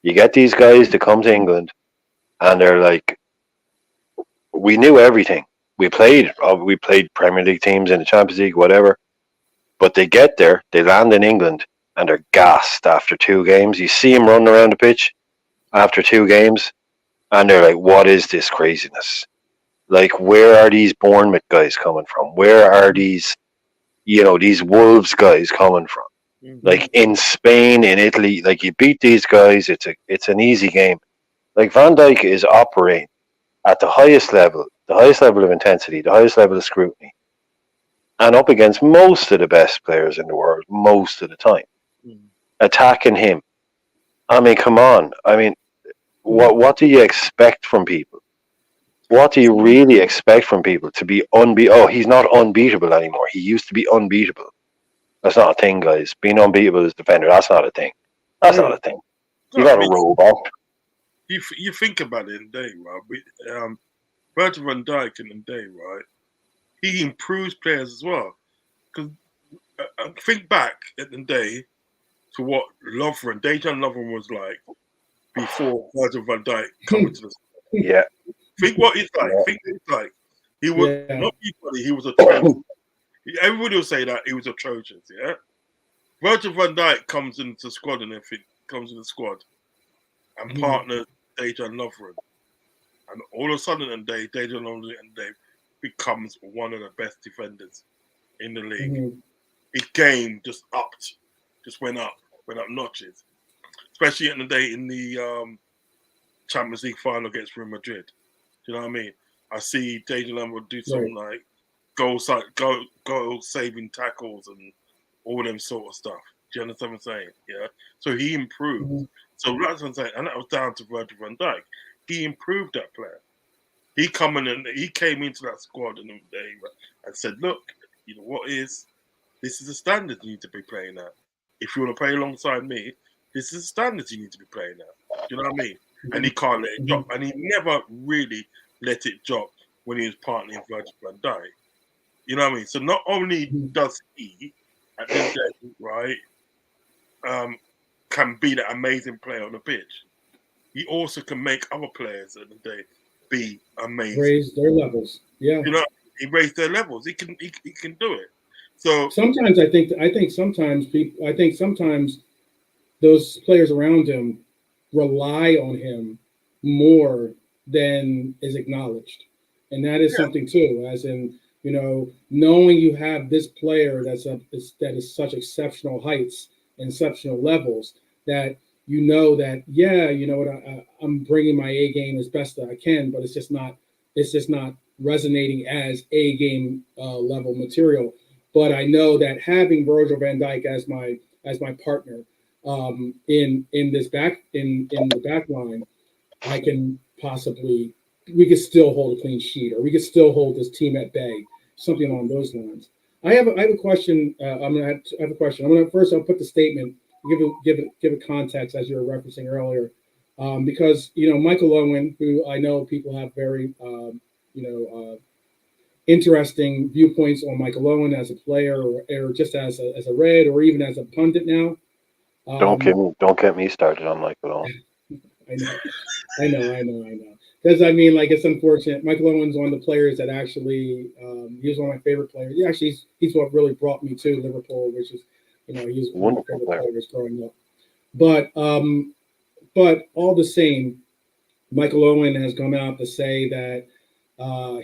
You get these guys to come to England and they're like, we knew everything. We played Premier League teams in the Champions League, whatever. But they get there, they land in England, and they're gassed after 2 games. You see them running around the pitch after 2 games, and they're like, what is this craziness? Where are these Bournemouth guys coming from? Where are these these Wolves guys coming from. Mhm. Like in Spain, in Italy, like you beat these guys, it's an easy game. Like Van Dijk is operating at the highest level of intensity, the highest level of scrutiny, and up against most of the best players in the world most of the time, Mhm. attacking him. I mean, come on. I mean, what do you expect from people? What do you really expect from people to be unbeatable? Oh, he's not unbeatable anymore. He used to be unbeatable. That's not a thing, guys. Being unbeatable as a defender, that's not a thing. That's not a thing. You're No, I not a mean, robot. you think about it in the day, right? Virgil Van Dijk in the day, right? He improves players as well. Because think back at the day to what Lovren, Dejan Lovren was like before Virgil Van Dijk coming to the. Yeah. Think what it's like. Yeah. Think what it's like. He was Yeah. not equally. He was a Trojan. Everybody will say that he was a Trojans. Yeah. Virgil Van Dijk comes into the squad and everything comes in the squad and partners Dejan Lovren, and all of a sudden, Dejan Lovren becomes one of the best defenders in the league. His game just went up notches. Especially in the day in the Champions League final against Real Madrid. Do you know what I mean? I see Dejan Lovren do something like goal saving tackles and all them sort of stuff. Do you understand what I'm saying? Yeah. So he improved. So that's what I'm saying, and that was down to Virgil van Dijk. He improved that player. He came into that squad and said, "Look, you know what is this is the standard you need to be playing at. If you want to play alongside me, this is the standard you need to be playing at." Do you know what I mean? And he can't let it drop, and he never really let it drop when he was partnering Virgil van Dijk. You know what I mean? So not only does he, at the end of the day, right, can be that amazing player on the pitch, he also can make other players at the day be amazing. Raise their levels. Yeah. You know, he raised their levels. He can do it. So sometimes I think sometimes those players around him rely on him more than is acknowledged, and that is something too. As in, knowing you have this player that is such exceptional heights, exceptional levels, that I'm bringing my A game as best that I can, but it's just not resonating as A game level material. But I know that having Virgil van Dijk as my partner in the back line, we could still hold a clean sheet, or we could still hold this team at bay, something along those lines. I have a question. I have a question. I'll put the statement, give it context as you were referencing earlier, because Michael Owen, who I know people have very interesting viewpoints on Michael Owen as a player, or just as a Red, or even as a pundit now. Don't get me started on Michael Owen. I know. Because it's unfortunate. Michael Owen's one of the players that actually he was one of my favorite players. Actually, he's what really brought me to Liverpool, which is he was one of my favorite players growing up. But all the same, Michael Owen has come out to say that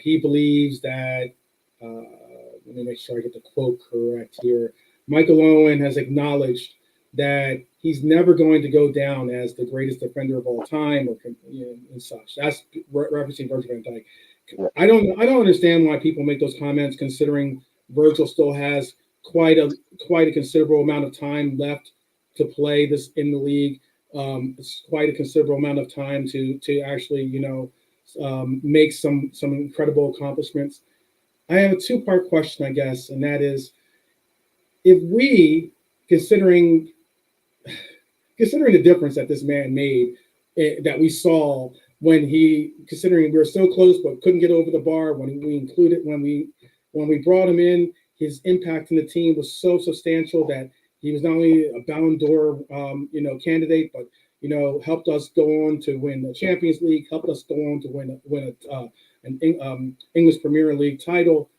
he believes that. Let me make sure I get the quote correct here. Michael Owen has acknowledged that he's never going to go down as the greatest defender of all time, or and such. That's referencing Virgil van Dijk. I don't understand why people make those comments, considering Virgil still has quite a considerable amount of time left to play this in the league. It's quite a considerable amount of time to actually make some incredible accomplishments. I have a two-part question, I guess, and that is, if we, considering the difference that this man made, that we saw considering we were so close but couldn't get over the bar, when we brought him in, his impact in the team was so substantial that he was not only a Ballon d'Or candidate, but helped us go on to win the Champions League, helped us go on to win an English Premier League title.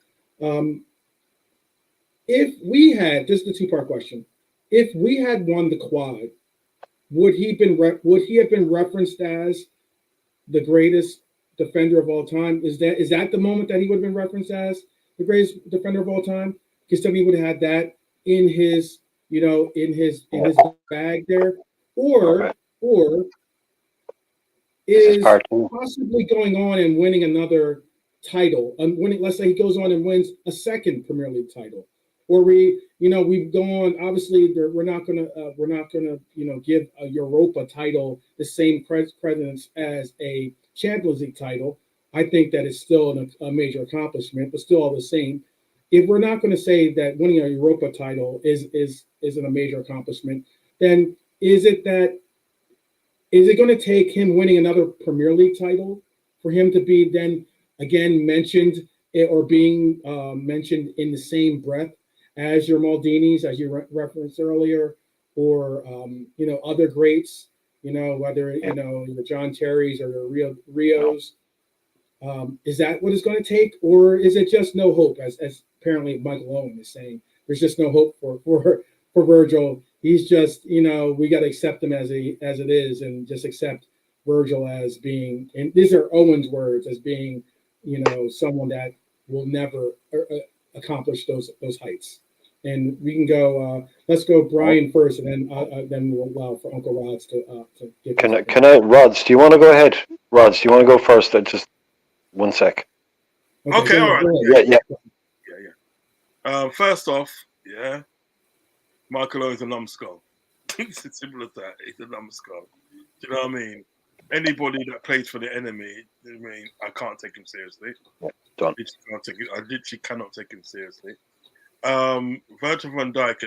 If we had, this is the two-part question, if we had won the quad, would he have been referenced as the greatest defender of all time? Is that the moment that he would have been referenced as the greatest defender of all time? because then he would have had that in his, in his bag there, or Okay. or This is is part two. possibly going on and winning another title. And winning, let's say he goes on and wins a second Premier League title, or we've gone. Obviously, we're not gonna give a Europa title the same precedence as a Champions League title. I think that it's still a major accomplishment, but still all the same. If we're not going to say that winning a Europa title isn't a major accomplishment, then is it going to take him winning another Premier League title for him to be then again mentioned, or being mentioned in the same breath as your Maldinis, as you referenced earlier, or other greats, whether your John Terrys or your Rios? Is that what it's going to take, or is it just no hope, as apparently Michael Owen is saying? There's just no hope for Virgil. He's just, we got to accept him as it is, and just accept Virgil as being, and these are Owen's words, as being, someone that will never accomplish those heights. And we can go. Let's go, Brian first, and then we'll allow for Uncle Rods to get. Can I, Rods? Do you want to go ahead? Rods, do you want to go first? Just 1 sec. Okay, all right. Yeah. First off, Michael Owen's a numbskull. It's as simple as that. He's a numbskull. Do you know what I mean? Anybody that plays for the enemy, I can't take him seriously. Done. I literally cannot take him seriously. Virgil Van Dijk,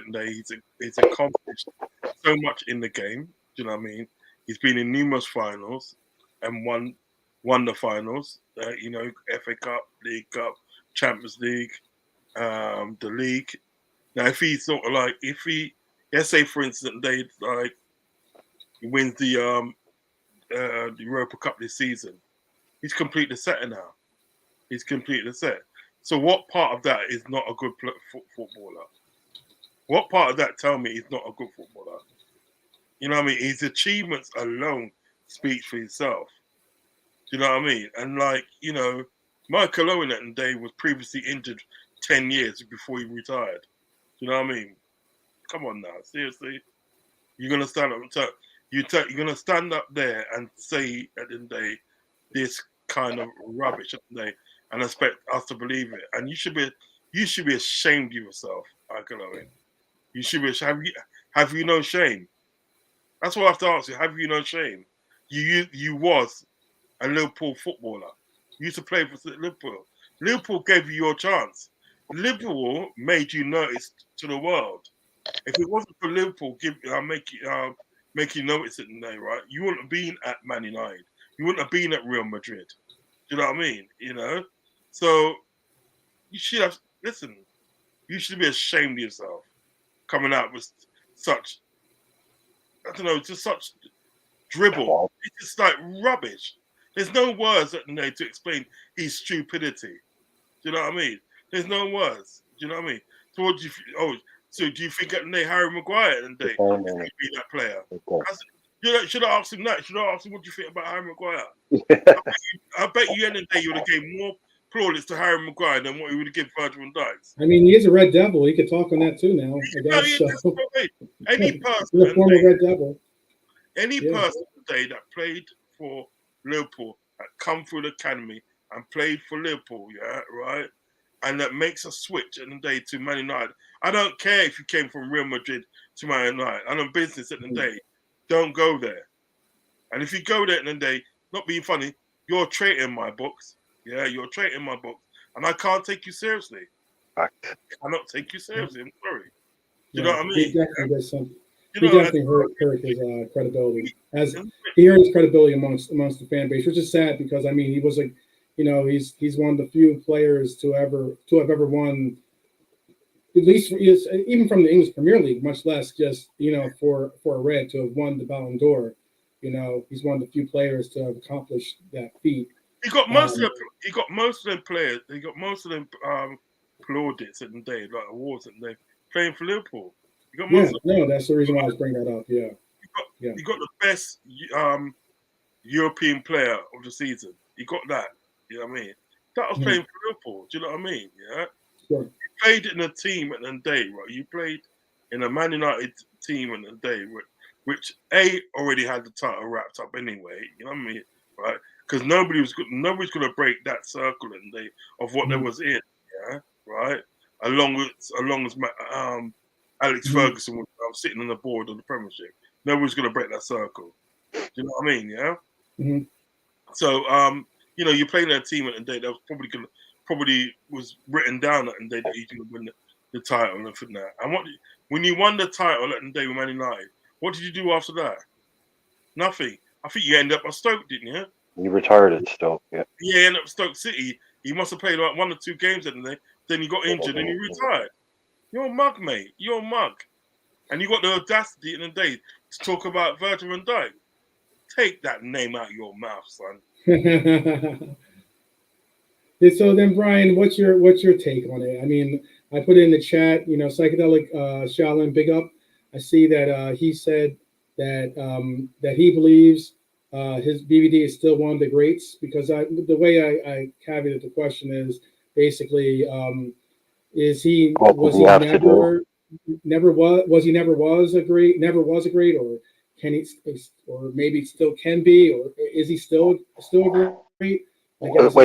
he's accomplished so much in the game. Do you know what I mean? He's been in numerous finals and won the finals. FA Cup, League Cup, Champions League, the league. Now, if he's sort of like, let's say for instance, he wins the Europa Cup this season, he's completely set now. He's completely set. So what part of that is not a good footballer? What part of that tell me he's not a good footballer? You know what I mean? His achievements alone speak for himself. Do you know what I mean? And Michael Owen at the day was previously injured 10 years before he retired. Do you know what I mean? Come on now, seriously. You're gonna stand up and you're gonna stand up there and say at the end of the day this kind of rubbish at the day and expect us to believe it. And you should be ashamed of yourself, Michael Owen. You should be. Have you no shame? That's what I have to ask you. Have you no shame? You was a Liverpool footballer. You used to play for Liverpool. Liverpool gave you your chance. Liverpool made you noticed to the world. If it wasn't for Liverpool, make you notice it today, right? You wouldn't have been at Man United. You wouldn't have been at Real Madrid. Do you know what I mean? So you should have listen. You should be ashamed of yourself coming out with such, just such dribble. It's just like rubbish. There's no words to explain his stupidity. Do you know what I mean? There's no words. Do you know what I mean? So what do you? So do you think that Harry Maguire is going to be that player? Should I ask him that? Should I ask him what do you think about Harry Maguire? I bet you in the day you would have given more plaudits to Harry Maguire than what he would have given Virgil van Dijk. I mean, he is a Red Devil. He could talk on that too now. Any person, the former Red Devil. Any person today that played for Liverpool, that come through the academy and played for Liverpool, right, and that makes a switch at the day to Man United. I don't care if you came from Real Madrid to Man United. I'm in business at the day. Don't go there. And if you go there at the day, not being funny, you're a traitor in my books. Yeah, you're a traitor in my books. And I can't take you seriously. Fact. I cannot take you seriously. I'm sorry. You know what I mean? He definitely does something. He definitely hurt his credibility. He hurt his credibility amongst the fan base, which is sad because he was he's one of the few players to have ever won, at least even from the English Premier League, much less just for a Red to have won the Ballon d'Or. He's one of the few players to have accomplished that feat. He got most of them. He got most of them players. He got most of them plaudits at the day, like awards at the day, playing for Liverpool. He got most of them. No, that's the reason why I was bringing that up. Yeah. He got the best European player of the season. He got that. You know what I mean? That was playing for Liverpool. Do you know what I mean? Yeah. Sure. He played in a team at the day, right? You played in a Man United team at the day, which already had the title wrapped up anyway. You know what I mean, right? Because nobody's going to break that circle at the day of what there was in, yeah, right? Along as Alex Ferguson was sitting on the board of the Premiership, nobody's going to break that circle. Do you know what I mean? Yeah. Mm-hmm. So, you're playing a team at the day that was probably was written down at the day that he's going to win the title and everything that. And when you won the title at the day with Man United, what did you do after that? Nothing. I think you ended up at Stoke, didn't you? You retired at Stoke, yeah. Yeah, you ended up at Stoke City. You must have played like 1 or 2 games at the day. Then you got injured and you retired. You're a mug, mate. You're a mug. And you got the audacity in the day to talk about Virgil Van Dijk. Take that name out of your mouth, son. So then, Brian, what's your take on it? I mean, I put it in the chat. Psychedelic Shaolin, big up. I see that he said that he believes his BVD is still one of the greats, because the way I caveated the question is basically, is he never was a great, or can he, or maybe still can be, or is he still great? I guess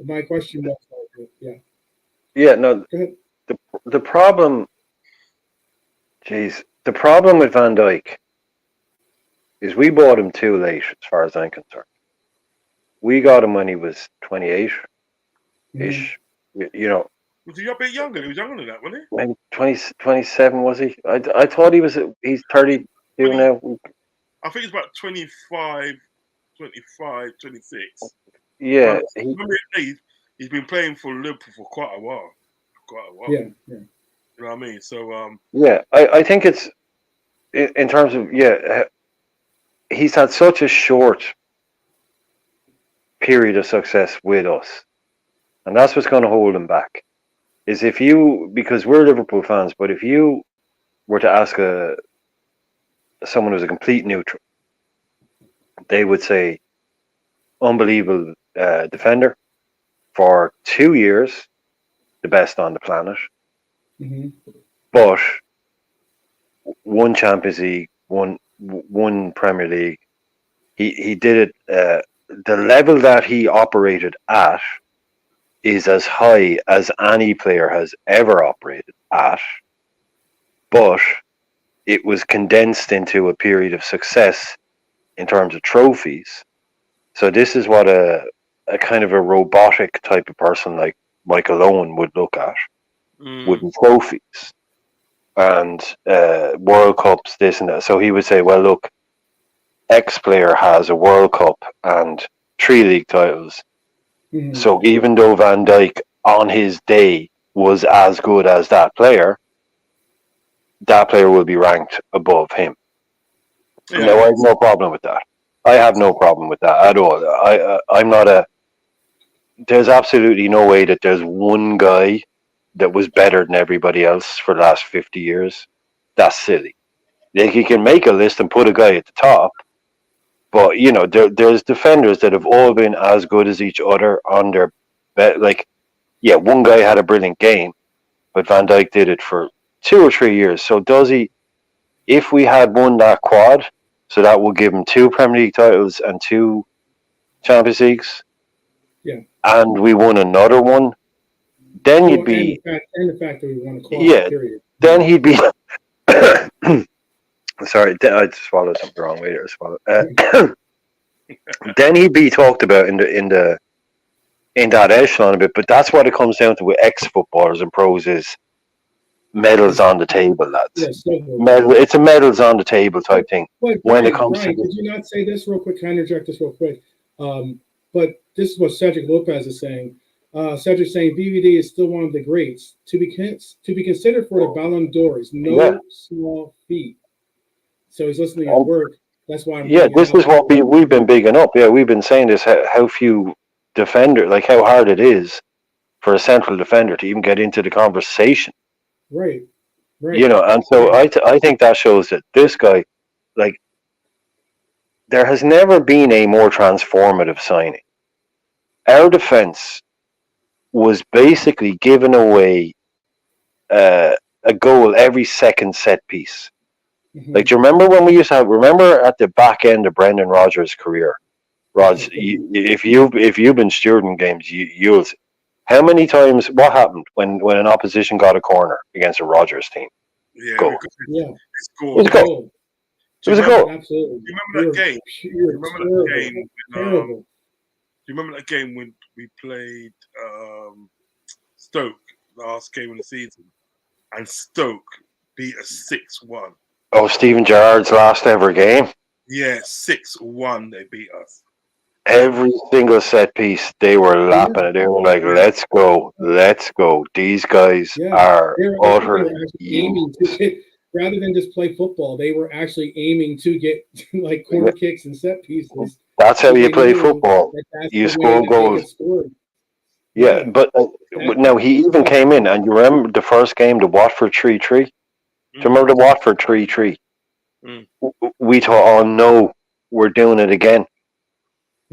my question was, yeah. Yeah, no. The problem with Van Dijk is we bought him too late, as far as I'm concerned. We got him when he was 28-ish. You know. Was he a bit younger? He was younger than that, wasn't he? Maybe 27, was he? I thought he's 32 now. I think it's about 25, 26. Yeah. He's been playing for Liverpool for quite a while. Yeah. You know what I mean? So yeah, I think it's in terms of he's had such a short period of success with us, and that's what's going to hold him back. Is because we're Liverpool fans, but if you were to ask someone who's a complete neutral, they would say unbelievable defender for 2 years, the best on the planet. Mm-hmm. But one Champions League, one Premier League. He did it. The level that he operated at is as high as any player has ever operated at, but it was condensed into a period of success in terms of trophies. So this is what a kind of a robotic type of person like Michael Owen would look at, wooden trophies and World Cups, this and that. So he would say, well, look, X player has a World Cup and 3 league titles. Mm-hmm. So even though Van Dijk on his day was as good as that player will be ranked above him. Yeah. No, I have no problem with that. I have no problem with that at all. I'm not there's absolutely no way that there's one guy that was better than everybody else for the last 50 years. That's silly. Like, you can make a list and put a guy at the top, but there's defenders that have all been as good as each other on their one guy had a brilliant game, but Van Dijk did it for 2 or 3 years. So does he? If we had won that quad, so that would give him 2 Premier League titles and 2 Champions Leagues. Yeah. And we won another one, then you'd be. And the fact that we won a quad. Yeah. Period. Then he'd be. Sorry, I swallowed something the wrong way there. Then he'd be talked about in that echelon a bit. But that's what it comes down to with ex-footballers and pros is medals on the table, lads. Yes, it's a medals on the table type thing. But when it comes Brian, to, could you not say this real quick? Can I interject this real quick? But this is what Cedric Lopez is saying. Cedric's saying BVD is still one of the greats to be considered for the Ballon d'Or is no small feat. So he's listening at work. That's why I'm. Yeah, this is what we've been bigging up. Yeah, we've been saying this. How few defender, like how hard it is for a central defender to even get into the conversation. Right. And so I think that shows that this guy, like, there has never been a more transformative signing. Our defense was basically giving away a goal every second set piece. Mhm. Like, do you remember when we used to have? Remember at the back end of Brendan Rodgers' career, Rog? If you've been stewarding games, you'll. How many times? What happened when an opposition got a corner against a Rodgers team? Yeah, Goal. because Yeah, it It was scored. a goal. goal. It was a goal. Absolutely. Do you We remember were that game? Do you pure remember terrible. that game? When, Terrible. do you remember that game when we played Stoke last game of the season, and Stoke beat us 6-1. Oh, Stephen Gerrard's last ever game. Yeah, 6-1. They beat us. Every single set piece, they were lapping it. They were like, Yeah. "Let's go, let's go." These guys Yeah, are they were utterly actually aiming to get, rather than just play football, they were actually aiming to get like corner kicks and set pieces. That's how you They play knew football. that's You the way score that they goals. could score. Yeah, but now he even came in, and you remember the first game, the Watford 3-3. Do you remember the Watford 3-3? Mm. We thought, oh no, we're doing it again.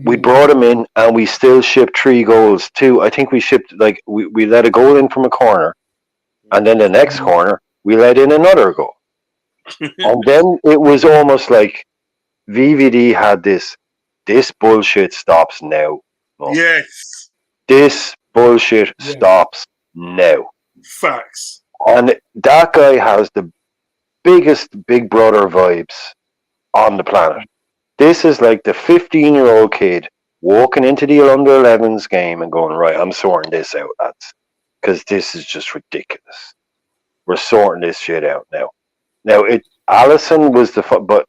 We Mhm. brought him in, and we still shipped 3 goals. I think we shipped, like, we let a goal in from a corner, and then the next Mhm. corner we let in another goal. And then it was almost like VVD had this bullshit stops now. Yes, This bullshit Yeah. stops now. facts. And that guy has the biggest Big Brother vibes on the planet. This is like the 15-year-old kid walking into the under 11s game and going, right, I'm sorting this out, lads, because this is just ridiculous. We're sorting this shit out now. Now, Allison was but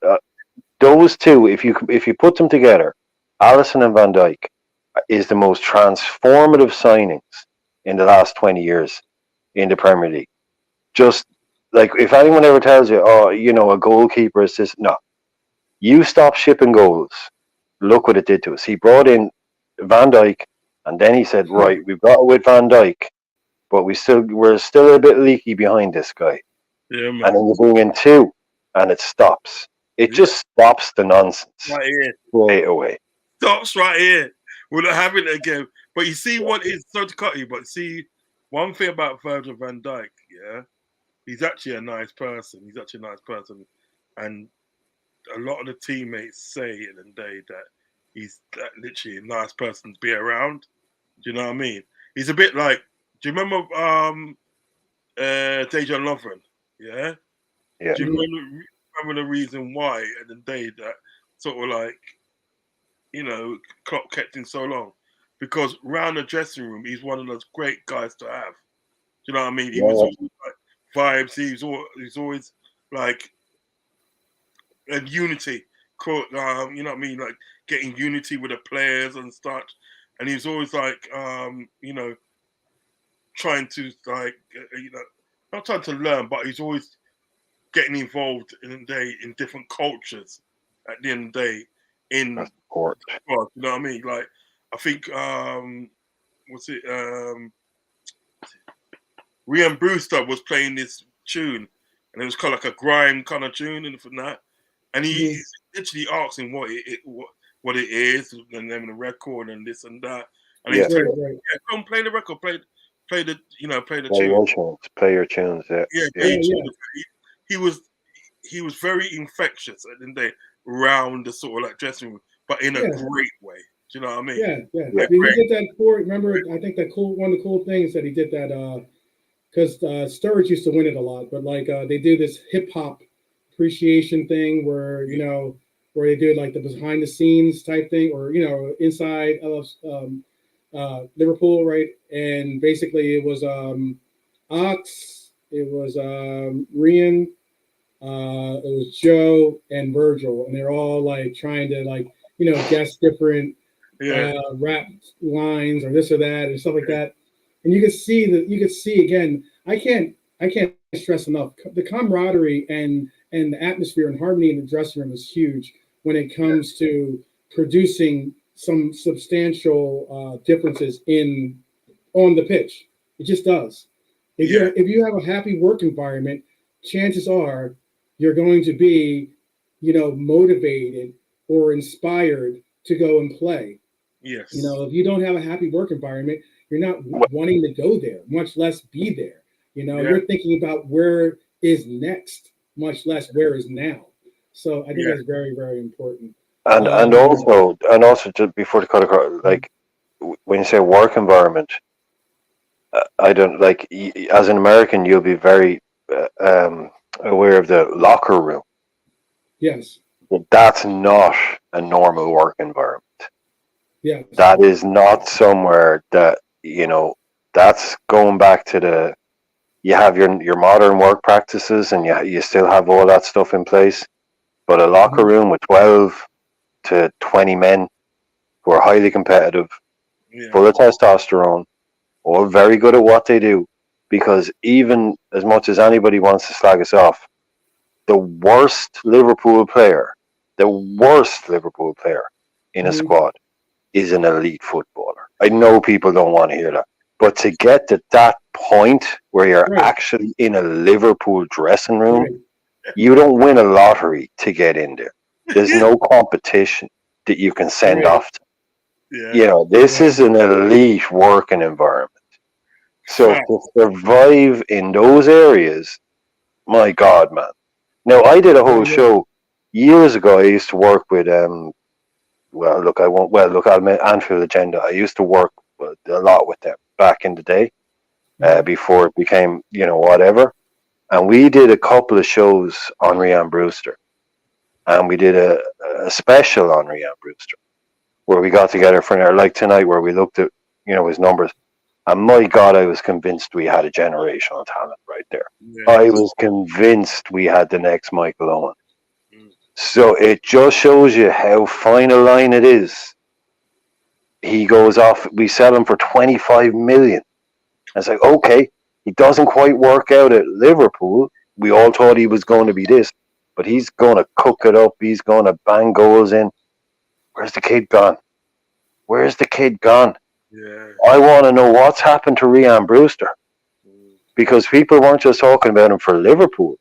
those two, if you put them together, Allison and Van Dijk is the most transformative signings in the last 20 years in the Premier League. Just like, if anyone ever tells you, oh, a goalkeeper assist, no. You stop shipping goals. Look what it did to us. He brought in Van Dijk, and then he said, right, we've got it with Van Dijk, but we're still a bit leaky behind this guy. Yeah, man. And then you bring in 2, and it stops. It just stops the nonsense Right here. straight away. Stops right here. We're not having it again. But you see what is, so to cut you, but see, one thing about Virgil Van Dijk, yeah, he's actually a nice person. And a lot of the teammates say in the day that he's literally a nice person to be around. Do you know what I mean? He's a bit like, do you remember Dejan Lovren? Yeah? Yeah. Do you remember the reason why at the day that sort of like, Klopp kept him so long? Because round the dressing room, he's one of those great guys to have. Do you know what I mean? He was always like vibes. He's always like and unity. You know what I mean? Like getting unity with the players and such. And he's always like, trying to like, not trying to learn, but he's always getting involved in different cultures. At the end of the day, in Support. you know what I mean? Like, I think Rhian Brewster was playing this tune, and it was kind of like a grime kind of tune, and from that, and he's literally asking what it is, and the name of the record, and this and that, and he's saying, "Yeah, come play the record, play the tune, play your tunes, yeah." He was very infectious at the end of the day around the sort of like dressing room, but in a great way. Do you know what I mean? Yeah. He did that for. Remember, I think one of the cool things that he did that because Sturridge used to win it a lot, but like they do this hip hop appreciation thing where where they do like the behind the scenes type thing, or inside Liverpool, right? And basically it was Ox, it was Rhian, it was Joe and Virgil, and they're all like trying to like guess different rap lines or this or that and stuff like that. And you can see again. I can't stress enough the camaraderie and the atmosphere and harmony in the dressing room is huge when it comes to producing some substantial differences on the pitch. It just does. If you have a happy work environment, chances are you're going to be, motivated or inspired to go and play. Yes. If you don't have a happy work environment, you're not wanting to go there, much less be there. Yeah. Yeah. You're thinking about where is next, much less where is now. So I think Yeah. that's very, very important. And also just before the cut across, like when you say work environment, I don't like as an American, you'll be very aware of the locker room. Yes. But that's not a normal work environment. Yes. That is not somewhere that that's going back to the you have your modern work practices and you still have all that stuff in place, but a locker room with 12 to 20 men who are highly competitive, Yeah. full of testosterone, all very good at what they do, because even as much as anybody wants to slag us off, the worst Liverpool player in a squad is an elite footballer. I know people don't want to hear that, but to get to that point where you're Right. actually in a Liverpool dressing room, Right. you don't win a lottery to get in there. There's no competition that you can send Right. off to. Yeah. This Yeah. is an elite working environment. So Fact. to survive in those areas, my God, man. Now, I did a whole Yeah. show years ago. I used to work with I'll make Anfield Agenda. I used to work a lot with them back in the day, before it became, whatever. And we did a couple of shows on Rhian Brewster, and we did a special on Rhian Brewster, where we got together for an hour, like tonight, where we looked at, his numbers. And my God, I was convinced we had a generational talent right there. I Yes. was convinced we had the next Michael Owen. Mm. So it just shows you how fine a line it is. He goes off, we sell him for 25 million. It's like, okay, he doesn't quite work out at Liverpool. We all thought he was going to be this, but he's going to cook it up. He's going to bang goals in. Where's the kid gone? Where's the kid gone? Yeah. I want to know what's happened to Rhian Brewster, because people weren't just talking about him for Liverpool.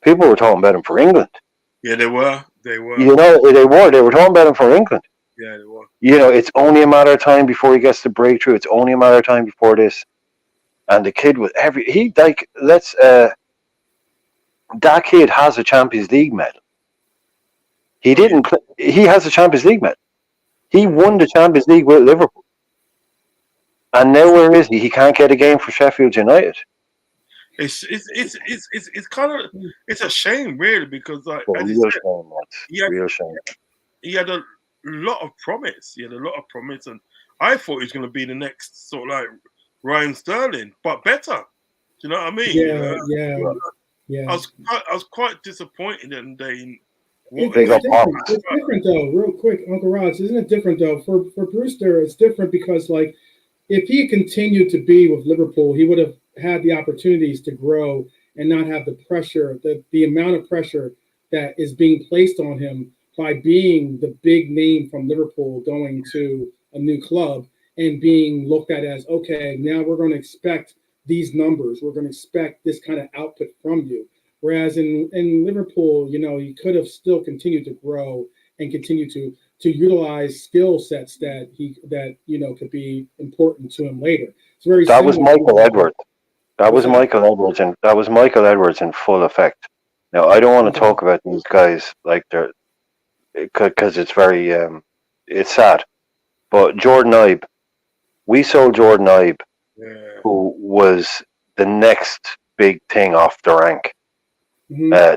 People were talking about him for England. Yeah, they were. They were. They were talking about him for England. Yeah, they were. It's only a matter of time before he gets the breakthrough. It's only a matter of time before this. And the kid was that kid has a Champions League medal. He didn't play, he has a Champions League medal. He won the Champions League with Liverpool. And now where is he? He can't get a game for Sheffield United. It's kind of it's a shame, really, because like as you said, Real shame. he had a lot of promise. He had a lot of promise, and I thought he was going to be the next sort of like Ryan Sterling, but better. Do you know what I mean? Yeah. I was quite disappointed in they. It's different though. Real quick, Uncle Ross, isn't it different though? For Brewster, it's different because like if he continued to be with Liverpool, he would have had the opportunities to grow and not have the pressure, the amount of pressure that is being placed on him by being the big name from Liverpool going to a new club and being looked at as, okay, now we're going to expect these numbers. We're going to expect this kind of output from you. Whereas in Liverpool, he could have still continued to grow and continue to utilize skill sets that could be important to him later. It's very. That was Michael Edwards. That was Michael Edwards in full effect. Now I don't want to talk about these guys like they're, because it's very it's sad. But Jordan Ibe, we sold Jordan Ibe, who was the next big thing off the rank. Now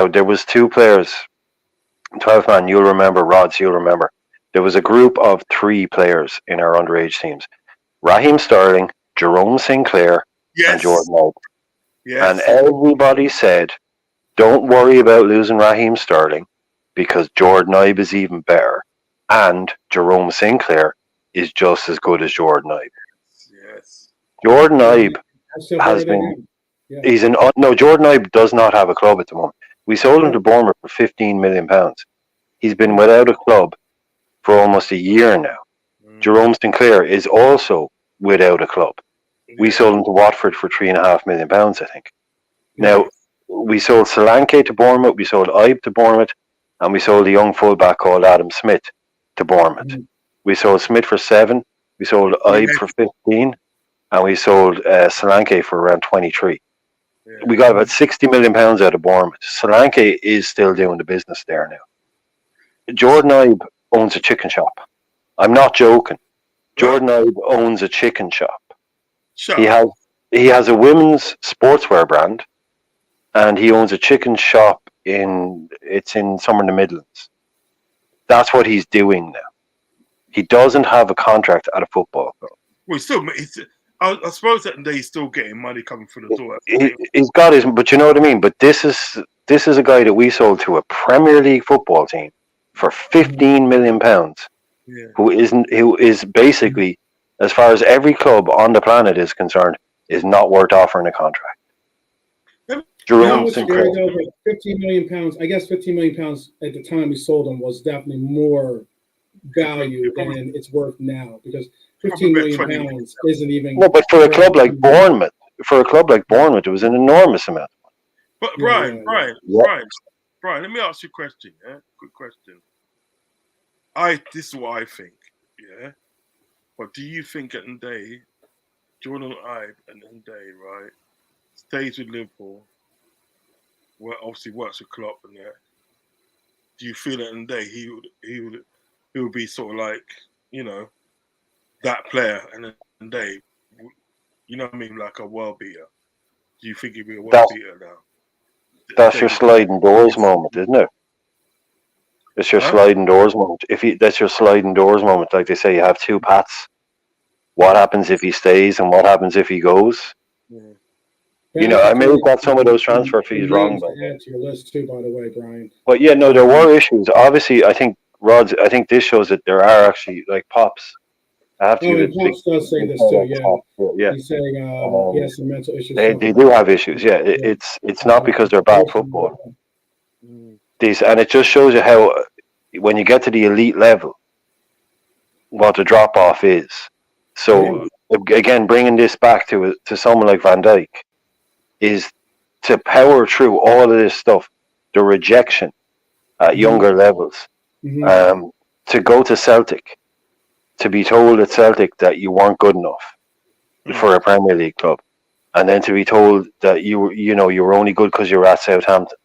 there was two players, 12 man. You'll remember, Rods. You'll remember. There was a group of 3 players in our underage teams: Raheem Sterling, Jerome Sinclair, and Jordan Ibe. And everybody said, "Don't worry about losing Raheem Sterling, because Jordan Ibe is even better, and Jerome Sinclair is just as good as Jordan Ibe." Yes. Jordan Ibe has been. Jordan Ibe does not have a club at the moment. We sold him to Bournemouth for £15 million. He's been without a club for almost a year now. Jerome Sinclair is also without a club. We sold him to Watford for £3.5 million, I think. Now, we sold Solanke to Bournemouth, we sold Ibe to Bournemouth, and we sold a young fullback called Adam Smith to Bournemouth. We sold Smith for 7, we sold Ibe for 15. and we sold Solanke for around 23. Yeah. We got about £60 million out of Bournemouth. Solanke is still doing the business there now. Jordan Ibe owns a chicken shop. I'm not joking. Jordan Ibe owns a chicken shop. Shut He up. has a women's sportswear brand, and he owns a chicken shop in somewhere in the Midlands. That's what he's doing now. He doesn't have a contract at a football club. Well, I suppose that day he's still getting money coming through the door. He's got his, but you know what I mean. But this is a guy that we sold to a Premier League football team for £15 million, Yeah. who is basically, as far as every club on the planet is concerned, is not worth offering a contract. Jerome Sinclair. £15 million. I guess £15 million at the time we sold him was definitely more value than it's worth now, because £15 million isn't even. No, but for a club like Bournemouth, it was an enormous amount. But Brian, let me ask you a question. Yeah, good question. This is what I think. Yeah, but do you think at the end of the day, Jordan Ibe at the end of the day, right, stays with Liverpool? Well, obviously works with Klopp and that. Do you feel that in the day he would be sort of like, you know, that player and in the day, you know what I mean, like a world beater? Do you think he'd be a world beater now? That's your sliding doors moment, isn't it? It's your sliding doors moment. That's your sliding doors moment, like they say, you have two paths. What happens if he stays and what happens if he goes? Yeah. You know, I may have got some of those transfer fees wrong. But add to your list too, by the way, Brian. But yeah, no, there were issues. Obviously, I think this shows that there are actually like Pops. I have to. Pops does say this too. Yeah. He's saying he has some mental issues. They do have issues. Yeah, it's not because they're bad football. And it just shows you how when you get to the elite level, what the drop off is. So again, bringing this back to someone like Van Dijk is to power through all of this stuff, the rejection at younger levels, to go to Celtic, to be told at Celtic that you weren't good enough for a Premier League club, and then to be told that you were only good because you were at Southampton.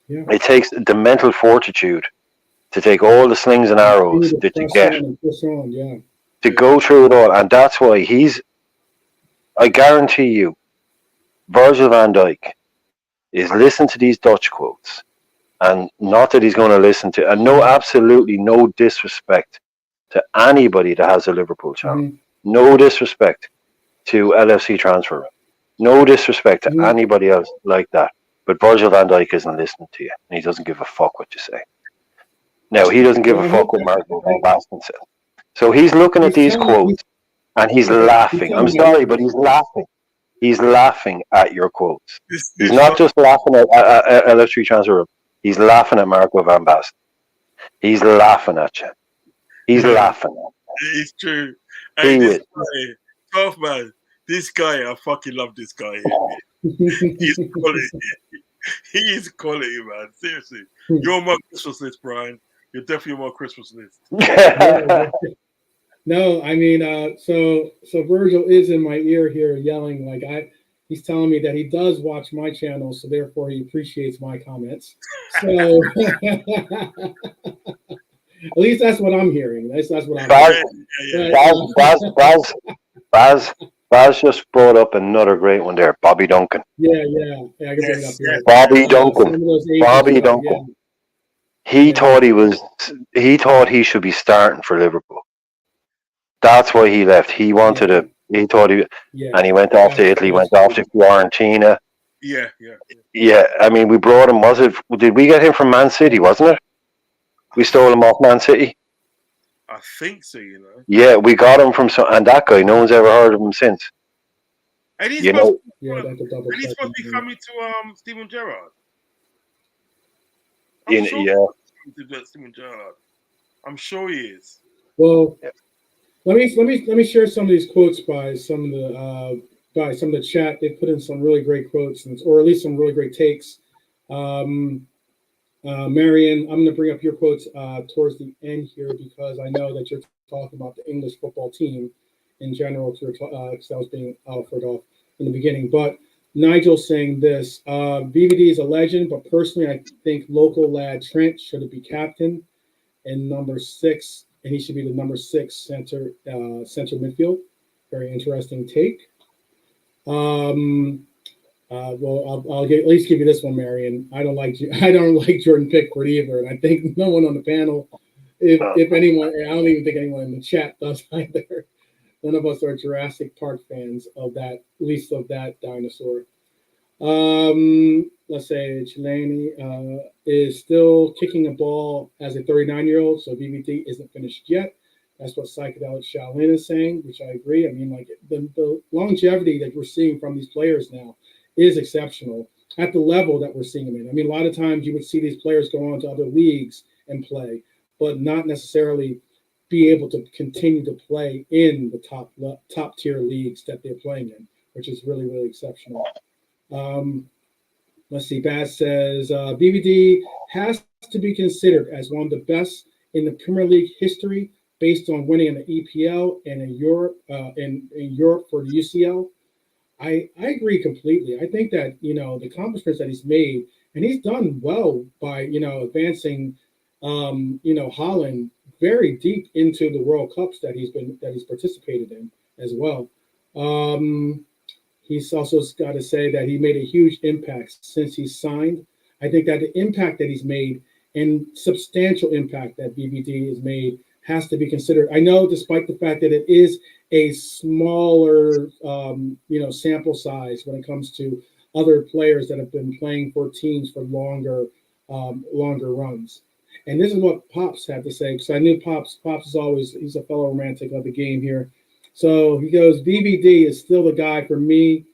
Yeah. It takes the mental fortitude to take all the slings and arrows that you get to go through it all, and that's why I guarantee you, Virgil van Dijk is listening to these Dutch quotes, and not that he's going to listen to, and absolutely no disrespect to anybody that has a Liverpool channel, no disrespect to LFC Transfer, no disrespect to anybody else like that, but Virgil van Dijk isn't listening to you, and he doesn't give a fuck what you say. Now, he doesn't give a fuck what Marco Van Basten says. So he's looking at these quotes, and he's laughing. I'm sorry, but he's laughing. He's laughing at your quotes. He's not just laughing at LFC Transfer. He's laughing at Marco Van Basten. He's laughing at you. He's laughing at you. It's true. Hey, this guy, tough man. This guy, I fucking love this guy. He's quality. He is quality, man. Seriously. You're on my Christmas list, Brian. You're definitely on my Christmas list. No, I mean, so Virgil is in my ear here yelling he's telling me that he does watch my channel, so therefore he appreciates my comments. So at least that's what I'm hearing. That's what I'm hearing. Baz just brought up another great one there, Bobby Duncan. Yeah, I can bring it up here. Bobby Duncan. He thought he should be starting for Liverpool. That's why he left. He wanted to. He thought and he went off to Italy, went off to Fiorentina. Yeah. I mean, we brought him. Did we get him from Man City? Wasn't it? We stole him off Man City. I think so. You know. Yeah, we got him from and that guy. No one's ever heard of him since. And he's supposed to be coming to Steven Gerrard. Steven Gerrard. I'm sure he is. Well, let me share some of these quotes by some of the chat. They put in some really great quotes, or at least some really great takes. Marion, I'm going to bring up your quotes towards the end here because I know that you're talking about the English football team, in general, because I was being offered off in the beginning. But Nigel's saying this: VVD is a legend, but personally, I think local lad Trent should be captain and number 6, and he should be the number 6 center midfield. Very interesting take. Well, I'll at least give you this one, Marion. I don't like Jordan Pickford either, and I think no one on the panel, if anyone, I don't even think anyone in the chat does either. None of us are Jurassic Park fans of that, at least of that dinosaur. Let's say Chilani is still kicking a ball as a 39-year-old, so BBT isn't finished yet. That's what Psychedelic Shaolin is saying, which I agree. I mean, like the longevity that we're seeing from these players now is exceptional at the level that we're seeing them in. I mean, a lot of times you would see these players go on to other leagues and play, but not necessarily be able to continue to play in the top tier leagues that they're playing in, which is really, really exceptional. Let's see. Baz says BVD has to be considered as one of the best in the Premier League history, based on winning in the EPL and in Europe, in Europe for the UCL. I agree completely. I think that the accomplishments that he's made, and he's done well by advancing Holland very deep into the World Cups that he's participated in as well. He's also got to say that he made a huge impact since he signed. I think that the impact that he's made and substantial impact that BBD has made has to be considered. I know, despite the fact that it is a smaller, sample size when it comes to other players that have been playing for teams for longer runs. And this is what Pops had to say, because I knew Pops is always, he's a fellow romantic of the game here. So he goes, BBD is still the guy for me,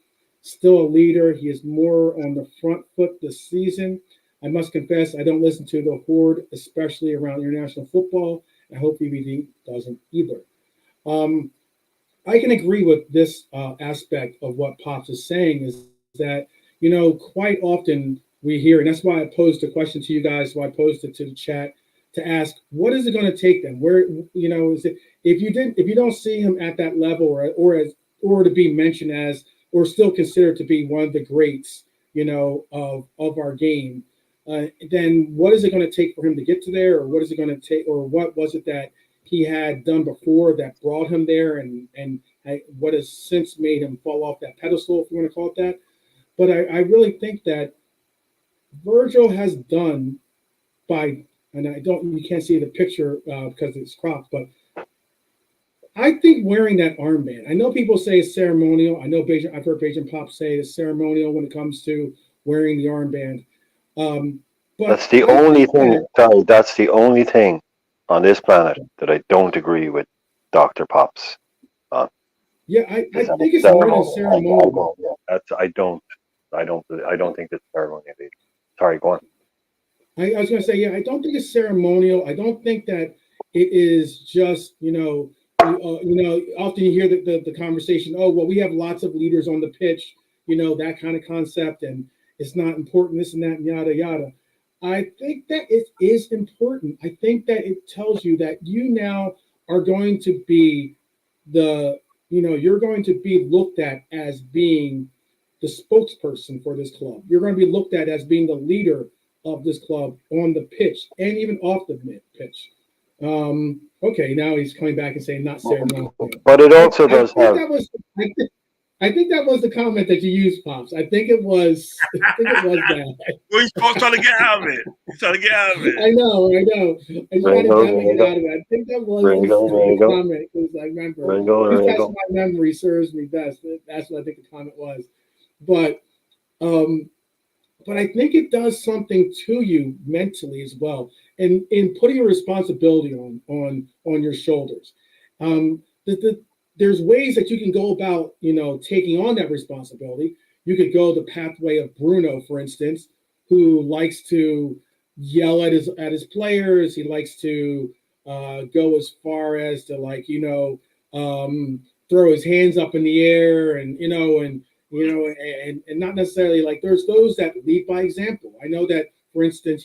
still a leader. He is more on the front foot this season. I must confess, I don't listen to the Horde, especially around international football. I hope BBD doesn't either. I can agree with this aspect of what Pops is saying, is that, quite often we hear, and that's why I posed a question to you guys, why I posed it to the chat, to ask, what is it going to take them? Where, is it, if you don't see him at that level or to be mentioned as, or still considered to be one of the greats, of our game, then what is it going to take for him to get to there? Or what is it going to take, or what was it that he had done before that brought him there, and what has since made him fall off that pedestal, if you want to call it that? But I really think that Virgil has done you can't see the picture because it's cropped, but I think wearing that armband, I know people say it's ceremonial. I know I've heard Beijing Pop say it's ceremonial when it comes to wearing the armband. But that's the only thing. Sorry, that's the only thing on this planet that I don't agree with Dr. Pops on. Yeah, I think it's more than ceremonial. I don't think it's ceremonial. Sorry, go on. I was going to say, yeah, I don't think it's ceremonial. I don't think that it is just, often you hear the conversation, oh, well, we have lots of leaders on the pitch, that kind of concept, and it's not important, this and that, and yada, yada. I think that it is important. I think that it tells you that you now are going to be you're going to be looked at as being the spokesperson for this club. You're going to be looked at as being the leader of this club on the pitch and even off the pitch. Okay, now he's coming back and saying not ceremonial. But it also does have. I think that was the comment that you used, Pops. I think it was that. Well, he's trying to get out of it. He's trying to get out of it. I know. I'm trying to get out of it. I think that was the comment, because I remember. That's my memory serves me best. That's what I think the comment was. But I think it does something to you mentally as well, and in putting a responsibility on your shoulders. There's ways that you can go about, taking on that responsibility. You could go the pathway of Bruno, for instance, who likes to yell at his players. He likes to go as far as to throw his hands up in the air, and not necessarily like, there's those that lead by example. I know that, for instance,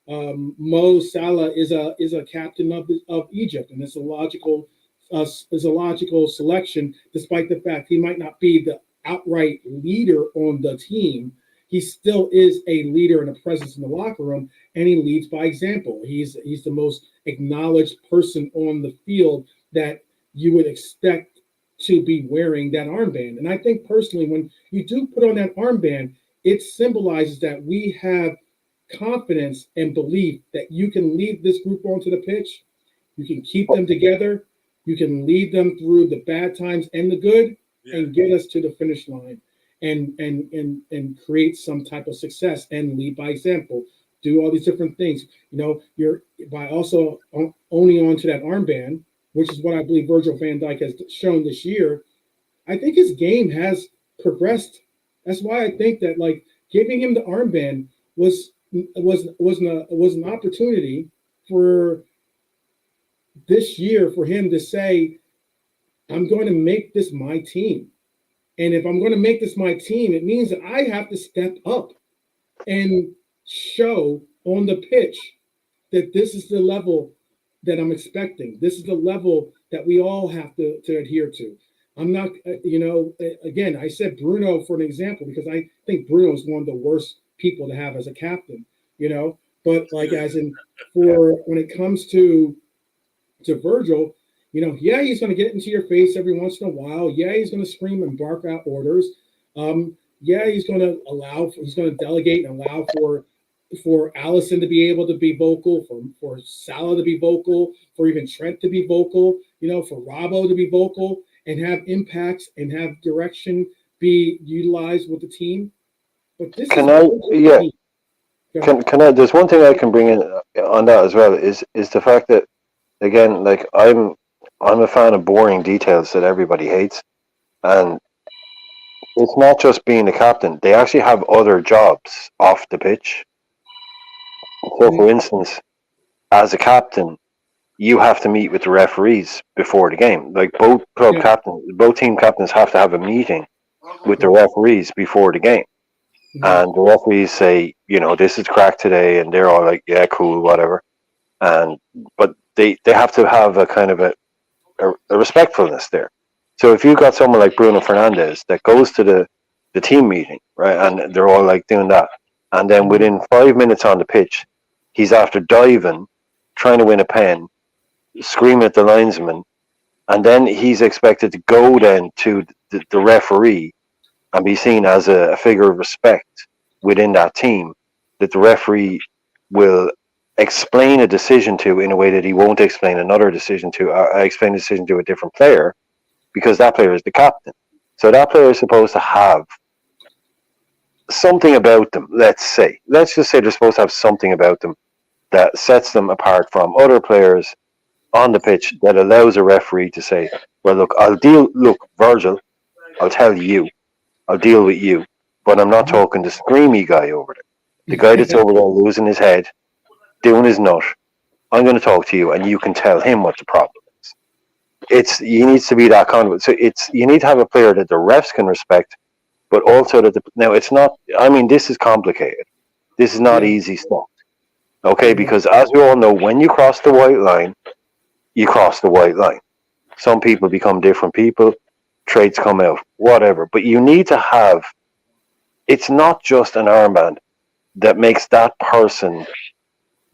Mo Salah is a captain of Egypt, and it's a logical is a logical selection, despite the fact he might not be the outright leader on the team. He still is a leader and a presence in the locker room, and he leads by example. He's the most acknowledged person on the field that you would expect to be wearing that armband. And I think personally, when you do put on that armband, it symbolizes that we have confidence and belief that you can lead this group onto the pitch, you can keep them together, you can lead them through the bad times and the good, and get us to the finish line, and create some type of success and lead by example. Do all these different things. You're by also owning on to that armband, which is what I believe Virgil Van Dijk has shown this year. I think his game has progressed. That's why I think that like giving him the armband was an opportunity for this year for him to say, I'm going to make this my team. And if I'm going to make this my team, it means that I have to step up and show on the pitch that this is the level that I'm expecting. This is the level that we all have to adhere to. I'm not, again, I said Bruno for an example because I think Bruno is one of the worst people to have as a captain, but like as in for when it comes to Virgil, he's going to get into your face every once in a while. Yeah, he's going to scream and bark out orders. He's going to delegate and allow for Allison to be able to be vocal, for Salah to be vocal, for even Trent to be vocal, for Robbo to be vocal and have impacts and have direction be utilized with the team. But this Can I? There's one thing I can bring in on that as well is the fact that again, like I'm a fan of boring details that everybody hates, and it's not just being the captain. They actually have other jobs off the pitch. So, for instance, as a captain, you have to meet with the referees before the game. Like both team captains have to have a meeting with the referees before the game. And the referees say, this is crack today, and they're all like, yeah, cool, whatever. But they have to have a kind of a respectfulness there. So if you've got someone like Bruno Fernandes that goes to the team meeting, right, and they're all like doing that, and then within 5 minutes on the pitch, he's after diving, trying to win a pen, screaming at the linesman, and then he's expected to go then to the referee and be seen as a figure of respect within that team that the referee will explain a decision to in a way that he won't explain another decision to, explain a decision to a different player because that player is the captain. So that player is supposed to have something about them, let's just say they're supposed to have something about them that sets them apart from other players on the pitch that allows a referee to say, well, Virgil, I'll tell you, I'll deal with you, but I'm not talking the screamy guy over there. The guy that's over there losing his head, doing his nut. I'm going to talk to you, and you can tell him what the problem is. You needs to be that conduit. So you need to have a player that the refs can respect, but also that now it's not. I mean, this is complicated. This is not easy stuff. Okay, because as we all know, when you cross the white line, you cross the white line. Some people become different people. Traits come out, whatever. But you need to have. It's not just an armband that makes that person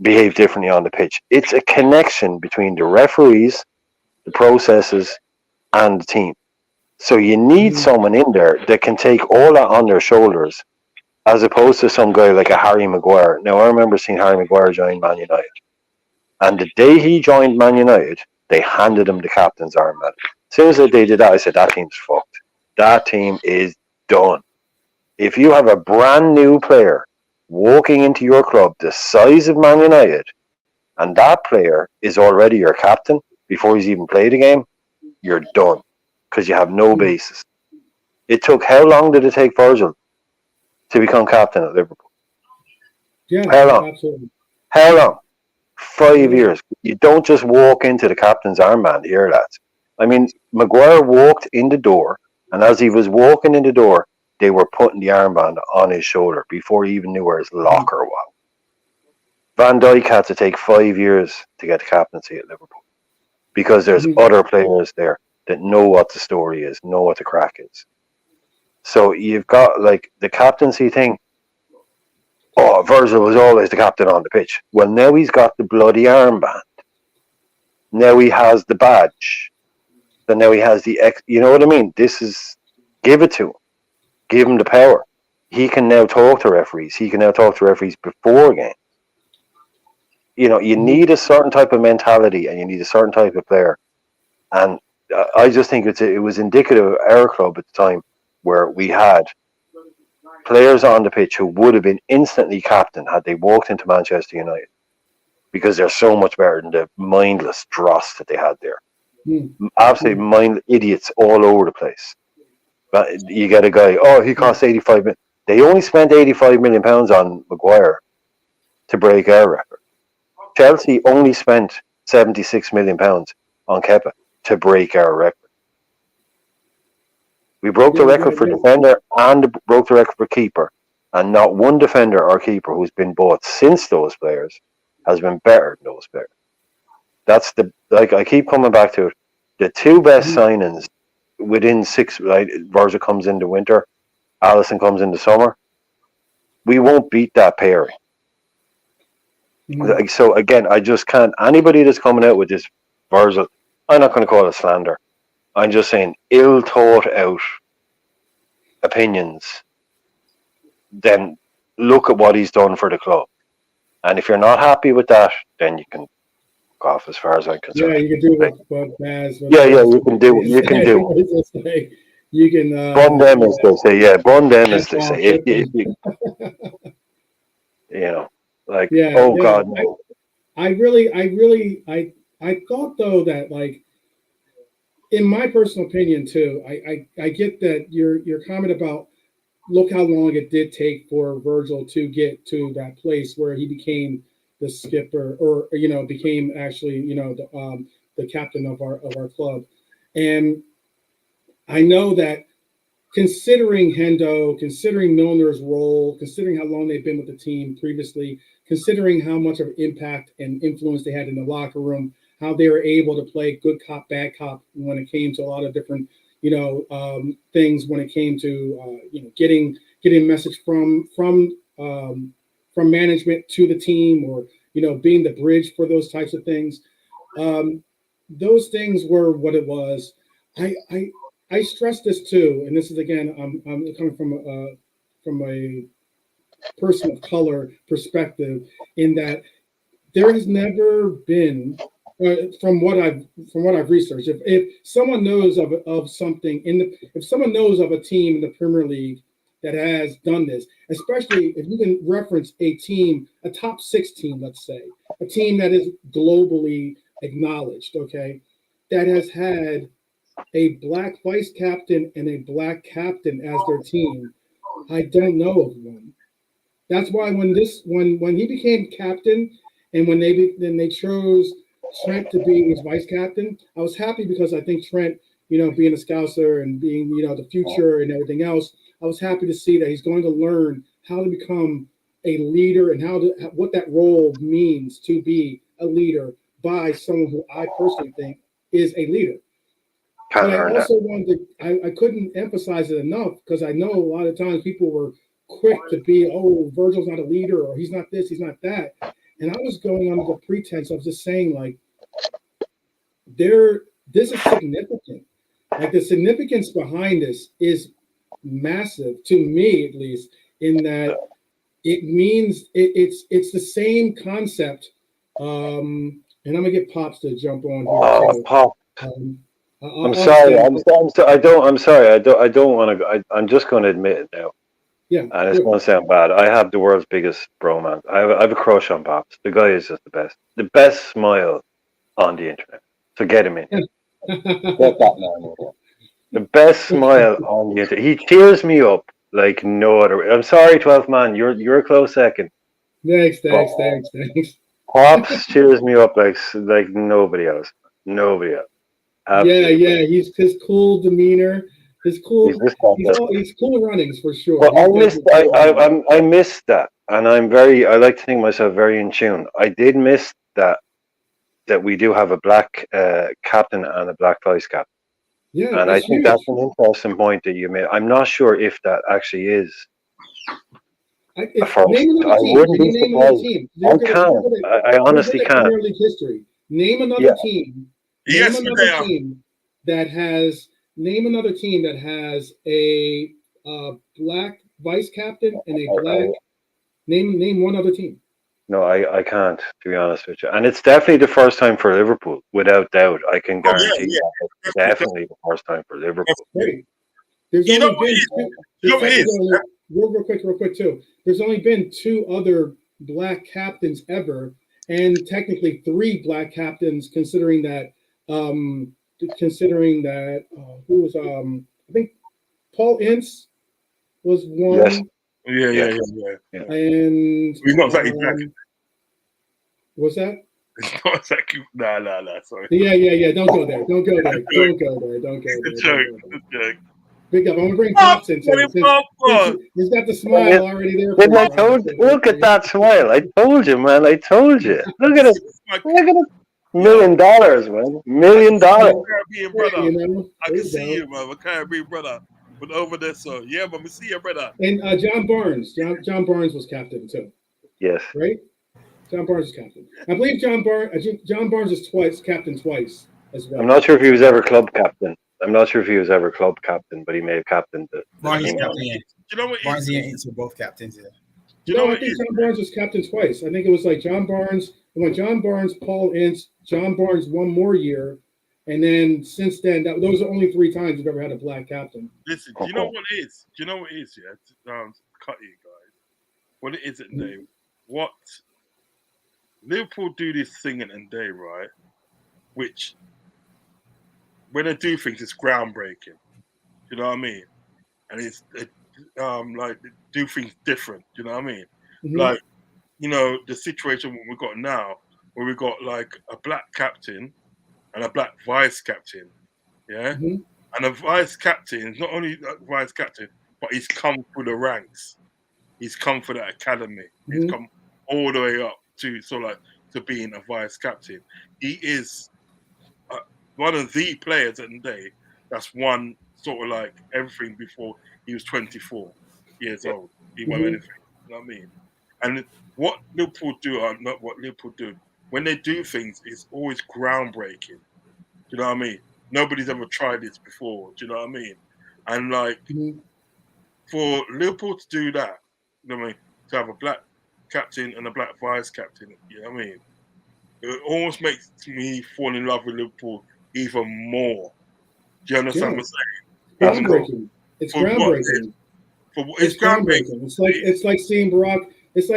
behave differently on the pitch. It's a connection between the referees, the processes, and the team. So you need someone in there that can take all that on their shoulders, as opposed to some guy like a Harry Maguire. Now, I remember seeing Harry Maguire join Man United. And the day he joined Man United, they handed him the captain's armband. As soon as they did that, I said, that team's fucked. That team is done. If you have a brand new player walking into your club the size of Man United, and that player is already your captain before he's even played a game, you're done. Because you have no basis. It took, how long did it take Virgil to become captain at Liverpool? Yeah, how long? Absolutely. How long? 5 years. You don't just walk into the captain's armband here, lads. I mean, Maguire walked in the door, and as he was walking in the door, they were putting the armband on his shoulder before he even knew where his locker was. Van Dijk had to take 5 years to get the captaincy at Liverpool. because there's Mhm. other players there that know what the story is, know what the crack is. So you've got like the captaincy thing. Oh, Virgil was always the captain on the pitch. Well, now he's got the bloody armband. Now he has the badge. Then now he has the X. You know what I mean? This is, give it to him. Give him the power. He can now talk to referees. He can now talk to referees before games. You know, you need a certain type of mentality and you need a certain type of player. And I just think it was indicative of our club at the time, where we had players on the pitch who would have been instantly captain had they walked into Manchester United, because they're so much better than the mindless dross that they had there. Absolutely mindless idiots all over the place. But you get a guy, oh, he cost 85 million. They only spent 85 million pounds on Maguire to break our record. Chelsea only spent 76 million pounds on Kepa to break our record. We broke the record for defender and broke the record for keeper, and not one defender or keeper who's been bought since those players has been better than those players. That's the, like, I keep coming back to it. The two best signings within 6, like, Virgil comes in the winter, Alisson comes in the summer. We won't beat that pairing. Like, so again, I just can't. Anybody that's coming out with this Virgil, I'm not going to call it slander. I'm just saying ill thought out opinions. Then look at what he's done for the club, and if you're not happy with that, then you can go off, as far as I'm concerned. Yeah, you can do what Baz. You can do. You can do. You can. Bun them, as they say. Yeah, bun them, as they say. If you, you know, like, God, no. I thought though that, like, in my personal opinion too, I get that your comment about, look how long it did take for Virgil to get to that place where he became the skipper, or became actually the captain of our club. And I know that, considering Hendo, considering Milner's role, considering how long they've been with the team previously, considering how much of impact and influence they had in the locker room, how they were able to play good cop, bad cop when it came to a lot of different, things, when it came to, getting a message from management to the team, or, being the bridge for those types of things. Those things were what it was. I stress this too, and this is, again, I'm coming from a person of color perspective, in that there has never been, from what I've researched, if someone knows of something if someone knows of a team in the Premier League that has done this, especially if you can reference a team, a top 6 team, let's say, a team that is globally acknowledged, okay, that has had a black vice captain and a black captain as their team, I don't know of one. That's why when he became captain, and when they chose Trent to be his vice captain, I was happy, because I think Trent, being a Scouser and being, the future and everything else, I was happy to see that he's going to learn how to become a leader, and what that role means to be a leader by someone who I personally think is a leader. But I also wanted I couldn't emphasize it enough, because I know a lot of times people were quick to be, oh, Virgil's not a leader, or he's not this, he's not that. And I was going under the pretense of just saying, like, this is significant. Like, the significance behind this is massive, to me at least, in that it means it's the same concept. And I'm gonna get Pops to jump on here. Pop. I'm sorry. I don't want to. I'm just going to admit it now. Yeah. And it's going to sound bad. I have the world's biggest bromance. I have a crush on Pops. The guy is just the best. The best smile on the internet. So get him in. Get that man in. The best smile on the internet. He cheers me up like no other. I'm sorry, 12th man. You're a close second. Thanks. Pops cheers me up like nobody else. Nobody else. Absolutely. Yeah. He's his cool demeanor, his cool. He's cool runnings for sure. Well, I missed that, and I like to think myself very in tune. I did miss that that we do have a black captain and a black vice captain. Yeah, And I it's think huge. that's an interesting point that you made. I'm not sure if that actually is. Name another I team. wouldn't Can be you name another surprised. team? I can't. I honestly They're good at can't. Premier League history. Name another Yeah. team. Yes, Name they another are. team that has. Name another team that has a black vice captain and a black. Name one other team. No, I can't, to be honest with you. And it's definitely the first time for Liverpool, without doubt. I can Oh, yeah, guarantee yeah. that. It's definitely the first time for Liverpool. Right. There's You know only what been it is? two, You know what it is? real quick too. There's only been 2 other black captains ever, and technically 3 black captains, considering that who was I think Paul Ince was Yes. one, Yeah. and He's not exactly black. what's that? It's not exactly. Nah. Sorry. Yeah. Don't go there. Don't go there. Don't go there. It's a joke. It's a joke. Big up. I'm gonna bring Pops into it. Since he's got the smile already there. Didn't I told you? Look at that smile. I told you, man. I told you. Look at it. Look at it. $1 million, man. $1 million. Caribbean brother. You know, I can see you, man. A Caribbean brother. But over there, so yeah, man. We see you, brother. And John Barnes. John Barnes was captain too. Yes. Right. John Barnes is captain. I believe John Barnes is captain twice as well. I'm not sure if he was ever club captain. But he may have captained the Barnes team. captain, yeah. You know what? Barnes and Ince were both captains, yeah. You know I what? think John Barnes was captain twice. I think it was like John Barnes, Paul Ince, John Barnes one more year, and then since then, those are only 3 times we've ever had a black captain. Listen, do you know what it is? Do you know what it is? Yeah, cut you guys. What it is at day? What Liverpool do this thing at the day, right? Which when they do things, it's groundbreaking. You know what I mean? And it's like they do things different. You know what I mean? Mm-hmm. Like, you know, the situation we've got now, where we've got like a black captain and a black vice captain. Yeah. Mm-hmm. And a vice captain is not only a vice captain, but he's come through the ranks. He's come for that academy. Mm-hmm. He's come all the way up to being a vice captain. He is one of the players at the day that's won sort of like everything before he was 24 years old. He won anything. You know what I mean? And what Liverpool do, or not what Liverpool do, when they do things, it's always groundbreaking. Do you know what I mean? Nobody's ever tried this before. Do you know what I mean? And like for Liverpool to do that, you know what I mean, to have a black captain and a black vice captain, you know what I mean? It almost makes me fall in love with Liverpool even more. Do you understand what I'm saying? Groundbreaking. It's groundbreaking. It's groundbreaking. It's like seeing Barack. It's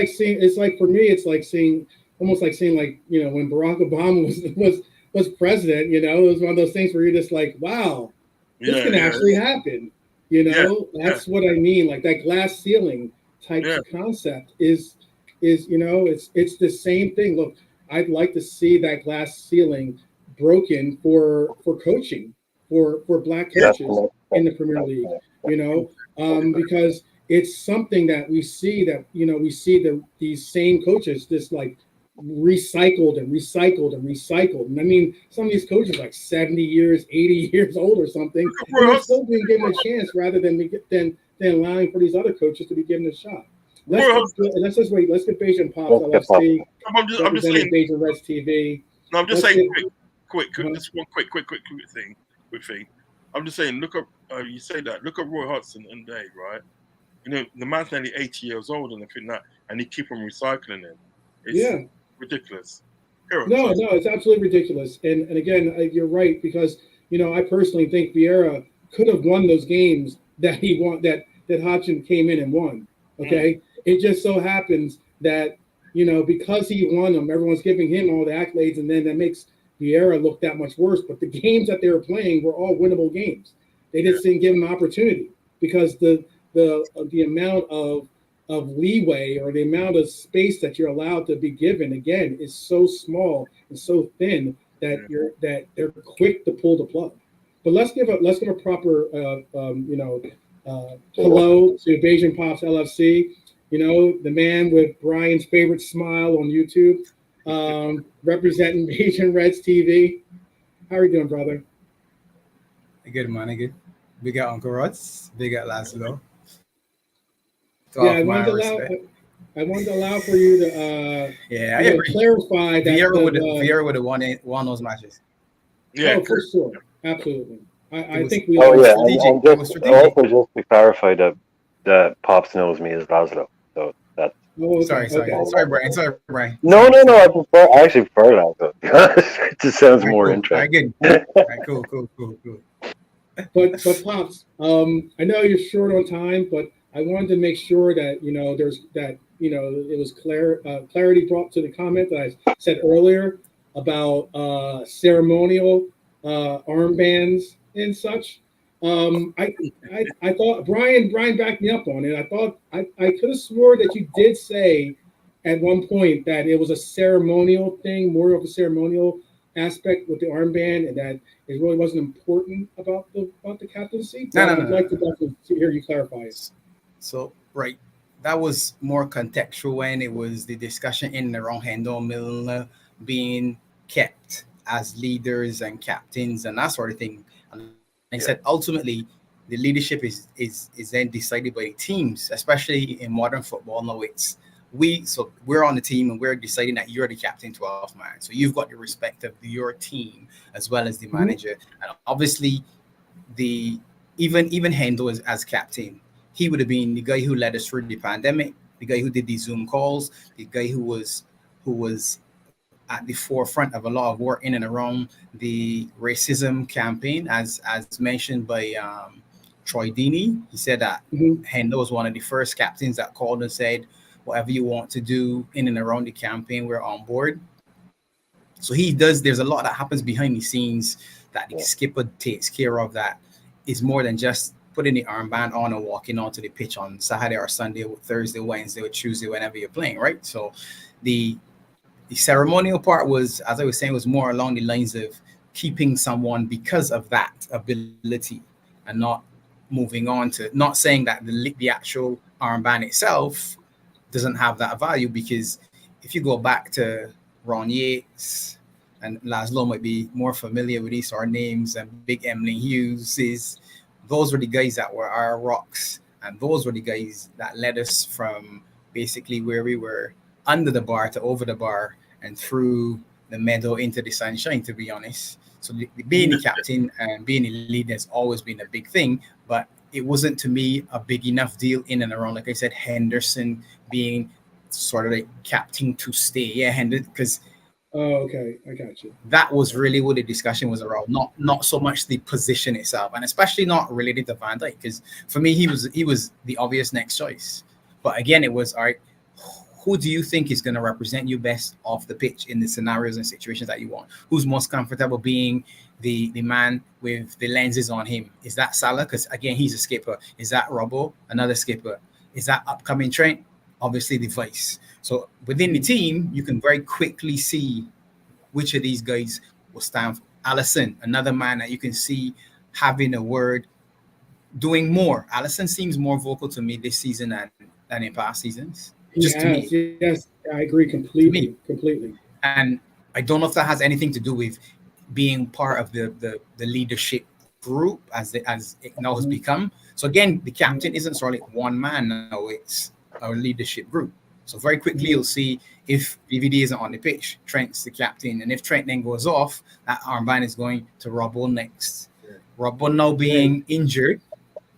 like for me, it's like seeing almost like seeing like, you know, when Barack Obama was president. You know, it was one of those things where you're just like, wow, this can actually happen. You know, that's what I mean. Like that glass ceiling type of concept is you know, it's the same thing. Look, I'd like to see that glass ceiling broken for coaching for black coaches in the Premier League. You know, because it's something that we see that, you know, we see these same coaches just like recycled. And I mean, some of these coaches like 70 years, 80 years old or something, and they're still being given a chance rather than allowing for these other coaches to be given a shot. Let's just wait. Let's get Beijing Pops LFC. I'm just saying. Beijing Reds TV. No, I'm just saying. Quick. Just one quick thing. I'm just saying. Look up. You say that. Look at Roy Hodgson and Day, right? You know, the man's nearly 80 years old and everything that, and he keep on recycling him. It's ridiculous. No, it's absolutely ridiculous. And again, you're right, because, you know, I personally think Vieira could have won those games that he won, that Hodgson came in and won. Okay. It just so happens that, you know, because he won them, everyone's giving him all the accolades, and then that makes Vieira look that much worse. But the games that they were playing were all winnable games. They just didn't give him an opportunity because the amount of leeway or the amount of space that you're allowed to be given, again, is so small and so thin that they're quick to pull the plug. But let's give a proper hello to Beijing Pops LFC. You know, the man with Brian's favorite smile on YouTube. representing Asian Reds TV. How are you doing, brother? Good, man. Good. Big up Uncle Rods. Big up Laszlo. Yeah, Off my respect. I wanted to allow for you to Yeah, I agree. clarify that Vieira would have won those matches. Yeah, for sure, absolutely. I was- think we. Oh all yeah, strategic. and It was just strategic. also just to clarify that Pops knows me as Laszlo, so that's Oh, okay, Sorry, okay. Brian. no. I actually prefer Laszlo. It just sounds All right, more cool. interesting. All right, good. All right, cool. But Pops, I know you're short on time, but I wanted to make sure that it was clarity brought to the comment that I said earlier about ceremonial armbands and such. I thought Brian backed me up on it. I could have swore that you did say at one point that it was a ceremonial thing, more of a ceremonial aspect with the armband, and that it really wasn't important about the captaincy. But I'd like to definitely hear you clarify it. So, right, that was more contextual when it was the discussion in and around Hendo Milner being kept as leaders and captains and that sort of thing. And I said ultimately the leadership is then decided by the teams, especially in modern football. Now we're on the team and we're deciding that you're the captain 12th man. So you've got the respect of your team as well as the manager. And obviously even Hendo as captain, he would have been the guy who led us through the pandemic, the guy who did the Zoom calls, the guy who was at the forefront of a lot of work in and around the racism campaign, as mentioned by Troy Deeney. He said that Hendo was one of the first captains that called and said, whatever you want to do in and around the campaign, we're on board. So there's a lot that happens behind the scenes that the skipper takes care of that is more than just putting the armband on and walking onto the pitch on Saturday or Sunday or Thursday, Wednesday or Tuesday, whenever you're playing, right? So the ceremonial part was, as I was saying, was more along the lines of keeping someone because of that ability and not moving on to, not saying that the actual armband itself doesn't have that value, because if you go back to Ron Yates, and Laszlo might be more familiar with these sort of names, and Big Emily Hughes, those were the guys that were our rocks, and those were the guys that led us from basically where we were under the bar to over the bar and through the meadow into the sunshine, to be honest. So being the captain and being a leader has always been a big thing, but it wasn't to me a big enough deal in and around, like I said, Henderson being sort of like captain to stay. Yeah, Henderson, because okay, I got you. That was really what the discussion was around, not so much the position itself, and especially not related to Van Dijk, because for me he was the obvious next choice. But again, it was all right. Who do you think is going to represent you best off the pitch in the scenarios and situations that you want? Who's most comfortable being the man with the lenses on him? Is that Salah? Because again, he's a skipper. Is that Robbo? Another skipper. Is that upcoming Trent? Obviously the vice. So within the team, you can very quickly see which of these guys will stand for. Alisson, another man that you can see having a word, doing more. Alisson seems more vocal to me this season than in past seasons. Just to me. Yes, I agree completely. And I don't know if that has anything to do with being part of the leadership group as it now has become. So again, the captain isn't sort of like one man now, it's our leadership group. So very quickly you'll see if VVD isn't on the pitch, Trent's the captain, and if Trent then goes off, that armband is going to Robbo next. Robbo now being injured,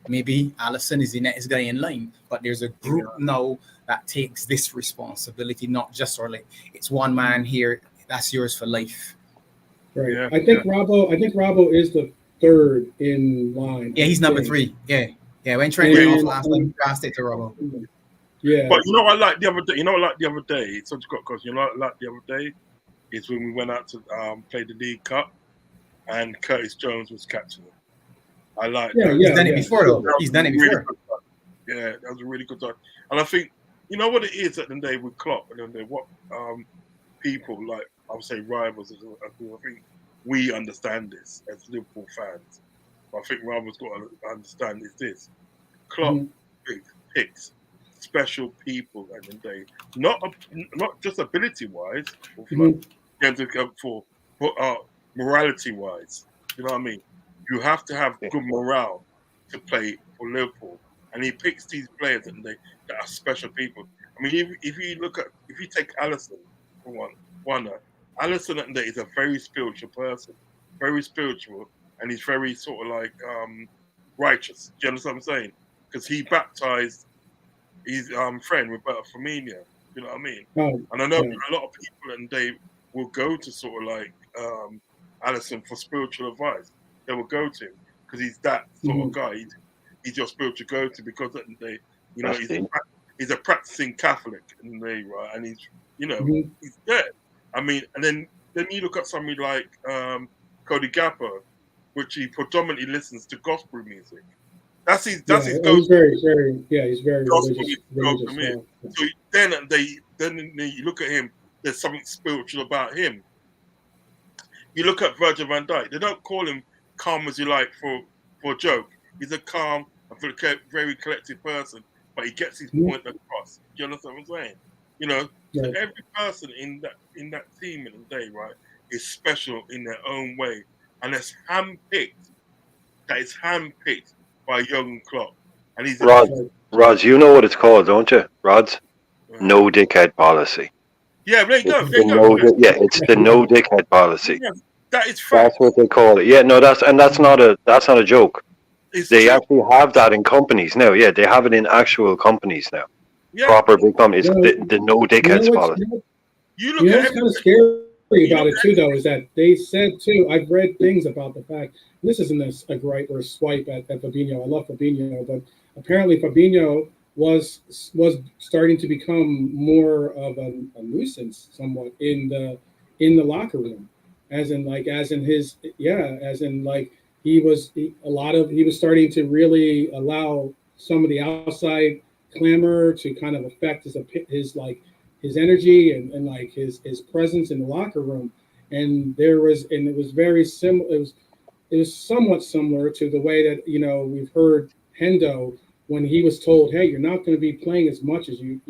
maybe Alisson is the next guy in line, but there's a group now that takes this responsibility, not just sort of like it's one man here, that's yours for life. Right. Yeah, I think Robbo is the third in line. Yeah, he's number 3. Yeah. When Trent went off last time, he passed it to Robbo. Yeah. But you know what I like the other day? It's such good because the other day is when we went out to play the League Cup and Curtis Jones was captain. I like that. He's done it before though. He's done it before. Yeah, that was a really good time. And I think you know what it is at the end of the day with Klopp, and then what people like I would say rivals. I think we understand this as Liverpool fans. But I think rivals got to understand is this: Klopp picks special people at the day, not just ability wise, Mhm. for morality wise. You know what I mean? You have to have Yeah. good morale to play for Liverpool, and he picks these players and that are special people. I mean, if you take Allison for one, Allison at the day is a very spiritual person, very spiritual, and he's very sort of like righteous. Do you understand what I'm saying? Because he baptized his friend Roberta Firmino. You know what I mean? Oh, And I know yeah. a lot of people and they will go to sort of like Allison for spiritual advice. They will go to him because he's that sort of Mhm. guy. He's your spiritual go-to because at the day, That's deep. he's a practicing Catholic in the day, right? And Mhm. he's there. I mean, and then you look at somebody like Cody Gapper, which he predominantly listens to gospel music. That's Yeah. his Oh, go-to. he's very Gospel is religious. go-to. Well, yeah. So then you look at him. There's something spiritual about him. You look at Virgil Van Dijk. They don't call him calm as you like for a joke. He's a calm, very collected person, but he gets his Mhm. point across. Do you understand what I'm saying? You know, so Right. every person in that team in the day, right, is special in their own way, and it's handpicked. That is handpicked by Jurgen Klopp, and he's Rod, Right. Rods, you know what it's called, don't you? Rods, no dickhead policy. yeah. There you It's go. There the you go. it's the no dickhead policy. Yeah, that is That's fact. what they call it. Yeah, no, that's not a joke. It's They true. actually have that in companies now. Yeah, they have it in actual companies now. Yeah, Proper big companies. You know, The no you know dickheads what's policy. you You look know at what's every. kind of scary You about look it too, though, is that they said too. I've read things about the fact this isn't a gripe or a swipe at Fabinho. I love Fabinho, but apparently Fabinho was starting to become more of a nuisance, somewhat in the locker room, as in his as in like he was starting to really allow some of the outside clamor to kind of affect his energy and like his presence in the locker room. And it was very similar. It was somewhat similar to the way that we've heard Hendo when he was told, "Hey, you're not going to be playing as much as you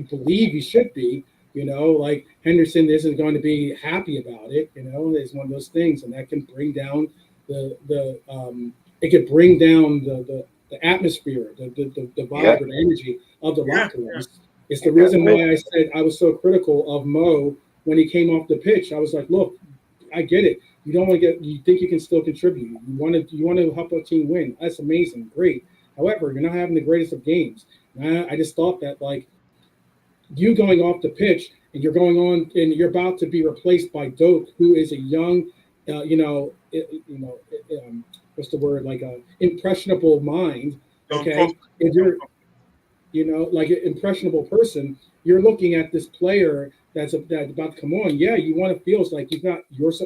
believe you should be." Like Henderson isn't going to be happy about it. It's one of those things, and that can bring down it could bring down the atmosphere, the Yeah, vibe or the energy of the yeah, locker room. yeah. It's the yeah. reason why I said I was so critical of Mo when he came off the pitch. I was like, look, I get it. You don't want to get. You think you can still contribute. You want to help our team win. That's amazing, great. However, you're not having the greatest of games. And I just thought that like you going off the pitch and you're going on and you're about to be replaced by Doak, who is a young, what's the word, like a impressionable mind. Don't Okay, cross. if you're like an impressionable person, you're looking at this player that's about to come on. Yeah, you want to feel like you've got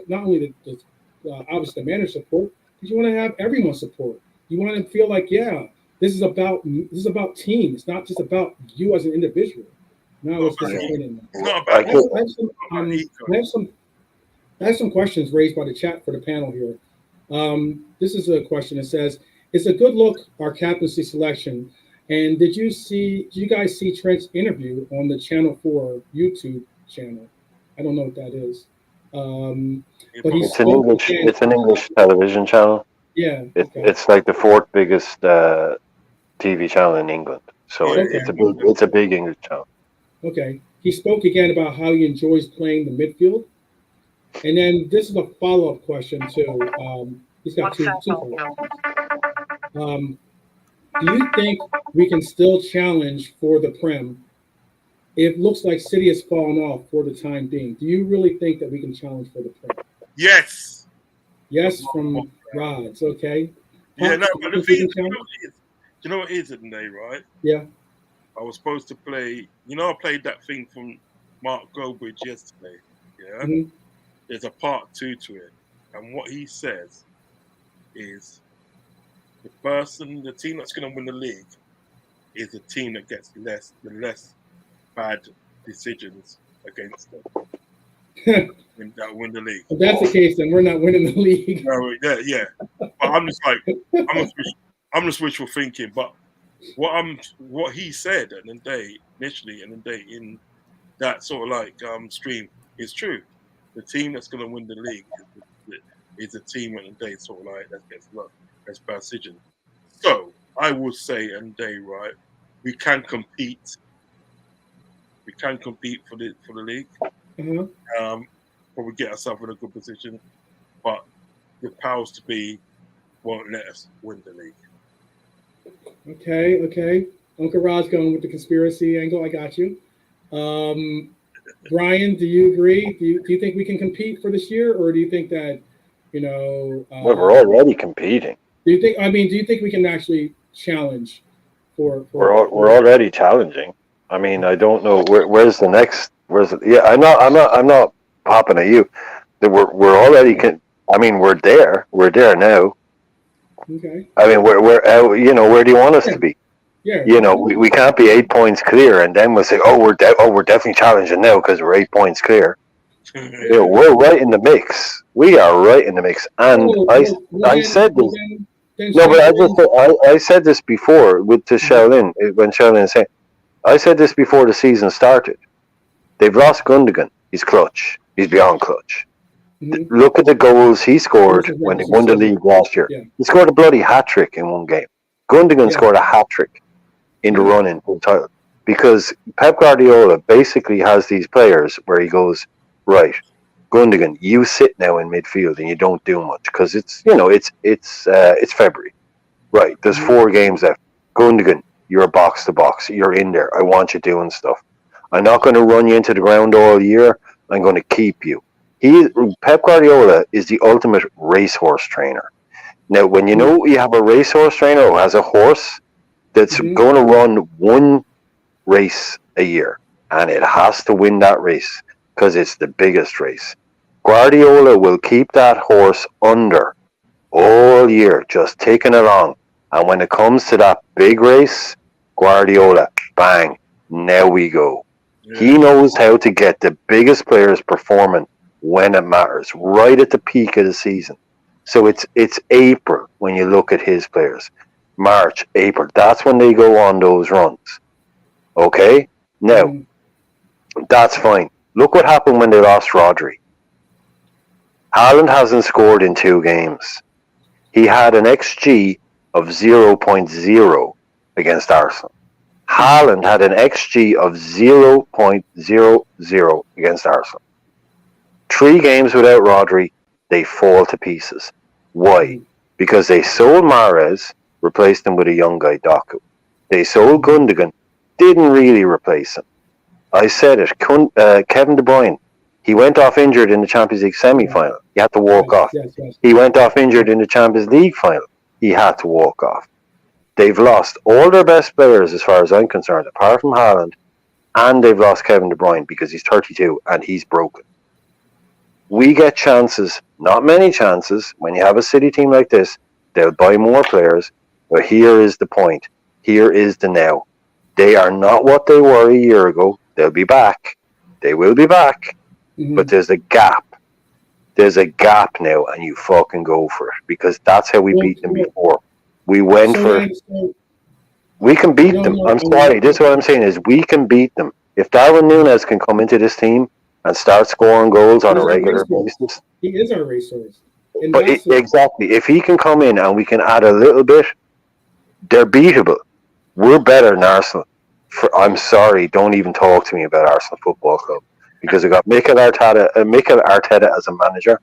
not only obviously the manager support, but you want to have everyone's support. You want to feel like, yeah, this is about team. It's not just about you as an individual. And I Not was about ego. disappointed in that. It's not I about I have, could, ego. I have some Not about ego. I have some I have some questions raised by the chat for the panel here. This is a question that says, "It's a good look our captaincy selection." And did you guys see Trent's interview on the Channel 4 YouTube channel? I don't know what that is. You But he probably spoke again. it's an English television channel. Yeah, okay. It's like the fourth biggest TV channel in England. So yeah, Okay. it's a big English channel. Okay. He spoke again about how he enjoys playing the midfield. And then this is a follow-up question too. He's got two follow-up questions. Um, do you think we can still challenge for the Prem? It looks like City has fallen off for the time being. Do you really think that we can challenge for the Prem? yes. Yes, from Rods. Okay. Yeah, no, Pops, do you but the think we thing, can challenge? you know what it is today, right? Yeah. I was supposed to play. I played that thing from Mark Goldbridge yesterday. Yeah, Mm-hmm. there's a part 2 to it, and what he says is the team that's going to win the league, is the team that gets the less bad decisions against them that win the league. If that's the case, then we're not winning the league. No, yeah. But I'm just like, I'm just wishful thinking. But what he said and the day initially and the day in that sort of like stream is true. The team that's going to win the league is the team and the day sort of like that gets luck as precision. So I would say and day right, we can compete. We can compete for the league. Probably get ourselves in a good position, but the powers to be won't let us win the league. Okay. Uncle Rod's going with the conspiracy angle. I got you. Brian, do you agree? Do you think we can compete for this year, or do you think that Well, we're already competing. Do you think? I mean, do you think we can actually challenge for We're already challenging. I mean, I don't know where's the next. Yeah, I'm not popping at you. We're already. I mean, we're there. We're there now. Okay. I mean, we're where do you want us to be? Yeah. We can't be 8 points clear, and then we'll say, we're definitely challenging now because we're 8 points clear. We're right in the mix. We are right in the mix, and I said this. No, but I said this before to Shaolin when Shaolin said, I said this before the season started. They've lost Gundogan. He's clutch. He's beyond clutch. Mm-hmm. Look at the goals he scored when they won the league last year. Yeah. He scored a bloody hat-trick in one game. Gundogan scored a hat-trick in the run-in for the title. Because Pep Guardiola basically has these players where he goes, right, Gundogan, you sit now in midfield and you don't do much because it's February. Right, there's 4 games left. Gundogan, you're box to box. You're in there. I want you doing stuff. I'm not going to run you into the ground all year. I'm going to keep you. Pep Guardiola is the ultimate racehorse trainer. Now, when you have a racehorse trainer who has a horse that's going to run one race a year, and it has to win that race because it's the biggest race, Guardiola will keep that horse under all year, just taking it on. And when it comes to that big race, Guardiola, bang, now we go. Yeah. He knows how to get the biggest players performing when it matters, right at the peak of the season. So it's April when you look at his players. March, April, that's when they go on those runs. Okay? Now, that's fine. Look what happened when they lost Rodri. Holland hasn't scored in 2 games. He had an XG of 0.0 against Arsenal. Holland had an XG of 0.00 against Arsenal. 3 games without Rodri, they fall to pieces. Why? Because they sold Mahrez, replaced him with a young guy, Doku. They sold Gundogan, didn't really replace him. I said it. Kevin De Bruyne, he went off injured in the Champions League semi-final. He had to walk off. Yes. He went off injured in the Champions League final. He had to walk off. They've lost all their best players as far as I'm concerned, apart from Haaland, and they've lost Kevin De Bruyne because he's 32 and he's broken. We get chances, not many chances. When you have a City team like this, they'll buy more players. But here is the point. Here is the now. They are not what they were a year ago. They'll be back. They will be back. But there's a gap. There's a gap now, and you fucking go for it because that's how we beat them before. We went for it. We can beat them. I'm sorry. This is what I'm saying is we can beat them. If Darwin Núñez can come into this team and start scoring goals on a regular basis. He is our racehorse. But exactly. If he can come in and we can add a little bit, they're beatable. We're better than Arsenal. I'm sorry. Don't even talk to me about Arsenal Football Club. Because we got Mikel Arteta as a manager.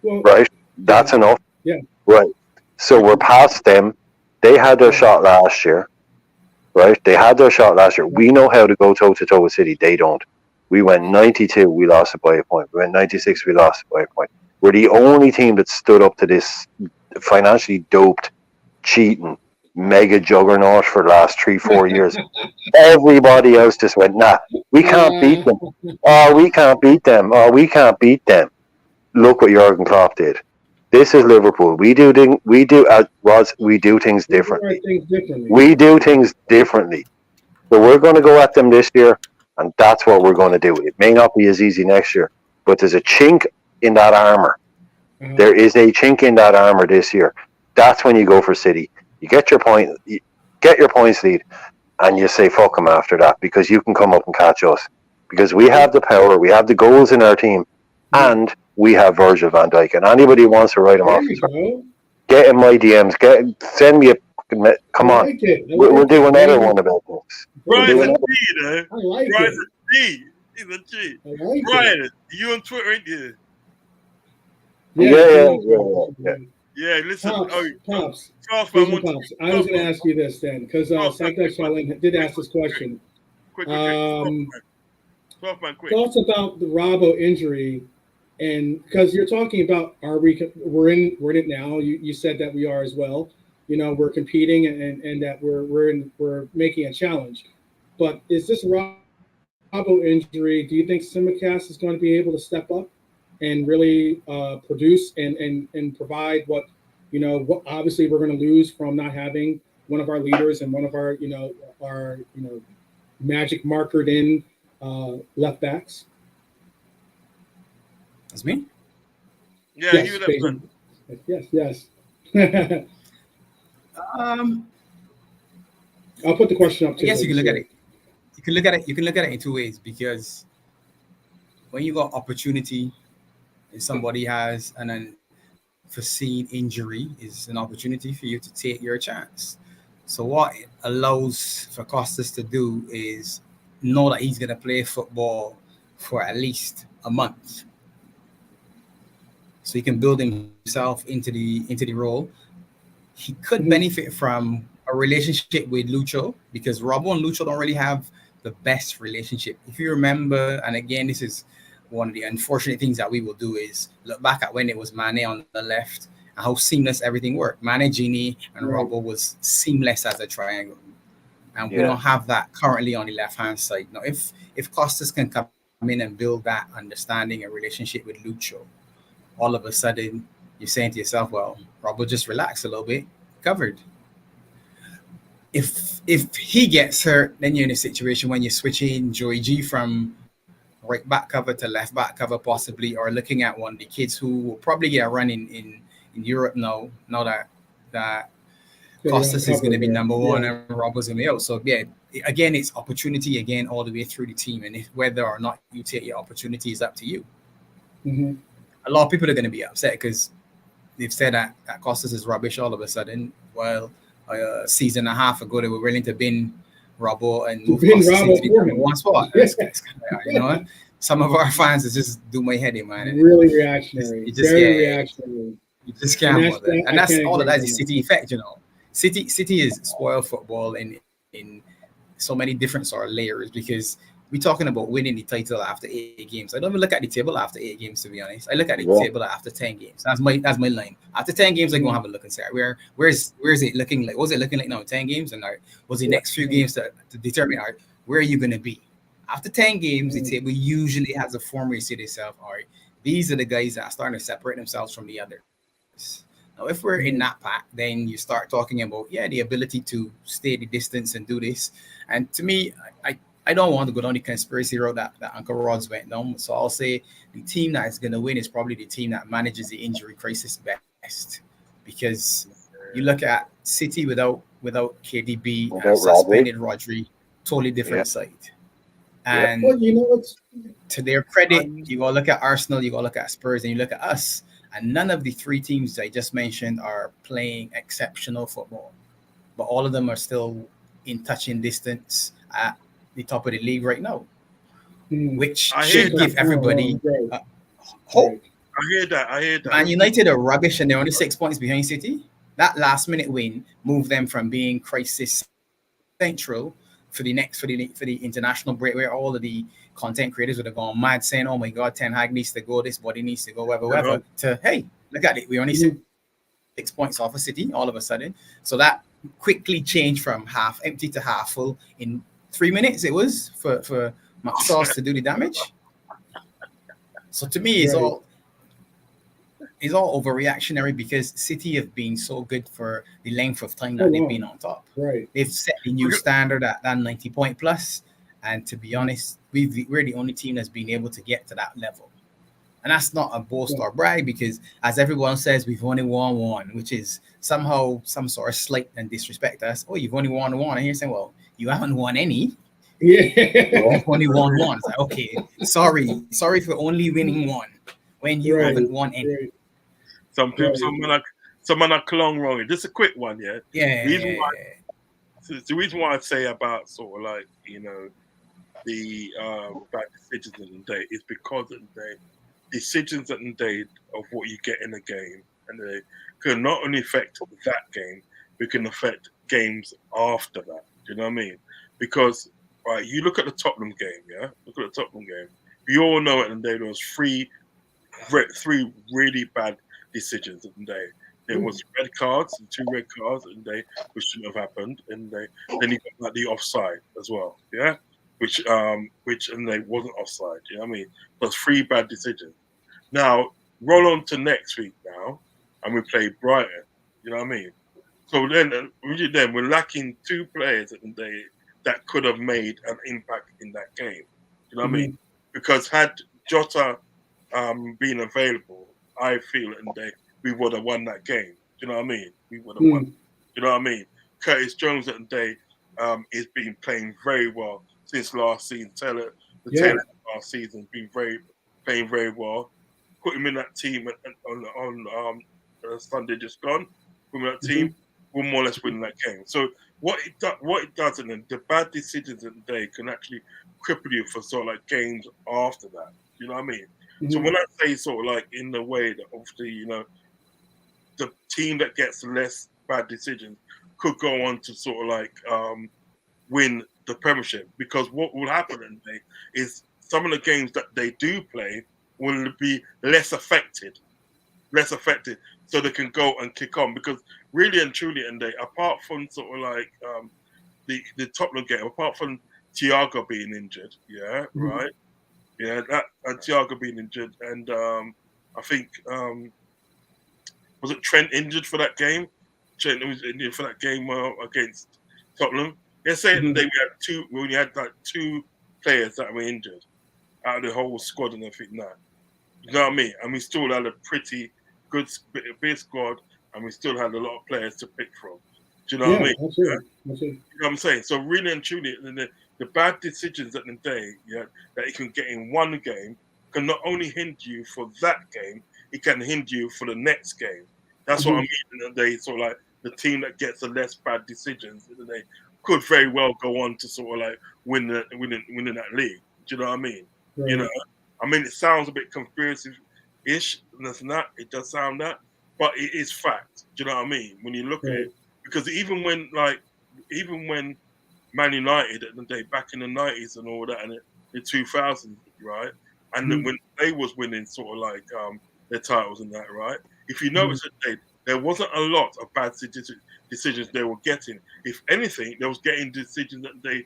Well, right? That's enough. Yeah. Right. So we're past them. They had their shot last year. Right? They had their shot last year. We know how to go toe-to-toe with City. They don't. We went 92, we lost it by a point. We went 96, we lost it by a point. We're the only team that stood up to this financially doped, cheating, mega juggernaut for the last 3-4 years. Everybody else just went, nah, we can't beat them. Oh, we can't beat them. Oh, we can't beat them. Look what Jurgen Klopp did. This is Liverpool. We do things differently. We do things differently. So we're going to go at them this year, and that's what we're going to do. It may not be as easy next year, but there's a chink in that armor. Mm-hmm. There is a chink in that armor this year. That's when you go for City. You get your point. get your points lead, and you say fuck them after that because you can come up and catch us because we have the power, we have the goals in our team, and we have Virgil Van Dijk. And anybody who wants to write him There off, you go. get in my DMs, send me a. Come I on, like it. I we'll like do it, another man. one about this. Brian's do a another- G, you know. I like Brian's it. a G. He's a G. I like it. Brian, you on Twitter, ain't you? Yeah. Yeah, listen. Pops, Pops. Charles, man, Jason Pops. I was going to ask you this then, because Psycho Shaolin did ask this question. Quick. 12 man, quick. Thoughts about the Robbo injury, and because you're talking about we're in it now. You said that we are as well. You know, we're competing and that we're making a challenge. But is this Robbo injury? Do you think Simicast is going to be able to step up and really produce and provide what obviously we're going to lose from not having one of our leaders and one of our magic markered in left backs? That's me. Yeah, Yes, you left Jason. Yes. I'll put the question up too. Yes, you can look at it. You can look at it in two ways, because when you got opportunity and somebody has an unforeseen injury, is an opportunity for you to take your chance. So what it allows for Costas to do is know that he's going to play football for at least a month, so he can build himself into the role. He could benefit from a relationship with Lucho, because Robbo and Lucho don't really have the best relationship. If you remember, and again, this is one of the unfortunate things that we will do, is look back at when it was Mane on the left and how seamless everything worked. Mane, Gini, and Robbo was seamless as a triangle. And we don't have that currently on the left-hand side. Now, if Costas can come in and build that understanding and relationship with Lucho, all of a sudden you're saying to yourself, well, Robbo, just relax a little bit, covered. If he gets hurt, then you're in a situation when you're switching Joey G from right back cover to left back cover, possibly, or looking at one of the kids who will probably get a run in Europe now that Costas is going to be number one and Robbo's going to be out. So yeah, again, it's opportunity again all the way through the team, and whether or not you take your opportunity is up to you. Mm-hmm. A lot of people are going to be upset because they've said that Costas is rubbish all of a sudden. Well, a season and a half ago, they were willing to bin Robbo and move Costas into the number one spot. You know what? Some of our fans is just do my head in, man. Really reactionary. Very reactionary. You just can't bother. And that's all of that is City effect, you know. City is spoiled football in so many different sort of layers, because we're talking about winning the title after 8 games. I don't even look at the table after 8 games, to be honest. I look at the table after 10 games. That's my line. After 10 games, I'm gonna have a look and say, where's it looking like? What's it looking like now? 10 games, and what's the next few games to determine where are you gonna be? After 10 games, the table usually has a formula. You say to yourself, all right, these are the guys that are starting to separate themselves from the others. Now, if we're in that pack, then you start talking about the ability to stay the distance and do this. And to me, I don't want to go down the conspiracy road that Uncle Rod's went down. So I'll say the team that is going to win is probably the team that manages the injury crisis best. Because you look at City without KDB, and suspended Rodri, totally different side. And to their credit, you go look at Arsenal, you go look at Spurs, and you look at us. And none of the 3 teams I just mentioned are playing exceptional football. But all of them are still in touching distance at the top of the league right now, which should give everybody hope. I hear that. Man United are rubbish, and they're only 6 points behind City. That last minute win moved them from being crisis central for the international break, where all of the content creators would have gone mad saying, oh my God, Ten Hag needs to go, this body needs to go, whatever, to, hey, look at it. We only 6 points off of City all of a sudden. So that quickly changed from half empty to half full in 3 minutes. It was for Mac Sauce to do the damage. So to me, it's all overreactionary, because City have been so good for the length of time that they've been on top. Right. They've set the new standard at that 90 point plus. And to be honest, we're the only team that's been able to get to that level. And that's not a boast or brag, because as everyone says, we've only won one, which is somehow some sort of slight and disrespect us. Oh, you've only won one. And you're saying, well, you haven't won any. Yeah. You've only won one. It's like, okay, sorry for only winning one when you haven't won any. Right. Some people, some man are clung wrong. Just a quick one, yeah. Yeah. The reason why I say about sort of like, you know, the bad decisions in the day is because of the decisions at the day of what you get in the game, and they can not only affect that game, but can affect games after that. Do you know what I mean? Because right, you look at the Tottenham game, yeah. Look at the Tottenham game. We all know at the day there was three really bad decisions at the day. There was red cards, 2 red cards, and which shouldn't have happened, and then you got like the offside as well, yeah, which and they wasn't offside. You know what I mean? But 3 bad decisions. Now roll on to next week now, and we play Brighton. You know what I mean? So then we're lacking 2 players at the day that could have made an impact in that game. You know what I mean? Because had Jota been available, I feel that we would have won that game. Do you know what I mean? We would have won. Do you know what I mean? Curtis Jones at the day is been playing very well since last season. Taylor last season been playing very well. Put him in that team on Sunday just gone. Put him in that team, we'll more or less win that game. So what it does, and then the bad decisions of the day can actually cripple you for sort of like games after that. You know what I mean? So when I say sort of like in the way that obviously, you know, the team that gets less bad decisions could go on to sort of like win the Premiership, because what will happen in the day is some of the games that they do play will be less affected, so they can go and kick on. Because really and truly, and apart from sort of like the Tottenham game, apart from Thiago being injured, right, that Thiago being injured, and I think was it Trent injured for that game? Trent was injured for that game against Tottenham. They're saying we only had like 2 players that were injured out of the whole squad and everything. That, you know what I mean? And we still had a pretty good big squad, and we still had a lot of players to pick from. Do you know what I mean? Absolutely. You know what I'm saying? So really and truly, the bad decisions at the day, that you can get in one game can not only hinder you for that game, it can hinder you for the next game. That's what I mean. They sort of like the team that gets the less bad decisions, they could very well go on to sort of like winning that league. Do you know what I mean? Right. You know, I mean, it sounds a bit conspiracy-ish, and that's not. It does sound that, but it is fact. Do you know what I mean? When you look at it, because even when Man United at the day back in the 90s and all that, and the 2000s, right, and then when they was winning sort of like their titles and that, right. If you notice that there wasn't a lot of bad decisions they were getting. If anything, they was getting decisions that they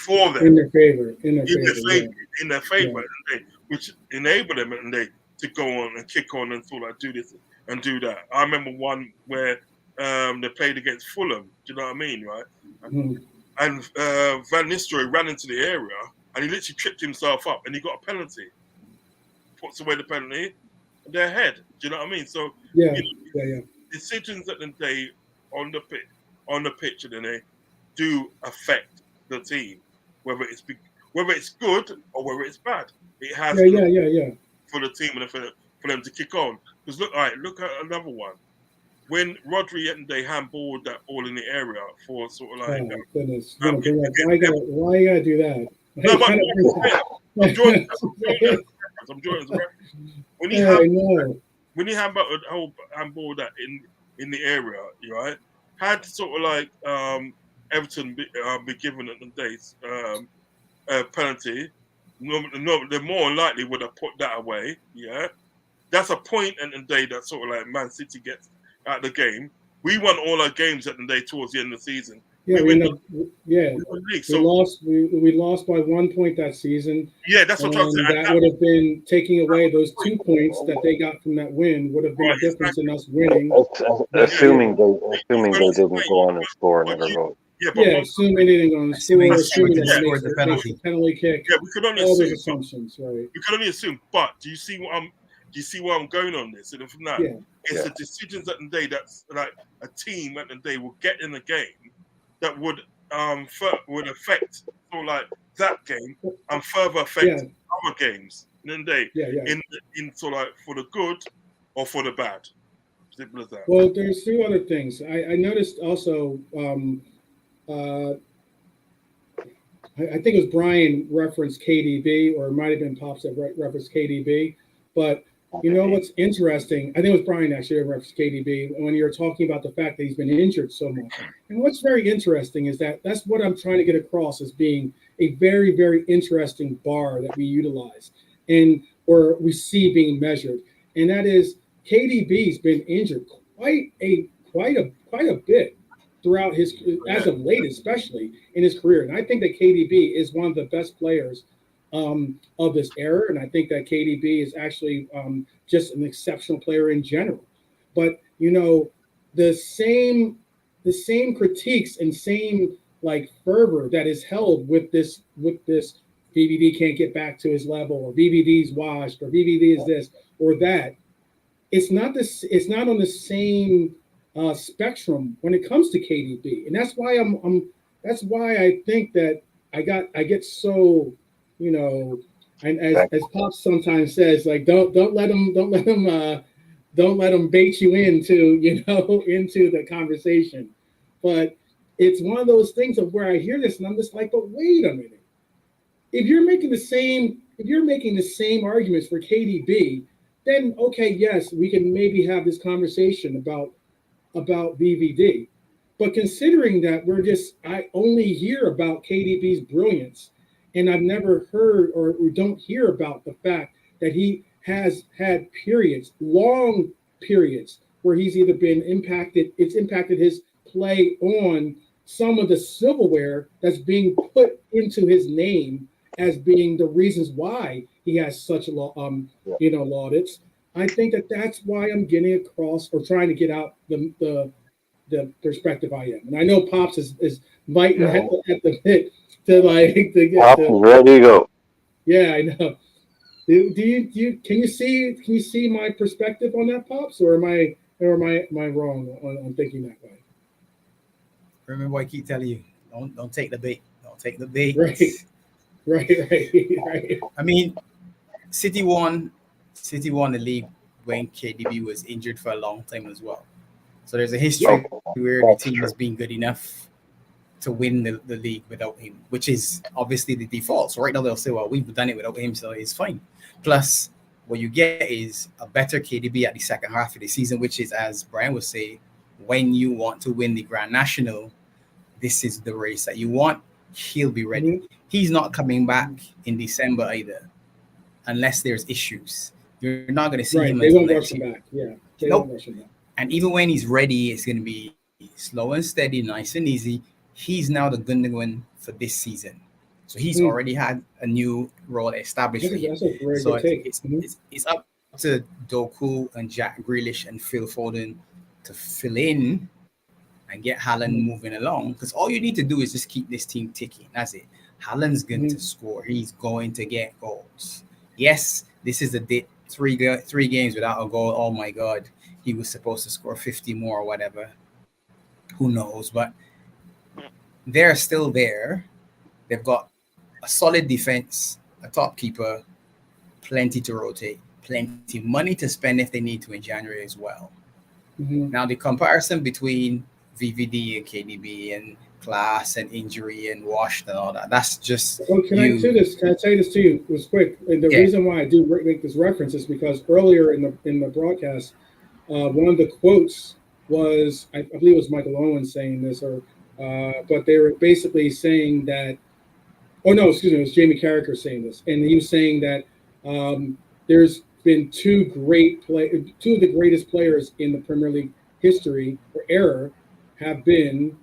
for them in their favor, which enabled them and to go on and kick on and sort of like do this and do that. I remember one where they played against Fulham. Do you know what I mean, right? And Van Nistelrooy ran into the area and he literally tripped himself up and he got a penalty. Puts away the penalty. Their head. Do you know what I mean? So decisions at the day on the pitch, and then they do affect the team, whether it's good or whether it's bad. It has for the team and for them to kick on. Because look at another one. When Rodri and they handballed that ball in the area for sort of like goodness. Why you gotta do that? No, but I'm drawing as a reference. When he handball that in the area, right, had sort of like Everton be given at the days penalty, they more likely would have put that away. Yeah, that's a point in the day that sort of like Man City gets out of the game. We won all our games at the day towards the end of the season. We lost by 1 point that season. Yeah, that's what I'm saying. That would have been taking away those 2 points that they got from that win. Would have been a difference in us winning. Assuming they didn't go on and score another goal. Yeah, but assuming they didn't go on the score, Assuming assuming Sweden that scored makes the makes penalty. the penalty kick, yeah, we could only all those assume. assumptions, right? We can only assume. But do you see what I'm? Do you see where I'm going on this? And from that, Yeah. it's Yeah. the decisions at the day that's like a team at the day will get in the game that would would affect so like that game and further affect Yeah. other games in the day Yeah. in so like for the good or for the bad. Simple as that. Well, there's two other things. I noticed also. Uh, I think it was Brian referenced KDB, or it might have been Pops that referenced KDB. But you know what's interesting? I think it was Brian actually that referenced KDB when you're talking about the fact that he's been injured so much. And what's very interesting is that that's what I'm trying to get across as being a very, very interesting bar that we utilize and or we see being measured. And that is KDB's been injured quite a bit throughout his as of late, especially in his career. And I think that KDB is one of the best players of this era, and I think that KDB is actually just an exceptional player in general. But you know, the same critiques and same like fervor that is held with this VVD can't get back to his level, or VVD's washed, or VVD is this or that. It's not this. It's not on the same spectrum when it comes to KDB, and that's why that's why I think that I get so, you know, and as Pop sometimes says, like don't let them bait you into, you know, into the conversation. But it's one of those things of where I hear this and I'm just like, but wait a minute, if you're making the same arguments for KDB, then okay, yes, we can maybe have this conversation about VVD. But considering that I only hear about KDB's brilliance, and I've never heard or we don't hear about the fact that he has had long periods, where he's either been it's impacted his play on some of the silverware that's being put into his name as being the reasons why he has such laudits. I think that that's why I'm getting across or trying to get out the perspective I am. And I know Pops is biting at the bit to get Pops is ready to go. Yeah, I know. Can you see my perspective on that, Pops, or am I wrong on thinking that way? Remember, I keep telling you, don't take the bait. Don't take the bait. Right. I mean, City won the league when KDB was injured for a long time as well. So there's a history where the team has been good enough to win the league without him, which is obviously the default. So right now they'll say, well, we've done it without him, so it's fine. Plus, what you get is a better KDB at the second half of the season, which is, as Brian would say, when you want to win the Grand National, this is the race that you want. He'll be ready. Mm-hmm. He's not coming back in December either, unless there's issues. You're not going to see him until next year. Back. Yeah, they won't rush him back. And even when he's ready, it's going to be slow and steady, nice and easy. He's now the Gundogan for this season. So he's already had a new role established for him. So it's up to Doku and Jack Grealish and Phil Foden to fill in and get Haaland moving along. Because all you need to do is just keep this team ticking. That's it. Haaland's going to score. He's going to get goals. Yes, this is the three games without a goal. Oh, my God. He was supposed to score 50 more or whatever. Who knows? But they're still there. They've got a solid defense, a top keeper, plenty to rotate, plenty money to spend if they need to in January as well. Mm-hmm. Now, the comparison between VVD and KDB and class and injury and washed and all that, that's just... Well, can I say this? Can I say this to you? It was quick. And the reason why I do make this reference is because earlier in the broadcast, one of the quotes was, I believe it was Michael Owen saying this, but they were basically saying that, it was Jamie Carragher saying this, and he was saying that there's been two of the greatest players in the Premier League history or era have been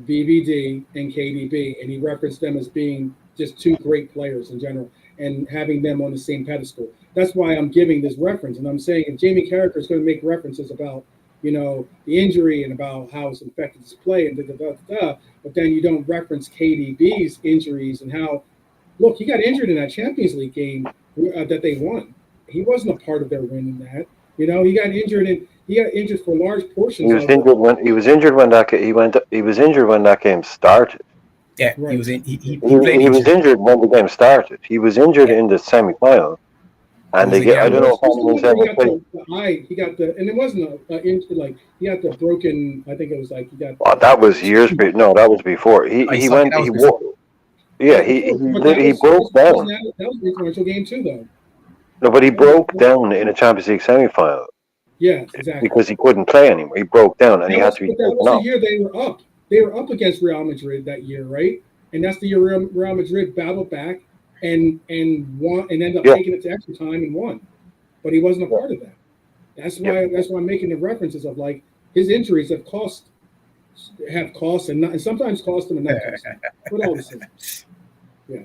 VVD and KDB, and he referenced them as being just two great players in general and having them on the same pedestal. That's why I'm giving this reference, and I'm saying if Jamie Carragher is going to make references about the injury and about how it's affected his play and da da da da. But then you don't reference KDB's injuries and how, look, he got injured in that Champions League game that they won. He wasn't a part of their win in that. He got injured for large portions of it. He was injured when he was injured when that game started. Yeah, Right. he was in. He He played was injured. injured when the game started. He was injured Yeah. in the semi-final, and was they a get. I don't gamble. know if anyone's He ever got played. the eye. He got the, and it wasn't like he got the broken. I think it was like he got. Oh, that was years. No, that was before. He Sorry, went. that was He before. Yeah, That was before, but he broke down. that was an influential game too, though. No, but he broke down in a Champions League semi-final Yes, exactly. because he couldn't play anymore. He broke down and he had to be But that taken was the off. year they were up. They were up against Real Madrid that year, right? And that's the year Real Madrid battled back and won and ended up taking it to extra time and won. But he wasn't a part of that. That's why I'm making the references of like his injuries have cost and sometimes cost him and not cost him. But all the same. Yeah.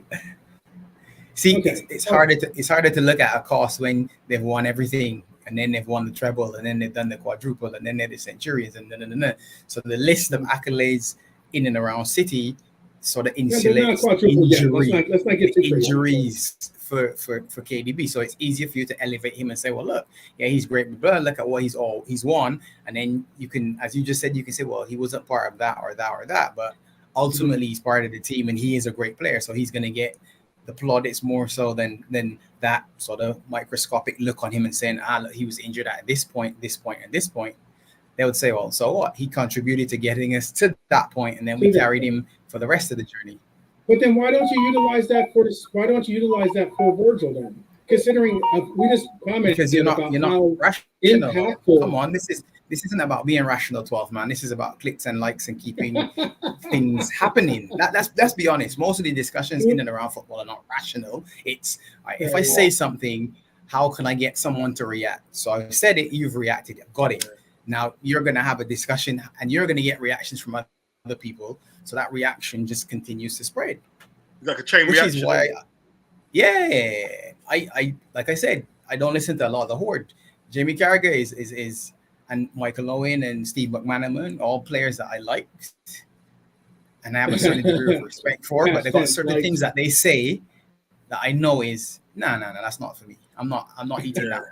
See, Okay. it's harder to look at a cost when they've won everything and then they've won the treble and then they've done the quadruple and then they're the centurions and then. So the list of accolades in and around City sort of insulates Let's not get too injuries for KDB. So it's easier for you to elevate him and say, well, look, yeah, he's great, but look at what he's won. And then you can, as you just said, you can say, well, he wasn't part of that or that or that, but ultimately he's part of the team and he is a great player. So he's going to get the plaudits more so than that sort of microscopic look on him and saying, look, he was injured at this point, and this point. They would say, well, so what? He contributed to getting us to that point, and then we carried him for the rest of the journey. But then why don't you utilize that for Virgil then? Considering we just commented because you're not rational. impactful. Come on, this isn't about being rational, 12th man. This is about clicks and likes and keeping things happening. Let's be honest. Most of the discussions in and around football are not rational. It's if I say something, how can I get someone to react? So I've said it, you've reacted, I've got it. Now you're going to have a discussion and you're going to get reactions from other people. So that reaction just continues to spread. It's like a chain reaction. Is why, I like I said, I don't listen to a lot of the horde. Jamie Carragher is and Michael Owen and Steve McManaman, all players that I like and I have a certain degree of respect for, but they've got certain things that they say that I know is no, that's not for me. I'm not eating that.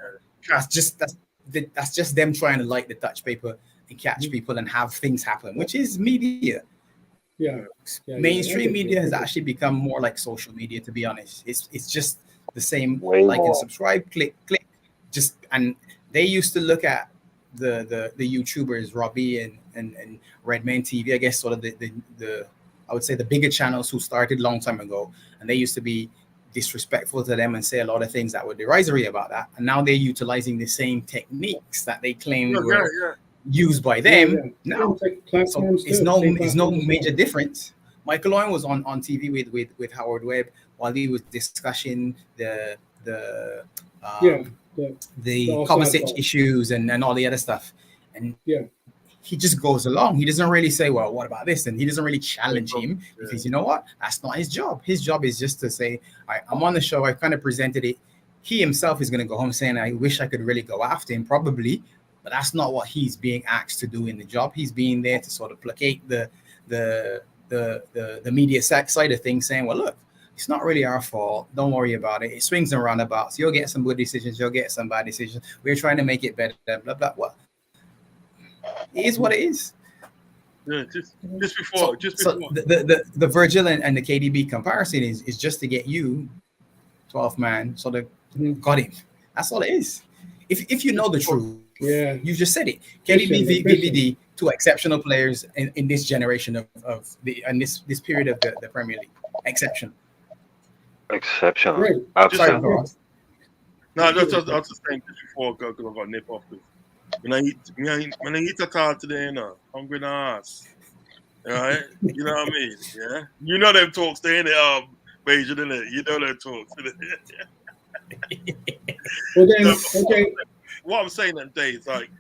That's just them trying to like the touch paper and catch people and have things happen, which is media. Mainstream media has actually become more like social media, to be honest. It's just the same like and subscribe, click, just and they used to look at the YouTubers, Robbie and Redman TV, I guess sort of the I would say the bigger channels who started a long time ago, and they used to be disrespectful to them and say a lot of things that were derisory about that. And now they're utilizing the same techniques that they claimed were used by them. Now so it's no major difference. Michael Owen was on TV with Howard Webb while he was discussing the Kovacic issues and all the other stuff. And he just goes along. He doesn't really say, well, what about this? And he doesn't really challenge him because you know what? That's not his job. His job is just to say, all right, I'm on the show. I kind of presented it. He himself is going to go home saying, I wish I could really go after him, probably. But that's not what he's being asked to do in the job. He's being there to sort of placate the media side of things, saying, well, look, it's not really our fault. Don't worry about it. It swings and roundabouts. You'll get some good decisions. You'll get some bad decisions. We're trying to make it better. Blah, blah, blah. It is what it is. Yeah, just before. The Virgil and the KDB comparison is just to get you, 12th man, sort of got him. That's all it is. If you know the truth, you just said it. KDB, VVD, two exceptional players in this generation of this period of the Premier League. Exceptional. Right. Absolutely. No, I was just saying just before because I got nip off. When I eat a car today, you know, hungry ass. All right? You know what I mean? Yeah? You know them talks, they ain't it, Virgil, innit? You know them talks, Well then, okay. What I'm saying that day is like,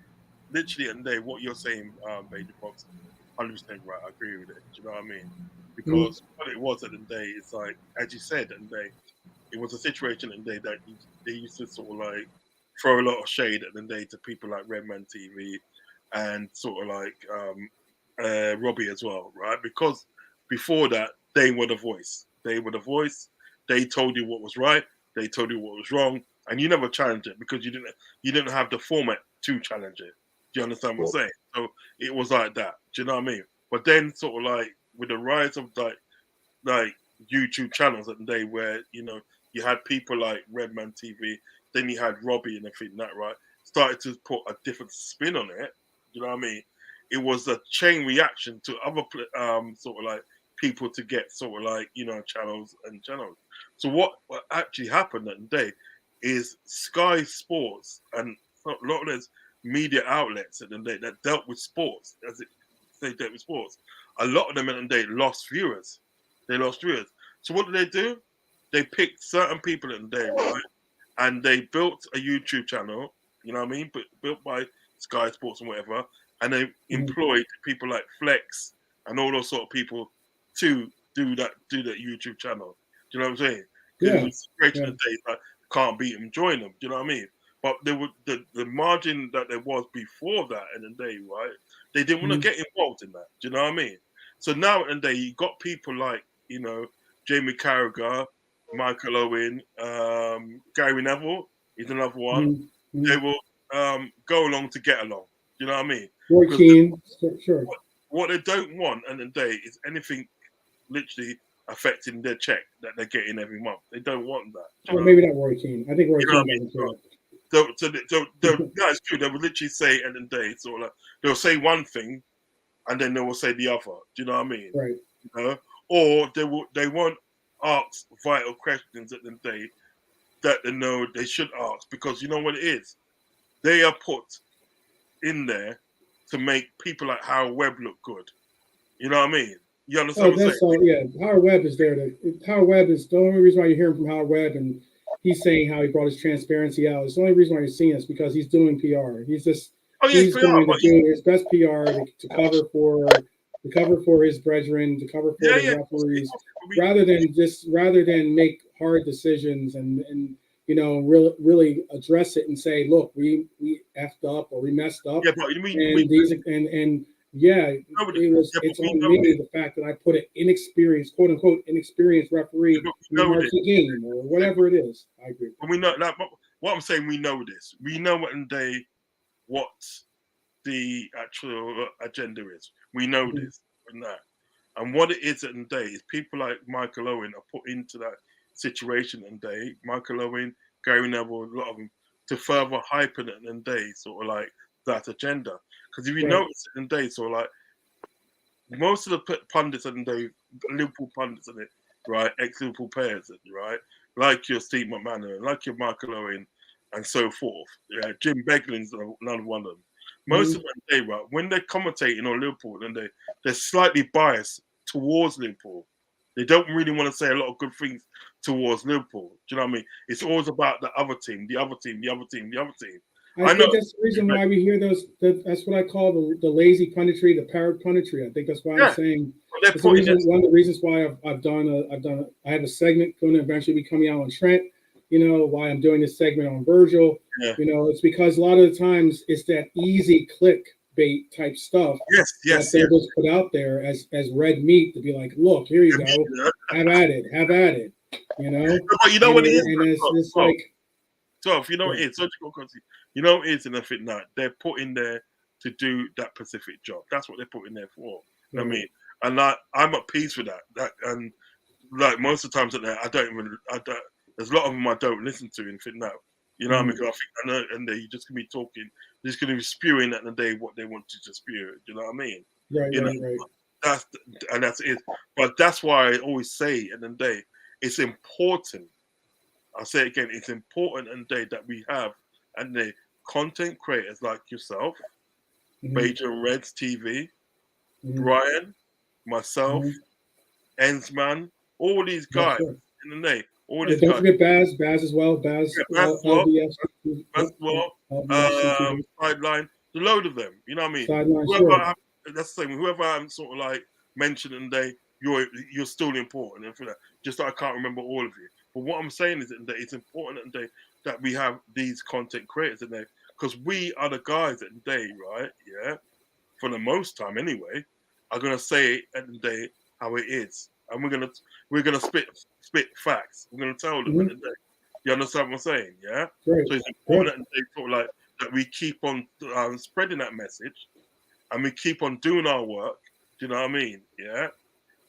literally at the day, what you're saying, Major Fox, 100% right, I agree with it. Do you know what I mean? Because what it was at the day, it's like, as you said at the day, it was a situation at the day that they used to sort of like, throw a lot of shade at the day to people like Redman TV, and sort of like Robbie as well, right? Because before that, they were the voice. They were the voice. They told you what was right. They told you what was wrong, and you never challenged it because you didn't have the format to challenge it. Do you understand what I'm saying? So it was like that. Do you know what I mean? But then, sort of like with the rise of like YouTube channels at the day, where you had people like Redman TV, then you had Robbie and everything that right started to put a different spin on it. You know what I mean? It was a chain reaction to other sort of like people to get sort of like channels and channels. So what actually happened that day is Sky Sports and a lot of those media outlets at the day that dealt with sports, they dealt with sports. A lot of them at the day lost viewers. They lost viewers. So what did they do? They picked certain people at the day, right? And they built a YouTube channel, you know what I mean? But built by Sky Sports and whatever. And they employed people like Flex and all those sort of people to do that YouTube channel. Do you know what I'm saying? Because it was great in the day, like can't beat them, join them. Do you know what I mean? But there was the margin that there was before that in the day, right? They didn't want to get involved in that. Do you know what I mean? So now in the day, you got people like, Jamie Carragher, Michael Owen, Gary Neville is another one. They will go along to get along. Do you know what I mean? Roy Keane, sure. What they don't want in the day is anything literally affecting their check that they're getting every month. They don't want that. Well, maybe not Roy Keane. I think Roy Keane doesn't care. That's true. They would literally say at the day, sort of like, they'll say one thing and then they will say the other. Do you know what I mean? Right. Or they won't ask vital questions at the day that they know they should ask, because you know what it is? They are put in there to make people like Howard Webb look good. You know what I mean? You understand what I'm saying? Yeah, Howard Webb is there. Howard Webb is the only reason why you're hearing from Howard Webb, and he's saying how he brought his transparency out. It's the only reason why you're seeing this, because he's doing PR. He's going to do his best PR to cover for his brethren, to cover for his referees, rather than make hard decisions and really address it and say, look, we effed up or we messed up. Yeah, but it's on me, the fact that I put an inexperienced, quote unquote, inexperienced referee in the marquee game or whatever it is. I agree. And we know that. What I'm saying, we know this. We know what the actual agenda is. We know this and that. And what it is at the day is people like Michael Owen are put into that situation and day. Michael Owen, Gary Neville, a lot of them, to further hype it and day, sort of like that agenda. Because if you notice in the day, sort of like most of the pundits in the day, Liverpool pundits in it, right, ex-Liverpool players, right, like your Steve McManaman, like your Michael Owen, and so forth. Yeah, Jim Beglin's another one of them. Most of them, right, when they're commentating on Liverpool, and they're slightly biased towards Liverpool. They don't really want to say a lot of good things towards Liverpool. Do you know what I mean? It's always about the other team, the other team, the other team, the other team. I think that's the reason why we hear those. That's what I call the lazy punditry, the parrot punditry. I think that's why I'm saying. That's one of the reasons why I have a segment going to eventually be coming out on Trent. Why I'm doing this segment on Virgil. Yeah. It's because a lot of the times it's that easy clickbait type stuff. Yes. That they'll just put out there as red meat to be like, look, here you go, have at it. But you know what it is, and it's like. So if you know what it is, surgical currency, you know what it is, and I think that they're put in there to do that specific job. That's what they're put in there for. You know what I mean? And I'm at peace with that. And like most of the times I don't. There's a lot of them I don't listen to and think no. You know what I mean? Because I think and they're just gonna be talking, they're just gonna be spewing at the day what they want to spew. You know what I mean? Right. That's it. But that's why I always say at the day, it's important. I'll say it again, it's important and that we have and the content creators like yourself, Beijing Reds TV, Brian, myself, Ensman, all these guys in the day. All these don't guys. forget Baz as well. Baz LBS. Sideline, a load of them. You know what I mean? Sideline, that's the same. Whoever I'm sort of like mentioning today, you're still important. And for that, just that I can't remember all of you. But what I'm saying is that it's important that we have these content creators in there, because we are the guys at the day, right? Yeah, for the most time anyway, are gonna say it at the day how it is, and we're gonna spit facts. We're gonna tell them at the day. You understand what I'm saying? Yeah. Right. So it's important that they sort of like that we keep on spreading that message, and we keep on doing our work. Do you know what I mean? Yeah.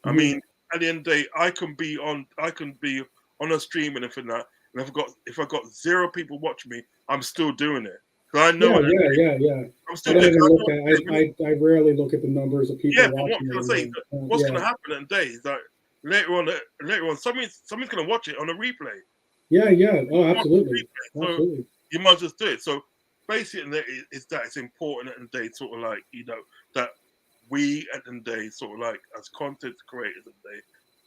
I mean, at the end of the day, I can be on a stream and everything that, and if I got 0 people watching me, I'm still doing it. Because I know. Yeah. I'm I still don't doing even look it. I rarely look at the numbers of people Yeah, but what watching. can I say? What's going to happen in the day is that later on, somebody's going to watch it on a replay. Yeah. Oh, absolutely. So Absolutely. you might just do it. So basically, it's that it's important at the day, sort of like, you know, that we at the day, sort of like as content creators at the day,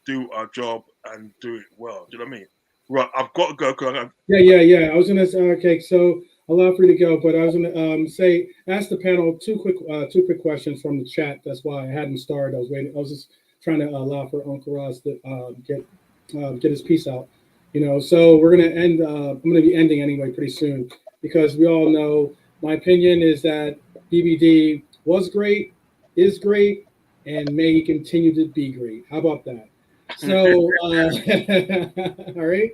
do our job and do it well. Do you know what I mean? Right, I've got to go. Yeah. I was gonna say, okay, so allow for you to go, but I was gonna say, ask the panel two quick questions from the chat. That's why I hadn't started. I was waiting. I was just trying to allow for Uncle Ross to get his piece out. You know, so we're gonna end. I'm gonna be ending anyway pretty soon because we all know my opinion is that BBD was great, is great, and may continue to be great. How about that? So, all right.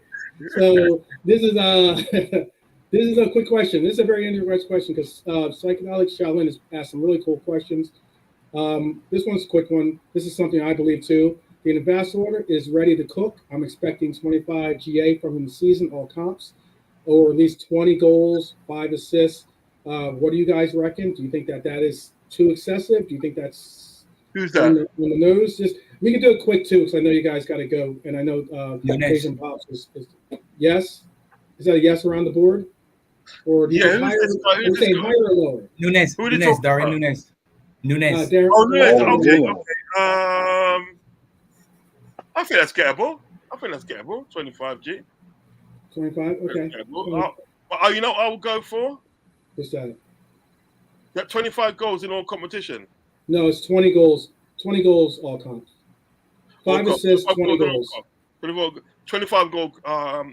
So this is this is a quick question. This is a very interesting question because Psychedelic Shaolin has asked some really cool questions. This one's a quick one. This is something I believe too. The ambassador is ready to cook. I'm expecting 25 GA from him this season, all comps, or at least 20 goals, 5 assists. What do you guys reckon? Do you think that is too excessive? Do you think that's Who's that? on the nose? Just we can do it quick too, because I know you guys got to go, and I know Asian Pops is yes. Is that a yes around the board, or do you think higher or lower? Nunes, Darren Nunes. Darren, Oh, Nunes. Okay. I think that's gettable. 25G. 25. Okay. You know what I would go for? What's that? That 25 goals in all competition. No, it's 20 goals. 20 goals all comps. 5 assists, 20 goals. 25 goal.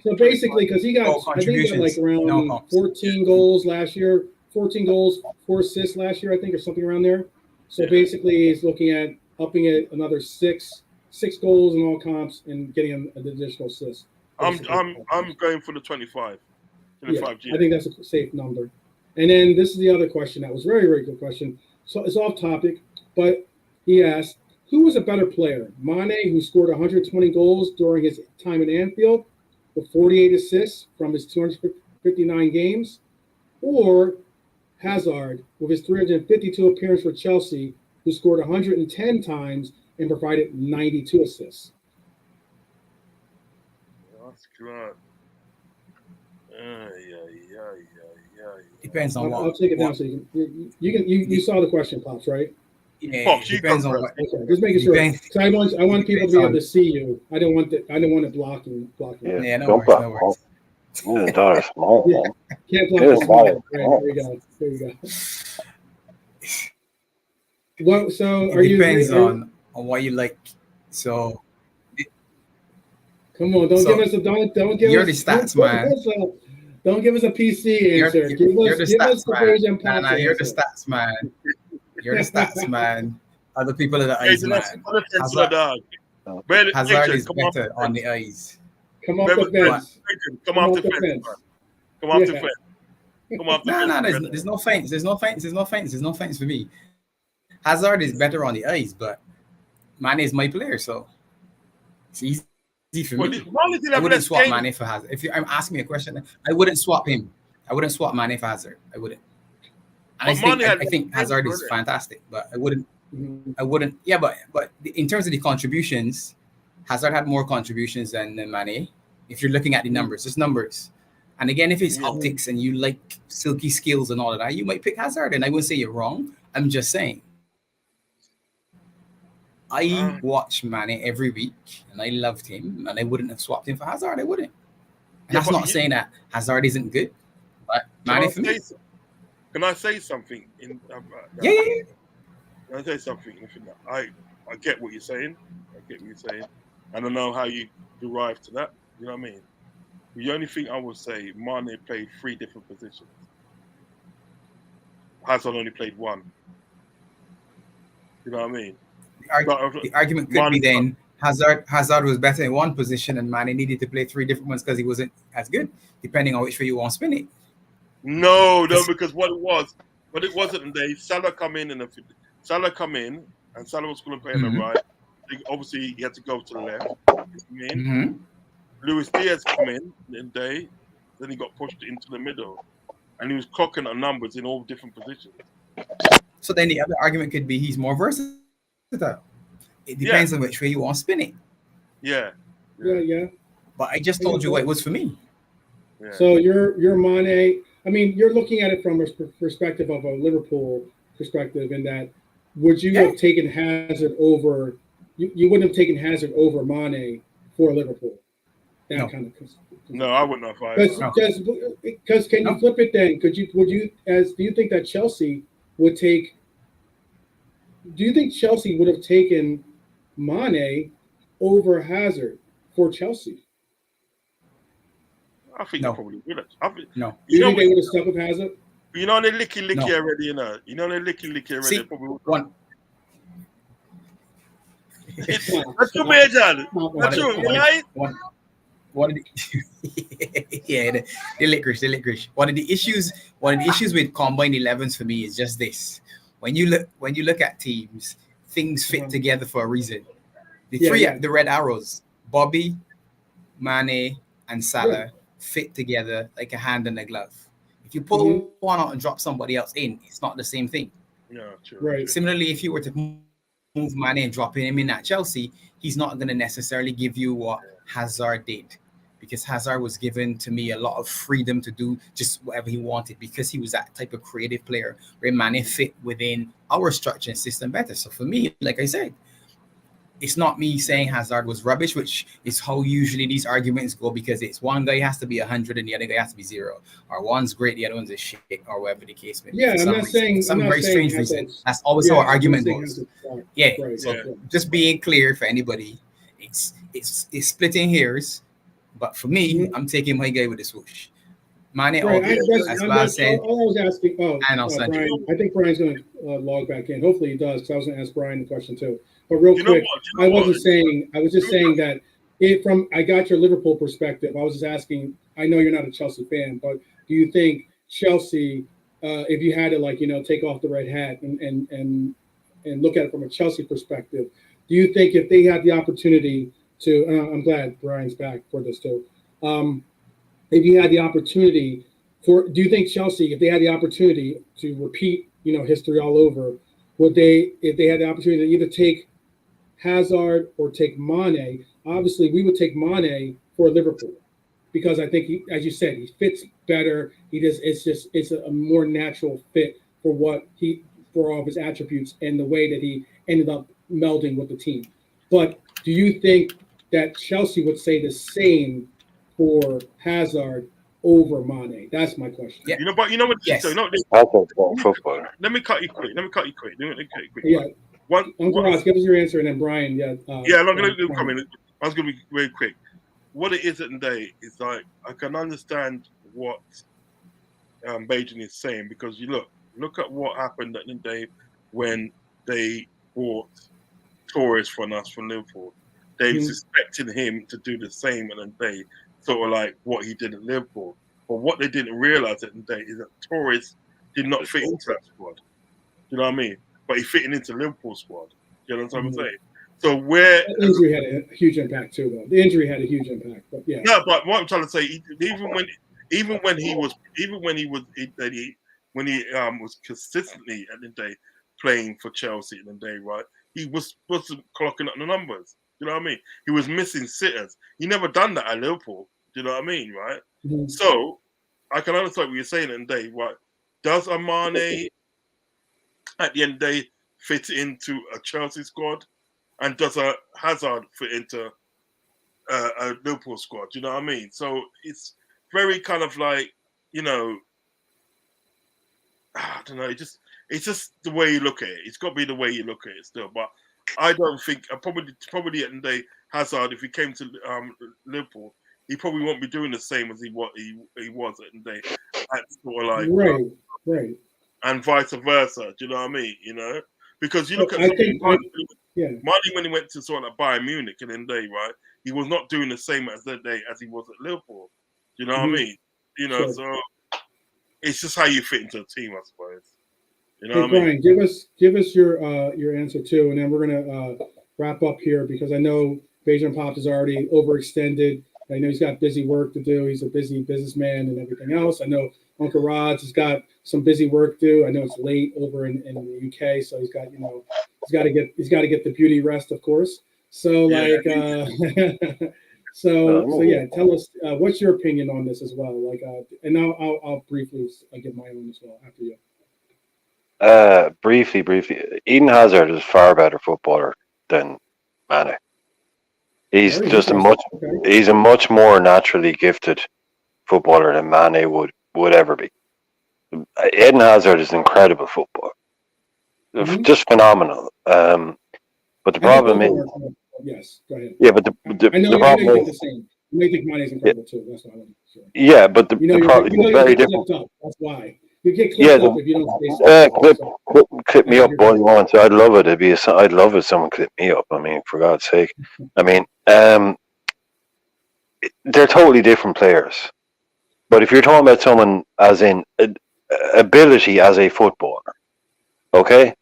So basically, because he got, I think he got like around 14 goals last year, 14 goals, 4 assists last year, I think, or something around there. So basically, he's looking at upping it another six goals in all comps and getting an additional assist. I'm going for the 25. 25 G. I think that's a safe number. And then this is the other question that was very, very good question. So it's off topic, but he asked, who was a better player? Mane, who scored 120 goals during his time in Anfield with 48 assists from his 259 games, or Hazard with his 352 appearances for Chelsea, who scored 110 times and provided 92 assists? That's good. Depends on what. I'll take it down so you saw the question, Pops, right? Yeah, Pops, depends on what. Okay, just making sure. So I want people to be able to see you. I don't want it blocking. Yeah, no worries. Your daughter's small. Yeah, can't block the small. Right, there you go. Well, so It depends on what you like. So come on, don't give us you're the stats man. Don't give us a PC answer. Give us the Virgil Van Dijk. You're the stats man. You're the stats man. Other people are the eyes man. Hazard is better on the eyes. Come off the fence. Come off the fence. Come off the fence. Come off the fence. No, there's no fence. There's no fence for me. Hazard is better on the ice, but Mane is my player, so it's easy for me. I wouldn't swap Mane for Hazard. If I'm asking me a question, I wouldn't swap him. I wouldn't swap Mane for Hazard. I wouldn't. And I think Hazard is fantastic, but I wouldn't. Yeah, but in terms of the contributions, Hazard had more contributions than Mane. If you're looking at the numbers, just numbers. And again, if it's optics and you like silky skills and all of that, you might pick Hazard. And I wouldn't say you're wrong. I'm just saying. I watch Mane every week, and I loved him, and I wouldn't have swapped him for Hazard. I wouldn't. And that's not saying that Hazard isn't good, but Mane for me. Can I say something? Yeah. Can I say something? I get what you're saying. I don't know how you derive to that. You know what I mean? The only thing I would say, Mane played 3 different positions. Hazard only played one. You know what I mean? The argument could be then Hazard was better in one position and Mane needed to play 3 different ones because he wasn't as good, depending on which way you want to spin it. No, because what it wasn't, they Salah come in and Salah was going to play on the right. Obviously, he had to go to the left. Luis Diaz come in and then he got pushed into the middle, and he was clocking at numbers in all different positions. So then the other argument could be he's more versatile. It depends on which way you want to spin it. Yeah. But I just told you what it was for me. Yeah. So your Mane. I mean, you're looking at it from a perspective of a Liverpool perspective, in that would you have taken Hazard over? You wouldn't have taken Hazard over Mane for Liverpool. No. No, I wouldn't have. Because can you flip it then? Do you think that Chelsea would take? Do you think Chelsea would have taken Mane over Hazard for Chelsea? I think they probably would have. No. You think they would have stuck with Hazard? You know, they're licky already, You know, they're licky already. See, one. That's too bad, John. That's true, right? One of the the licorice. One of the issues with combined 11s for me is just this: when you look at teams, things fit together for a reason. The red arrows, Bobby, Mane, and Salah fit together like a hand and a glove. If you pull one out and drop somebody else in, it's not the same thing. Yeah, true. Right. Similarly, if you were to move Mane and drop him in at Chelsea, he's not going to necessarily give you what Hazard did, because Hazard was given, to me, a lot of freedom to do just whatever he wanted, because he was that type of creative player where Mane fit within our structure and system better. So for me, like I said, it's not me saying Hazard was rubbish, which is how usually these arguments go, because it's one guy has to be 100 and the other guy has to be 0, or one's great, the other one's a shit, or whatever the case may be. Yeah, I'm not saying some very strange reason. That's always how our argument goes. Just being clear for anybody, it's splitting hairs, but for me, I'm taking my guy with the swoosh. Mane, as Blas said. All I was asking. And Brian, I think Brian's going to log back in. Hopefully he does, because I was going to ask Brian the question too. But real quick, I was just saying that I got your Liverpool perspective. I was just asking, I know you're not a Chelsea fan, but do you think Chelsea, if you had to take off the red hat and look at it from a Chelsea perspective, do you think if they had the opportunity to, I'm glad Brian's back for this too. If you had the opportunity do you think Chelsea, if they had the opportunity to repeat, history all over, would they, if they had the opportunity to either take Hazard or take Mane? Obviously, we would take Mane for Liverpool, because I think, as you said, he fits better. It's a more natural fit for all of his attributes and the way that he ended up melding with the team. But do you think that Chelsea would say the same for Hazard over Mane? That's my question. Yeah. But you know what? Yes. So, Football. Let me cut you quick. Yeah. Uncle Ross, give us your answer, and then Brian. I'm not going to come in. I was going to be very quick. What it is at the day is I can understand what Beijing is saying, because you look at what happened at the day when they bought Torres from us from Liverpool. They suspected him to do the same at the day, sort of like what he did at Liverpool. But what they didn't realize at the day is that Torres did not fit into that squad. You know what I mean? But he fitting into Liverpool squad. You know what I'm saying? So the injury had a huge impact too, though. The injury had a huge impact, but yeah. No, but what I'm trying to say, when he was consistently at the day playing for Chelsea at the day, right? He was clocking up the numbers. You know what I mean? He was missing sitters. He never done that at Liverpool. Do you know what I mean, right? Mm-hmm. So I can understand what you're saying at the day, right? Does a Mane at the end of the day fit into a Chelsea squad, and does a Hazard fit into a Liverpool squad? Do you know what I mean? So it's very kind of like, I don't know. It's just the way you look at it. It's got to be the way you look at it still. But I don't think probably at the end of the day, Hazard, if he came to Liverpool, he probably won't be doing the same as he was at the day. That's sort of like right. and vice versa. Do you know what I mean? You know, because you look at I think, yeah. Marley when he went to sort of Bayern Munich in the day, right? He was not doing the same as the day as he was at Liverpool. Do you know what I mean? You know, Sure. so it's just how you fit into a team, I suppose. You know Hey what I mean? Brian, give us your answer too, and then we're gonna wrap up here because I know Beijing Pops is already overextended. I know he's got busy work to do. He's a busy businessman and everything else. I know Uncle Rod's has got some busy work to do. I know it's late over in the UK, so he's got he's got to get the beauty rest, of course. So Yeah. like so yeah, tell us what's your opinion on this as well. Like and I'll briefly give my own as well after you. Briefly, Eden Hazard is a far better footballer than Mane. He's Very just interesting. he's a much more naturally gifted footballer than Mane would ever be. Eden Hazard is an incredible footballer, just phenomenal. But the problem is, yes, go ahead. yeah, but the problem think is, the same. You may think Mane's incredible too. That's why I want to sure. Yeah, but the problem is very get different. Up. That's why you get clipped up if you don't stay. Clip me up all you want. I'd love it. I'd love it. Someone clip me up. I mean, for God's sake. I mean, they're totally different players. But if you're talking about someone as in ability as a footballer, okay,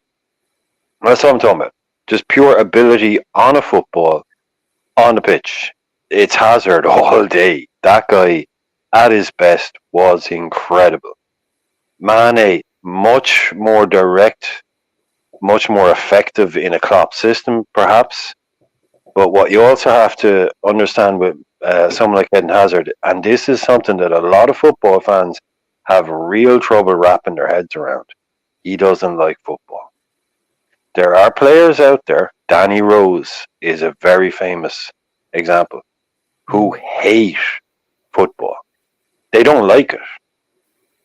that's what I'm talking about. Just pure ability on a football, on the pitch. It's Hazard all day. That guy, at his best, was incredible. Mane, much more direct, much more effective in a Klopp system, perhaps. But what you also have to understand with someone like Eden Hazard, and this is something that a lot of football fans have real trouble wrapping their heads around. He doesn't like football. There are players out there, Danny Rose is a very famous example, who hate football. They don't like it.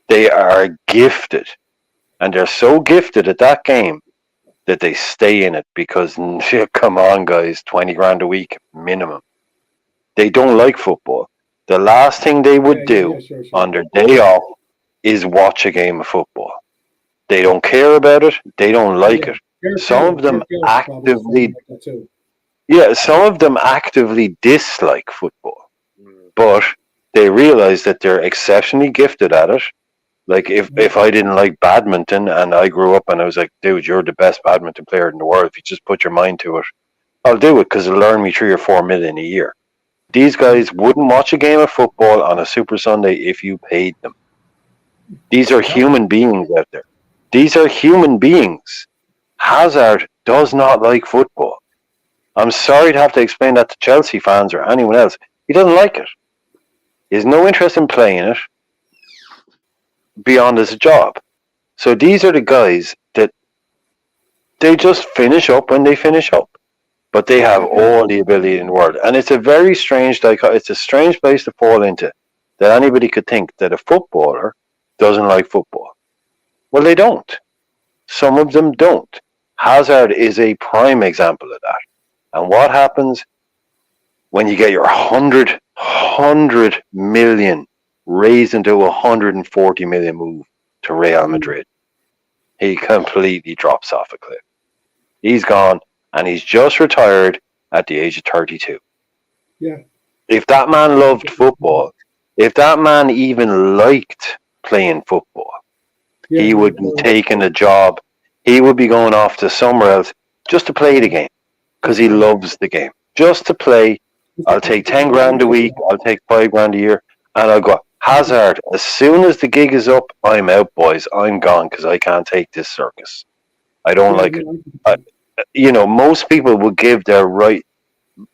They are gifted. And they're so gifted at that game that they stay in it because, come on, guys, 20 grand a week minimum. They don't like football. The last thing they would do on their day off is watch a game of football. They don't care about it. They don't like it. Some of them actively, some of them actively dislike football, but they realize that they're exceptionally gifted at it. Like if I didn't like badminton and I grew up and I was like, dude, you're the best badminton player in the world. If you just put your mind to it, I'll do it because it'll earn me 3 or 4 million a year. These guys wouldn't watch a game of football on a Super Sunday if you paid them. These are human beings out there. These are human beings. Hazard does not like football. I'm sorry to have to explain that to Chelsea fans or anyone else. He doesn't like it. He has no interest in playing it beyond as a job. So these are the guys that they just finish up when they finish up. But they have all the ability in the world. And it's a very strange, it's a strange place to fall into, that anybody could think that a footballer doesn't like football. Well, they don't. Some of them don't. Hazard is a prime example of that. And what happens when you get your 100 million raised into 140 million move to Real Madrid? He completely drops off a cliff. He's gone, and he's just retired at the age of 32. Yeah. If that man loved football, if that man even liked playing football, he would be taking a job. He would be going off to somewhere else just to play the game because he loves the game. Just to play. I'll take 10 grand a week. I'll take 5 grand a year. And I'll go, Hazard, as soon as the gig is up, I'm out, boys. I'm gone because I can't take this circus. I don't like it. Most people would give their right.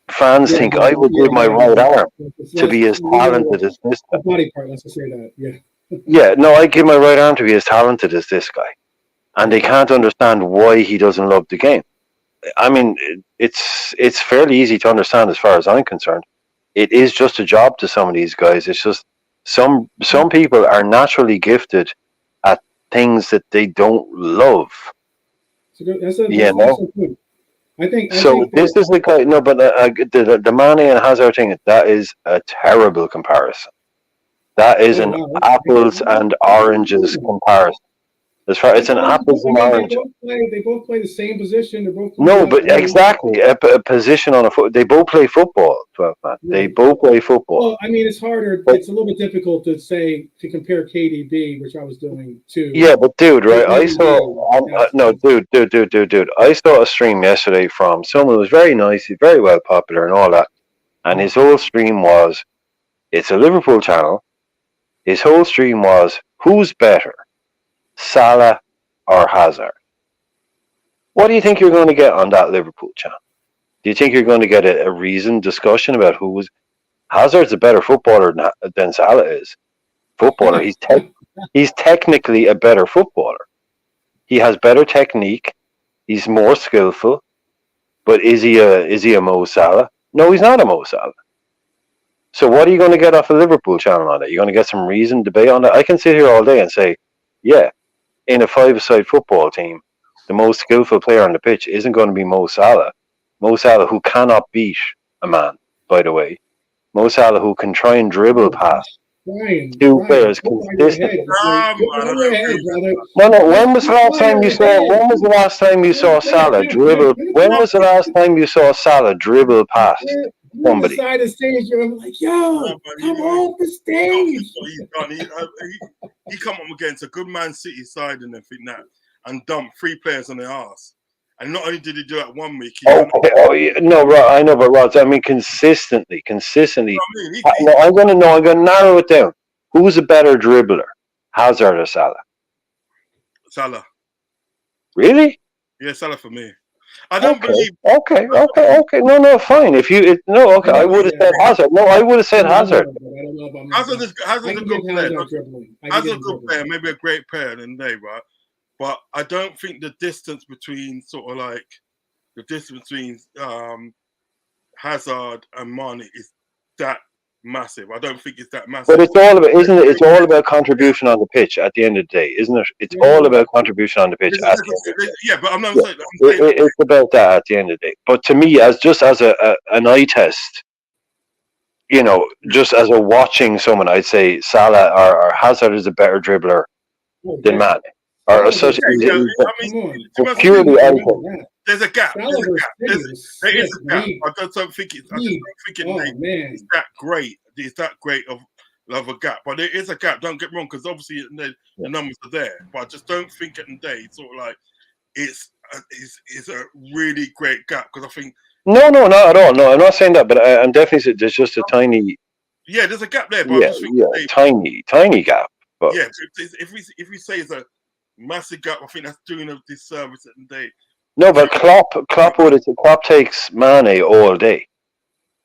Fans think I would give my right arm to be as talented as this guy. Body part, let's just say that. Yeah. Yeah, no, I give my right arm to be as talented as this guy. And they can't understand why he doesn't love the game. I mean, it's fairly easy to understand as far as I'm concerned. It is just a job to some of these guys. It's just some people are naturally gifted at things that they don't love. That's good. I think this is the guy. No, but the Mane and Hazard thing, that is a terrible comparison. That is an apples and oranges comparison. As far it's an apples and oranges. They both play the same position. They're both No, but exactly a position on a foot. They both play football. 12 man. Right. They both play football. Well, I mean, it's harder. It's a little bit difficult to compare KDB, which I was doing too. Yeah, but dude, right? I saw dude. I saw a stream yesterday from someone who was very nice, he's very well popular and all that, and his whole stream was, it's a Liverpool channel. His whole stream was, who's better, Salah or Hazard? What do you think you're going to get on that Liverpool channel? Do you think you're going to get a reasoned discussion about who was Hazard's a better footballer than Salah is? Footballer, he's technically a better footballer. He has better technique. He's more skillful. But is he a Mo Salah? No, he's not a Mo Salah. So what are you going to get off a Liverpool channel on it? You're going to get some reasoned debate on that? I can sit here all day and say, yeah, in a five-a-side football team, the most skillful player on the pitch isn't going to be Mo Salah. Mo Salah, who cannot beat a man, by the way. Mo Salah, who can try and dribble past two players consistently. No, when was the last time you saw? When was the last time you saw Salah dribble? When was the last time you saw Salah dribble past somebody? Side of the stage, you're like, yo, come off the stage. He come up against a good Man City side and everything that, and dumped 3 players on their ass. And not only did he do that 1 week, no, Rod, I know, but Rod, I mean consistently. I'm going to narrow it down. Who's a better dribbler, Hazard or Salah? Salah. Really? Yeah, Salah for me. I don't believe. Okay. No, fine. I would have said Hazard. No, I would have said Hazard. Hazard's a good player. Hazard's a good player, maybe a great player in the day, right? But I don't think the distance between Hazard and Mane is that massive. I don't think it's that massive. But it's all about, isn't it? It's all about contribution on the pitch at the end of the day, isn't it? It's all about contribution on the pitch. Yeah, but I'm not saying. It's about that at the end of the day. But to me, as an eye test, just as a watching someone, I'd say Salah or Hazard is a better dribbler than Mane. Or such purely there's a gap. There is a gap. I don't think it's that great. It's that great of a gap. But there is a gap. Don't get me wrong, because obviously the numbers are there. But I just don't think at the day it's sort of like it's a really great gap, because I think no, not at all. No, I'm not saying that, but I'm definitely saying there's just a tiny. Yeah, there's a gap there. But tiny gap. But yeah, if we say it's a massive gap, I think that's doing a disservice at the day. No, but Klopp takes Mane all day.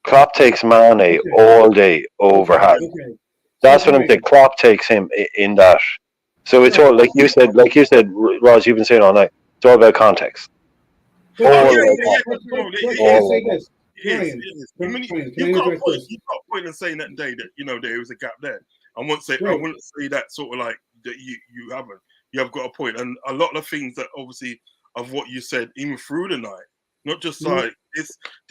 Klopp takes Mane all day over Hazard. Okay. That's what I'm saying. Klopp takes him in that. So it's all like you said, Roz, you've been saying all night. It's all about context. You've got a point in saying that day that there was a gap there. I wouldn't say that sort of like that you haven't. You have got a point, and a lot of things that obviously of what you said, even through the night, not just like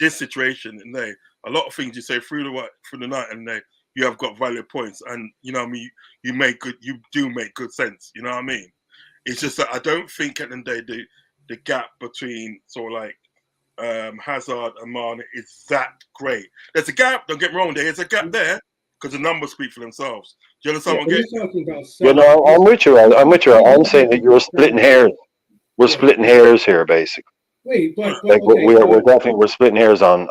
this situation, and a lot of things you say through the night, and you have got valid points, and you do make good sense. You know what I mean? It's just that I don't think at the end of the day the gap between sort of like Hazard and Mane is that great. There's a gap. Don't get me wrong. There is a gap there, because the numbers speak for themselves. Do you understand what I'm getting? I'm with you. I'm saying that you're splitting hairs. We're splitting hairs here, basically. Wait, but we're splitting hairs on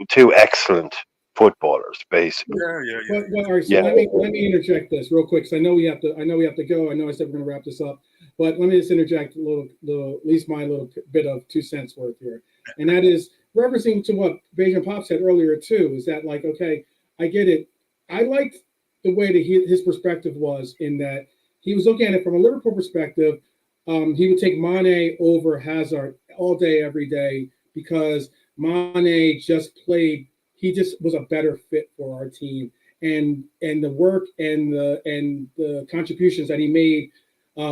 2 excellent footballers, basically. Yeah. All right, so let me interject this real quick, because I know we have to go. I know I said we're going to wrap this up, but let me just interject at least my little bit of 2 cents worth here, and that is referencing to what Virgil Pop said earlier too. Is that like, okay, I get it. I liked the way that his perspective was, in that he was looking at it from a Liverpool perspective. He would take Mane over Hazard all day, every day, because Mane just played. He just was a better fit for our team, and the work and the contributions that he made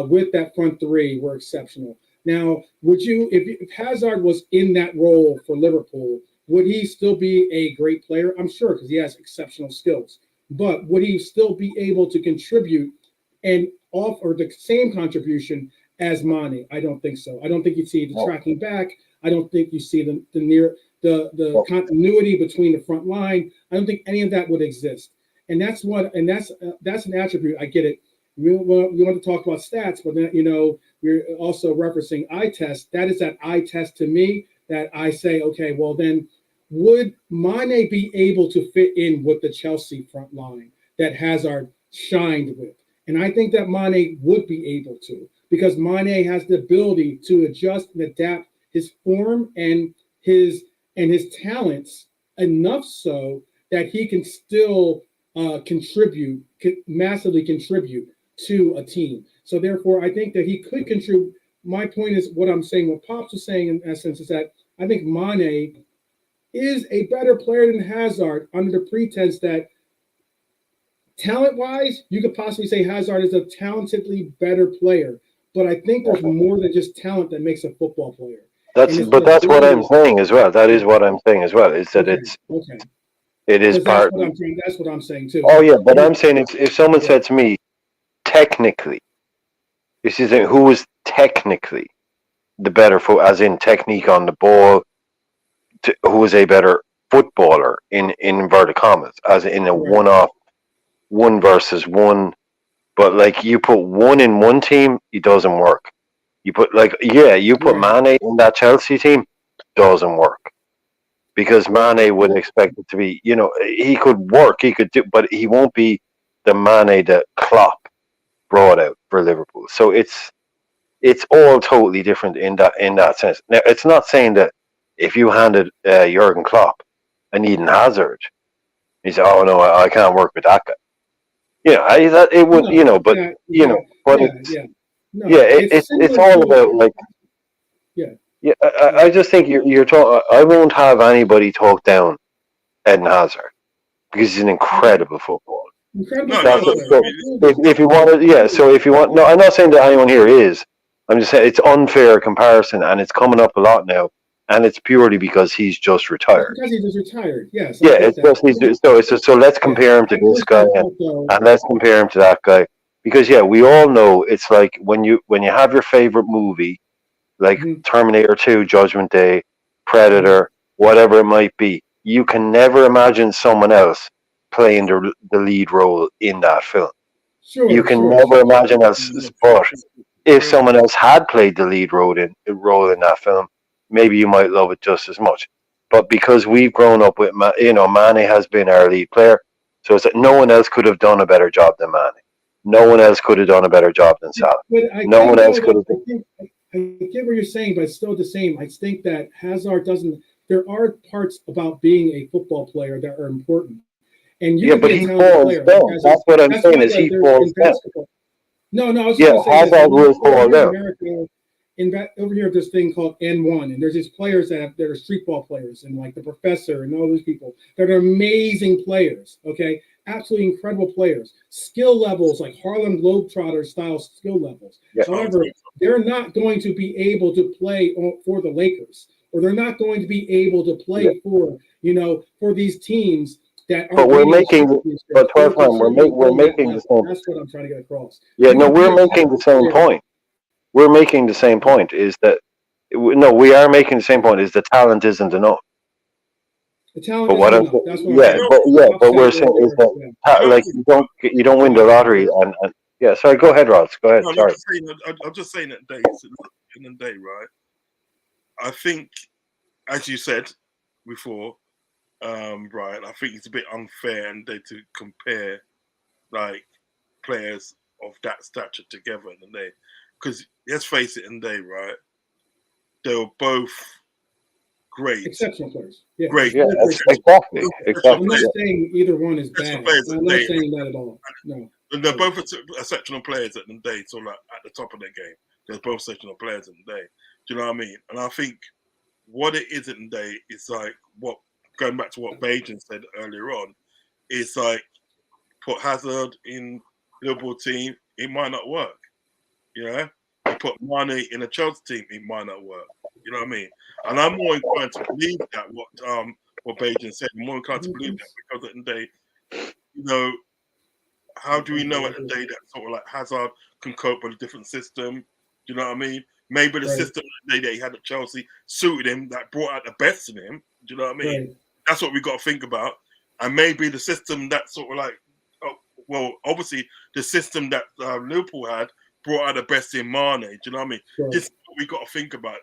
with that front 3 were exceptional. Now, would you, if Hazard was in that role for Liverpool, would he still be a great player? I'm sure, because he has exceptional skills. But would he still be able to contribute and offer the same contribution as Mane. I don't think so. I don't think you see the tracking back. I don't think you see the continuity between the front line. I don't think any of that would exist. And that's an attribute. I get it. We want to talk about stats, but then, we're also referencing eye test. That is that eye test to me that I say, okay, well then, would Mane be able to fit in with the Chelsea front line that Hazard shined with? And I think that Mane would be able to, because Mane has the ability to adjust and adapt his form and his talents enough so that he can still massively contribute to a team. So therefore, I think that he could contribute. My point is what I'm saying, what Pops was saying in essence is that I think Mane is a better player than Hazard under the pretense that talent-wise, you could possibly say Hazard is a talentedly better player. But I think there's more than just talent that makes a football player. That's what I'm saying as well. That is what I'm saying as well. Is that it is part. That's what I'm saying too. Oh yeah, but I'm saying if someone said to me, technically, this is who is technically the better as in technique on the ball, who is a better footballer in inverted commas, as in a one-off, 1 versus 1. But like you put one in one team, it doesn't work. You put Mane in that Chelsea team, doesn't work. Because Mane would expect it to be, he could work, he could do, but he won't be the Mane that Klopp brought out for Liverpool. So it's all totally different in that sense. Now, it's not saying that if you handed Jurgen Klopp an Eden Hazard, he said, "Oh no, I can't work with that guy." It's all about like. Yeah, I just think you're talking. I won't have anybody talk down Eden Hazard because he's an incredible footballer. If you want to, so if you want, no, I'm not saying that anyone here is. I'm just saying it's unfair comparison, and it's coming up a lot now, and it's purely because he's just retired. Because he's just retired, yes. Yeah, it's just so let's compare him to this guy, and let's compare him to that guy, because we all know it's like when you have your favorite movie, like Terminator 2, Judgment Day, Predator, whatever it might be, you can never imagine someone else playing the lead role in that film. You can never imagine us, but if someone else had played the lead role in that film, maybe you might love it just as much. But because we've grown up with, Mane has been our lead player, so it's that no one else could have done a better job than Mane. No one else could have done a better job than Salah. No one else could have. I get what you're saying, but it's still the same. I think that Hazard doesn't. There are parts about being a football player that are important, and but he falls down. That's what I'm saying. Is he falls down? No, I was going to say Hazard will fall down. Over here, this thing called N1, and there's these players that are street ball players, and like the professor and all those people that are amazing players. Okay, absolutely incredible players. Skill levels like Harlem Globetrotter style skill levels. However, they're not going to be able to play for the Lakers, or they're not going to be able to play for these teams that are. But we're making the same. That's what I'm trying to get across. Yeah, no, we're making the same point. We're making the same point. Is that we are making the same point. Is the talent isn't enough. The talent isn't enough. That's what but we're saying is that like you don't win the lottery and Sorry, go ahead, Rods. Go ahead. No, sorry. I'm just saying that in the day, right? I think, as you said before, Brian, I think it's a bit unfair and to compare like players of that stature together in the day, because let's face it, in the day, right? They were both great, exceptional players. Yeah. Great, exactly. I'm not saying either one is bad. I'm not saying that at all. No. And they're both exceptional players at the day, so like at the top of their game. They're both exceptional players in the day. Do you know what I mean? And I think what it is in the day is like what, going back to what Bajan said earlier on, is like put Hazard in Liverpool team, it might not work. You know? You put Mane in a Chelsea team, it might not work. You know what I mean? And I'm more inclined to believe that what Bajan said. I'm more inclined to believe that because at the day, how do we know at the day that sort of like Hazard can cope with a different system? Do you know what I mean? Maybe the Right. system that he had at Chelsea suited him, that brought out the best in him. Do you know what I mean? Right. That's what we got to think about. And maybe the system that sort of like, well, obviously the system that Liverpool had brought out the best in Mane. Do you know what I mean? Sure. This is what we got to think about.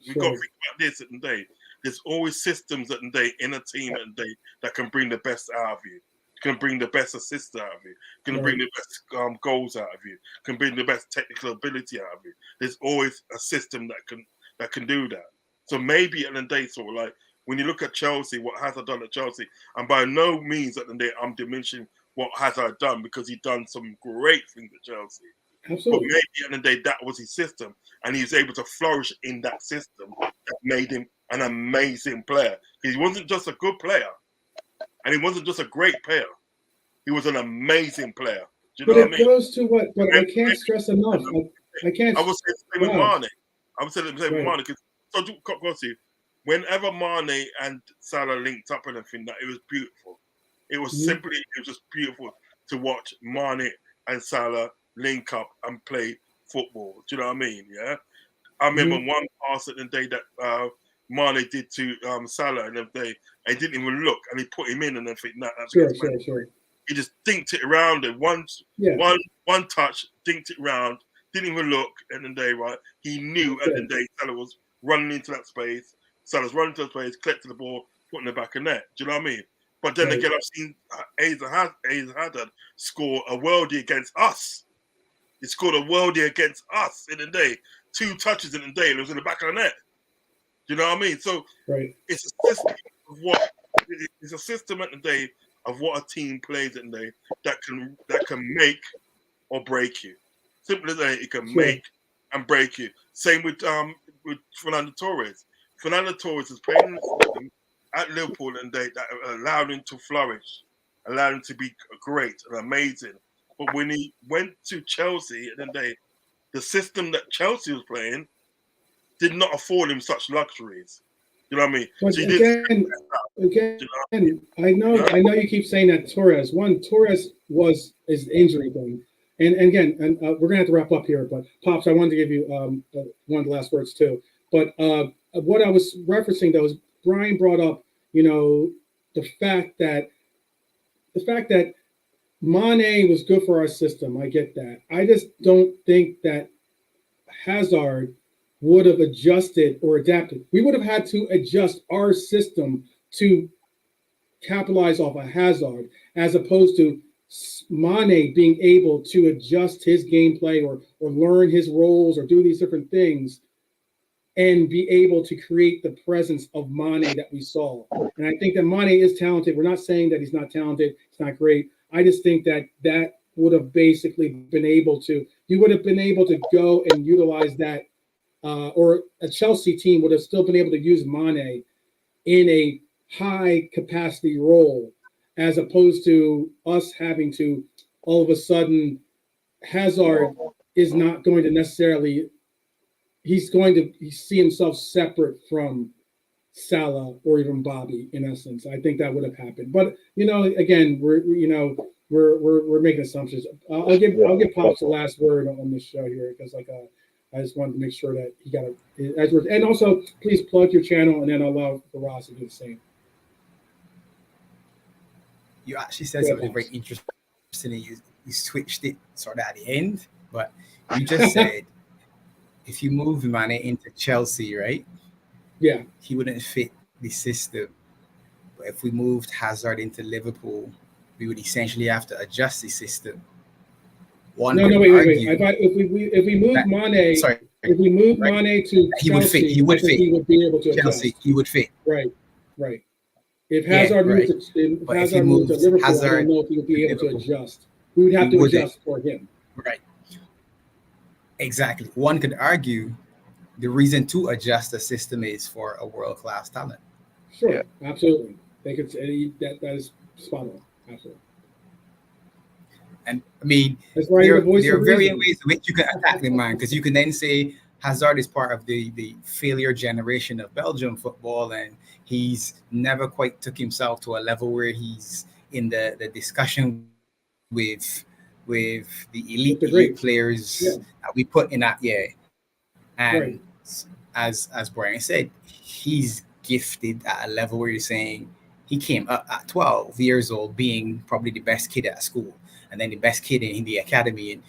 We got to think about this at the day. There's always systems at the day in a team at the day that can bring the best out of you, can bring the best assist out of you, can bring the best goals out of you, can bring the best technical ability out of you. There's always a system that can do that. So maybe at the day, sort of like when you look at Chelsea, what Hazard done at Chelsea, and by no means at the day I'm diminishing what Hazard done, because he done some great things at Chelsea. Absolutely. But maybe at the day that was his system, and he was able to flourish in that system that made him an amazing player. He wasn't just a good player, and he wasn't just a great player. He was an amazing player. Do you know what I mean? Goes to what? But I can't stress enough. I can't. I would say the same with Mane. I would say the same with Mane, because so whenever Mane and Salah linked up and everything, that it was beautiful. It was it was just beautiful to watch Mane and Salah link up and play football. Do you know what I mean? Yeah. I remember one pass at the day that Mane did to Salah, and they didn't even look, and he put him in, and everything. That's sure. He just dinked it around, and one touch, dinked it around, didn't even look. And the day, right, he knew at the day Salah was running into that space. Salah's running to the space, collecting the ball, putting it back in net. Do you know what I mean? But then again, I've seen Hazard score a worldie against us. He scored a worldie against us in the day. 2 touches in the day, and it was in the back of the net. Do you know what I mean? So it's a system of it's a system at the day of what a team plays at the day that can make or break you. Simple as that, it can make and break you. Same with Fernando Torres. Fernando Torres is playing in the system at Liverpool and that allowed him to flourish, allowed him to be great and amazing. But when he went to Chelsea, and then the system that Chelsea was playing did not afford him such luxuries. You know what I mean? But so again, I know you keep saying that Torres is injury thing, and again, we're gonna have to wrap up here. But Pops, I wanted to give you one of the last words too. But what I was referencing though is Brian brought up, the fact that Mane was good for our system. I get that. I just don't think that Hazard would have adjusted or adapted. We would have had to adjust our system to capitalize off of Hazard, as opposed to Mane being able to adjust his gameplay or learn his roles or do these different things and be able to create the presence of Mane that we saw. And I think that Mane is talented. We're not saying that he's not talented. It's not great. I just think that would have basically been able to, you would have been able to go and utilize that, or a Chelsea team would have still been able to use Mane in a high capacity role, as opposed to us having to all of a sudden, Hazard is not going to necessarily, he's going to see himself separate from Salah or even Bobby, in essence. I think that would have happened. But again, we're making assumptions. I'll give Pops the last word on this show here, because I just wanted to make sure that he got it. And also, please plug your channel, and then I'll allow for Ross to do the same. You actually said something very interesting. You switched it sort of at the end, but you just said if you move Mane into Chelsea, right? Yeah, he wouldn't fit the system. But if we moved Hazard into Liverpool, we would essentially have to adjust the system. Wait. If we move Mane, Mane to Chelsea, he would fit. He would be able to Chelsea. adjust. He would fit. Right. If Hazard moved to Liverpool, I don't know if he would be able to adjust. We would have to adjust for him. Right. Exactly. One could argue the reason to adjust the system is for a world-class talent. Sure, absolutely. They could say that is spot on. Absolutely. And I mean, there are varying ways in which you can attack the man, because you can then say Hazard is part of the failure generation of Belgium football, and he's never quite took himself to a level where he's in the discussion with the elite players that we put in that. And Right. as Brian said, he's gifted at a level where you're saying he came up at 12 years old being probably the best kid at school, and then the best kid in the academy, and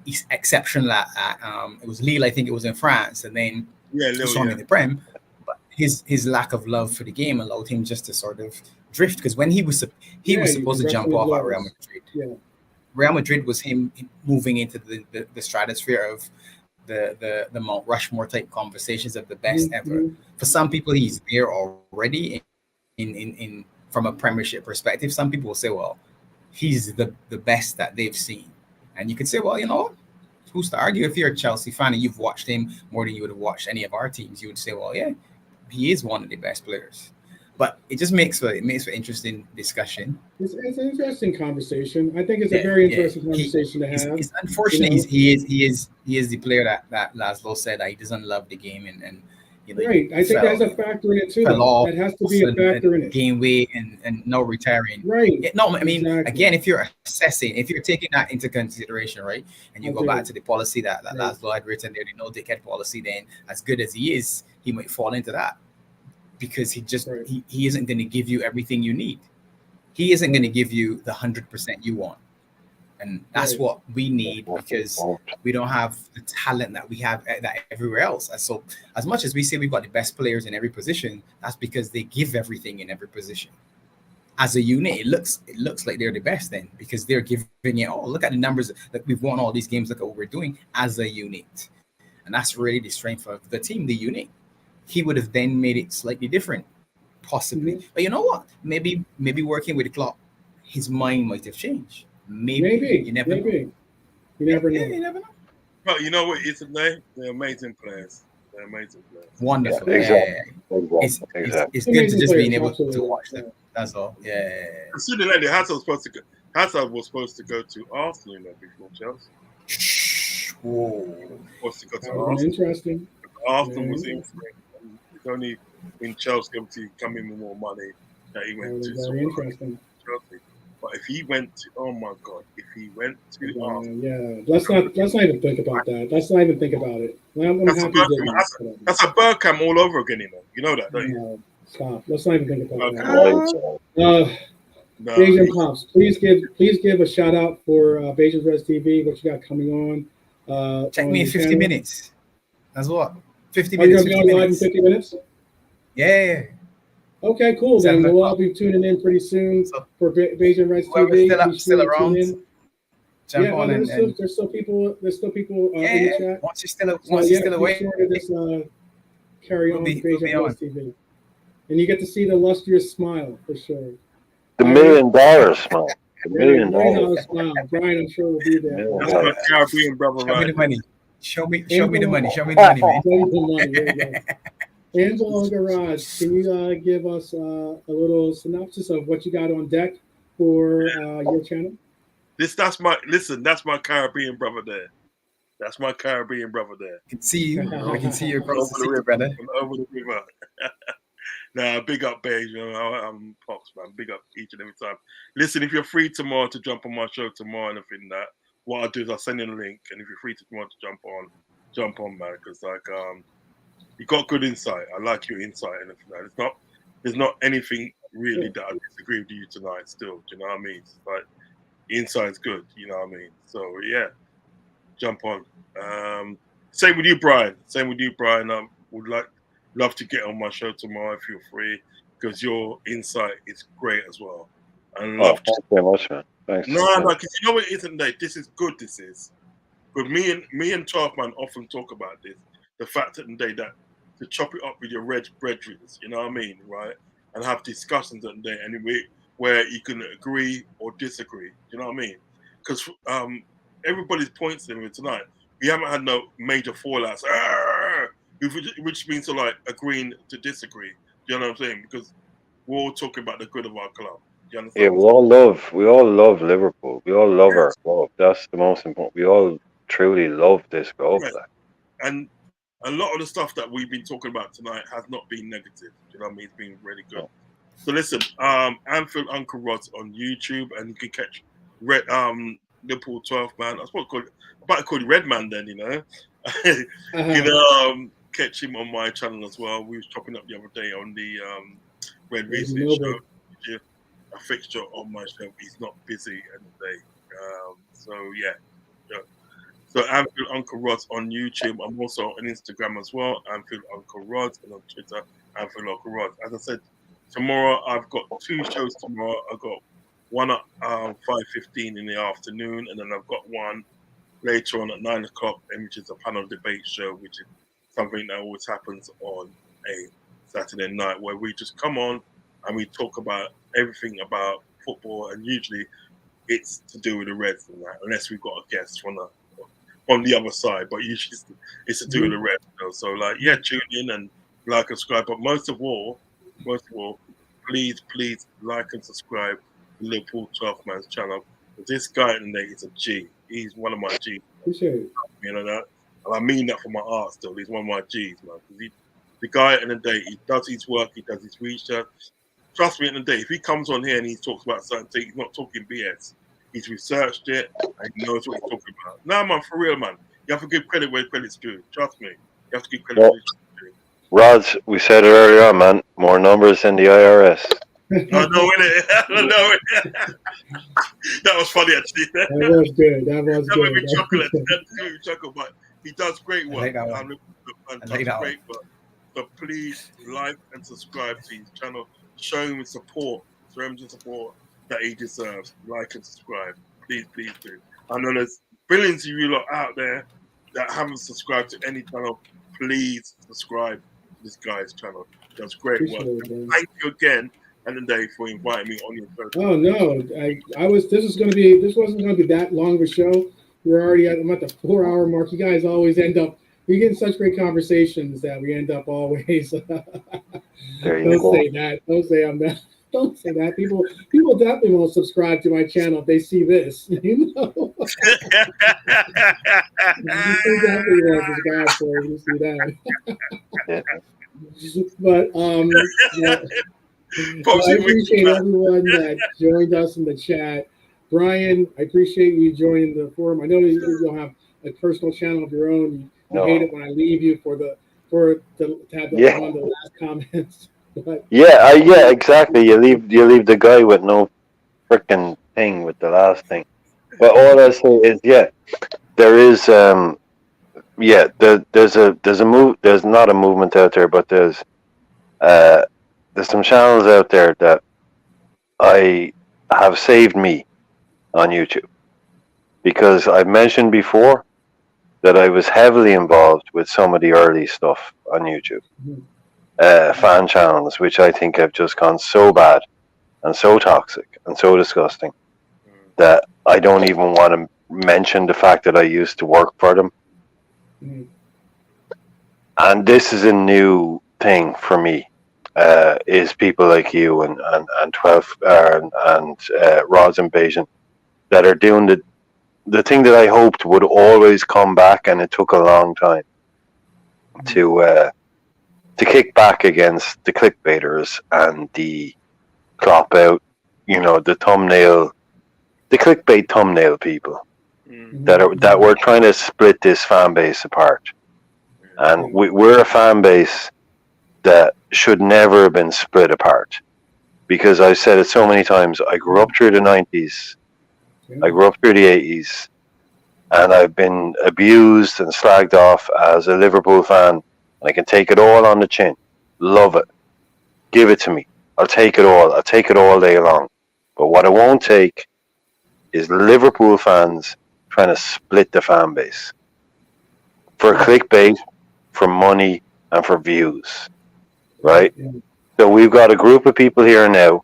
he's exceptional at it was Lille, I think it was in France, and then Yeah, we Lil, saw him yeah. in the Prem. But his lack of love for the game allowed him just to sort of drift, because when he was supposed to jump off at Real Madrid. Yeah. Real Madrid was him moving into the stratosphere of the Mount Rushmore type conversations of the best ever. For some people, he's there already in from a Premiership perspective. Some people will say, well, he's the best that they've seen. And you could say, well, you know what? Who's to argue? If you're a Chelsea fan and you've watched him more than you would have watched any of our teams, you would say, well, yeah, he is one of the best players. But it just makes for interesting discussion. It's an interesting conversation. I think it's a very interesting conversation to have. It's unfortunately, he is the player that Laszlo said that he doesn't love the game, and you know, right. I think that's a factor in it too. That has to be a factor in it. Gain weight and no retiring. Right. No, I mean, again, if you're assessing, if you're taking that into consideration, right, and you go back to the policy that Laszlo had written there, the no dickhead policy, then as good as he is, he might fall into that. Because he isn't going to give you everything you need. He isn't going to give you the 100% you want, and that's what we need, because we don't have the talent that we have that everywhere else. And so, as much as we say we've got the best players in every position, that's because they give everything in every position. As a unit, it looks like they're the best then, because they're giving it all. Look at the numbers that we've won all these games. Look at what we're doing as a unit, and that's really the strength of the team, the unit. He would have then made it slightly different, possibly. But you know what? Maybe working with the club, his mind might have changed. Maybe. You never know. You never know. You never know. But you know what? They're amazing players. They're amazing players. Wonderful. Yeah, exactly. It's good to just being able to watch them. That's all. Yeah. Considering that Hazard was supposed to go to Arsenal before Chelsea. Whoa. Supposed to go to Arsenal. Interesting. Arsenal was in. It's only in Chelsea to come in with more money that he went to. Very interesting. Chelsea. But if he went to, oh my God, if he went to Arsenal. Let's not even think about that. Let's not even think about it. That's a Bergkamp all over again, you know that, don't you? Stop. Let's not even think about that. Beijing Pops, please give a shout out for Beijing Res TV. What you got coming on? Check me in 50 channel. minutes. That's what. 50 Are you minutes. going to be on live in 50 minutes? Yeah. Okay, cool. Then we'll all be tuning in pretty soon for Beijing Res TV. Still around. Jump on there's still people. There's still people in the chat. Once you're still away, just carry on Beijing Res TV, and you get to see the lustrous smile for sure. The $1 million smile. The $1 million smile. Brian, I'm sure will be there. That's my Caribbean brother. Show me the money. Show me the money. Show me the money, man. Show me the money. Angelo Garage, can you give us a little synopsis of what you got on deck for your channel? That's my Caribbean brother there. That's my Caribbean brother there. I can see you. I can see you across the sea, brother. Over the river. Nah, big up, Beige. I'm Pops, man. Big up each and every time. Listen, if you're free tomorrow to jump on my show tomorrow and everything that, what I'll do is I'll send you a link, and if you're free tomorrow to jump on, man, because you got good insight. I like your insight and everything. There's not anything really that I disagree with you tonight. Still, do you know what I mean? It's like insight's good. You know what I mean? So yeah, jump on. Same with you, Brian. I would love to get on my show tomorrow if you're free, because your insight is great as well. Thanks very much, man. Thanks. No, because you know what it isn't that this is good. This is good. Me and 12 Man often talk about this. The fact that to chop it up with your red brethren, you know what I mean, right? And have discussions where you can agree or disagree. You know what I mean? Because everybody's points in it tonight. We haven't had no major fallouts, which means like agreeing to disagree. You know what I'm saying? Because we're all talking about the good of our club. You understand? Yeah, we all love Liverpool. We all love our club. That's the most important. We all truly love this club. Right. And a lot of the stuff that we've been talking about tonight has not been negative. You know what I mean? It's been really good. So listen, Anfield Uncle Rod's on YouTube, and you can catch Liverpool 12 Man. I was about to call you Red Man then, you know. Catch him on my channel as well. We was chopping up the other day on the Red There's Research Noble. show. A fixture on my show. He's not busy in the day. So yeah. So Anfield Uncle Rods on YouTube. I'm also on Instagram as well. Anfield Uncle Rods, and on Twitter, Anfield Uncle Rods. As I said, tomorrow I've got 2 shows tomorrow. I've got one at 5:15 in the afternoon, and then I've got one later on at 9 o'clock, which is a panel debate show, which is something that always happens on a Saturday night, where we just come on and we talk about everything about football, and usually it's to do with the Reds and that, unless we've got a guest from the other side, but usually it's to do with the Reds. So like, yeah, tune in and like and subscribe. But most of all, please like and subscribe to Liverpool 12 Man's channel. This guy today is a G. He's one of my G's. Appreciate it. You know that? And I mean that for my art still. He's one of my G's, man. The guy in the day, he does his work, he does his research. Trust me, in the day, if he comes on here and he talks about certain things, he's not talking BS. He's researched it and he knows what he's talking about. Nah, man, for real, man. You have to give credit where credit's due. Trust me. You have to give credit where it's due. Rods, we said it earlier on, man. More numbers than the IRS. I know, innit? I know, innit? That was funny, actually. That was good. That was That good. made me chuckle. That made me chuckle, but he does great work. I like that one. Great work. So please like and subscribe to his channel. Show him his support. Show him the support that he deserves. Like and subscribe. Please do. I know there's billions of you lot out there that haven't subscribed to any channel. Please subscribe to this guy's channel. He does great work. Thank you again, and today for inviting me on your show. Oh no, this wasn't gonna be that long of a show. I'm at the 4-hour mark. You guys always we get in such great conversations that we end up always. There you go. Say that. Don't say I'm not. Don't say that. People definitely won't subscribe to my channel if they see this. You know. You definitely won't subscribe for it. You see that. But I appreciate everyone that joined us in the chat. Brian, I appreciate you joining the forum. I know you don't have a personal channel of your own. You hate it when I leave you to have one of the last comments. But yeah, exactly. You leave the guy with no freaking thing with the last thing. But all I say is, there is there's a move. There's not a movement out there, but there's some channels out there that I have saved me on YouTube, because I've mentioned before that I was heavily involved with some of the early stuff on YouTube, fan channels, which I think have just gone so bad and so toxic and so disgusting that I don't even want to mention the fact that I used to work for them. And this is a new thing for me, is people like you and 12 and Rods Invasion that are doing the thing that I hoped would always come back, and it took a long time to kick back against the clickbaiters and the crop out, the clickbait thumbnail people that were trying to split this fan base apart. And we're a fan base that should never have been split apart, because I've said it so many times. I grew up through the 90s. I grew up through the 80s, and I've been abused and slagged off as a Liverpool fan. And I can take it all on the chin. Love it. Give it to me. I'll take it all. I'll take it all day long. But what I won't take is Liverpool fans trying to split the fan base for clickbait, for money, and for views. Right? So we've got a group of people here now.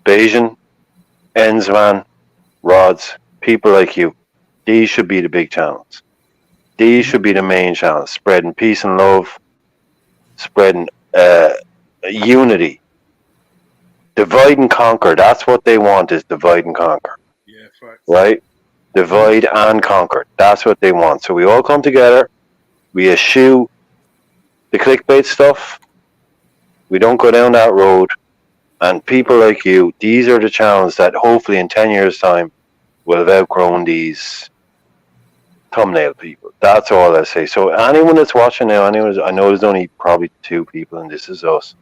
Bayesian, Ensman, Rods, people like you. These should be the big channels. These should be the main channels, spreading peace and love, spreading unity. Divide and conquer. That's what they want, is divide and conquer. Yeah, facts. Right? Divide and conquer. That's what they want. So we all come together. We eschew the clickbait stuff. We don't go down that road. And people like you, these are the channels that hopefully in 10 years' time will have outgrown these thumbnail people. That's all I say. So anyone that's watching now, I know there's only probably 2 people, and this is us.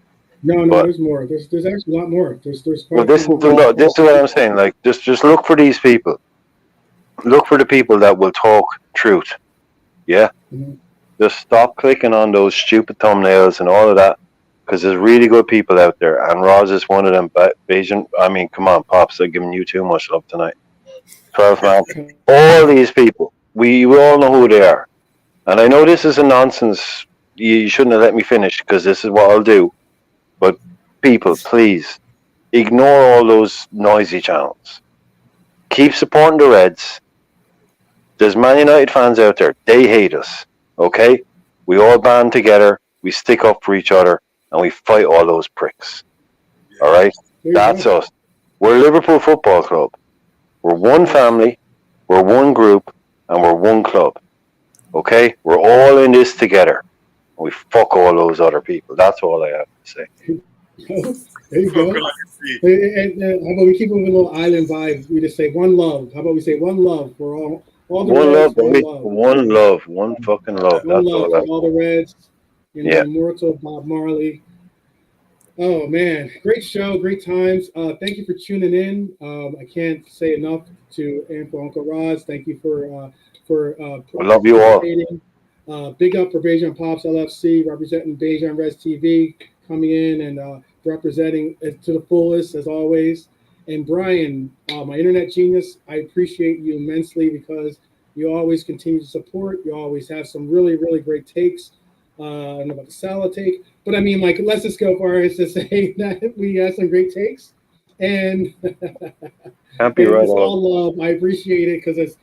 No, But there's more. There's actually a lot more. There's well, quite a few this is what I'm saying. Like, just look for these people. Look for the people that will talk truth. Yeah. Mhm. Just stop clicking on those stupid thumbnails and all of that, because there's really good people out there, and Roz is one of them. Beijing, I mean, come on, pops, I'm giving you too much love tonight. 12 man, all these people, we all know who they are, and I know this is a nonsense. You shouldn't have let me finish, because this is what I'll do. But people, please ignore all those noisy channels. Keep supporting the Reds. There's Man United fans out there. They hate us. Okay? We all band together. We stick up for each other. And we fight all those pricks. All right? There you That's go. us. We're Liverpool Football Club. We're one family. We're one group. And we're one club. Okay? We're all in this together. We fuck all those other people. That's all I have to say. There you go. And how about we keep it with a little island vibe? We just say one love. How about we say one love for all the One Reds, love, baby. One love. One fucking love. one That's love all for I all the Reds and Yeah. the immortal Bob Marley. Oh man, great show, great times. Thank you for tuning in. I can't say enough to and for Uncle Roz. Thank you for We love you all. participating. Big up for Beijing Pops LFC, representing Beijing Reds TV, coming in and representing it to the fullest as always. And Brian, my internet genius, I appreciate you immensely because you always continue to support. You always have some really, really great takes. I don't know about the salad take, but I mean, like, let's just go far as to say that we have some great takes, and Can't be right it's on. all love. I appreciate it because it's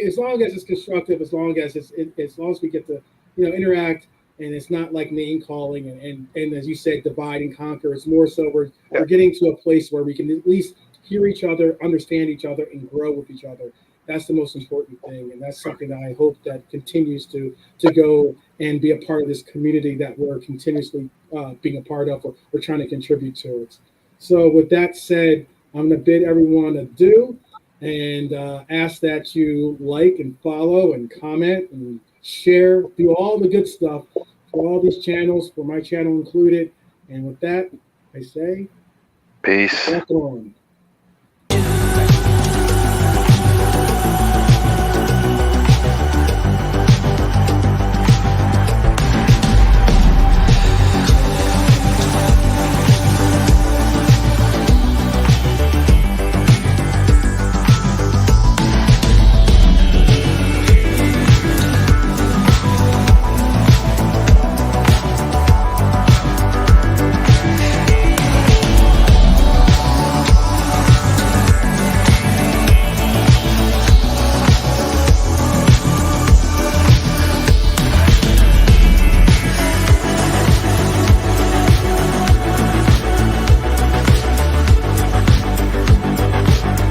as long as it's constructive, as long as as long as we get to interact, and it's not like name calling and as you said, divide and conquer. It's more so we're getting to a place where we can at least hear each other, understand each other, and grow with each other. That's the most important thing, and that's something that I hope that continues to go and be a part of this community that we're continuously being a part of, or we're trying to contribute towards. So with that said, I'm going to bid everyone adieu and ask that you like and follow and comment and share, do all the good stuff for all these channels, for my channel included. And with that, I say, Peace. walk on.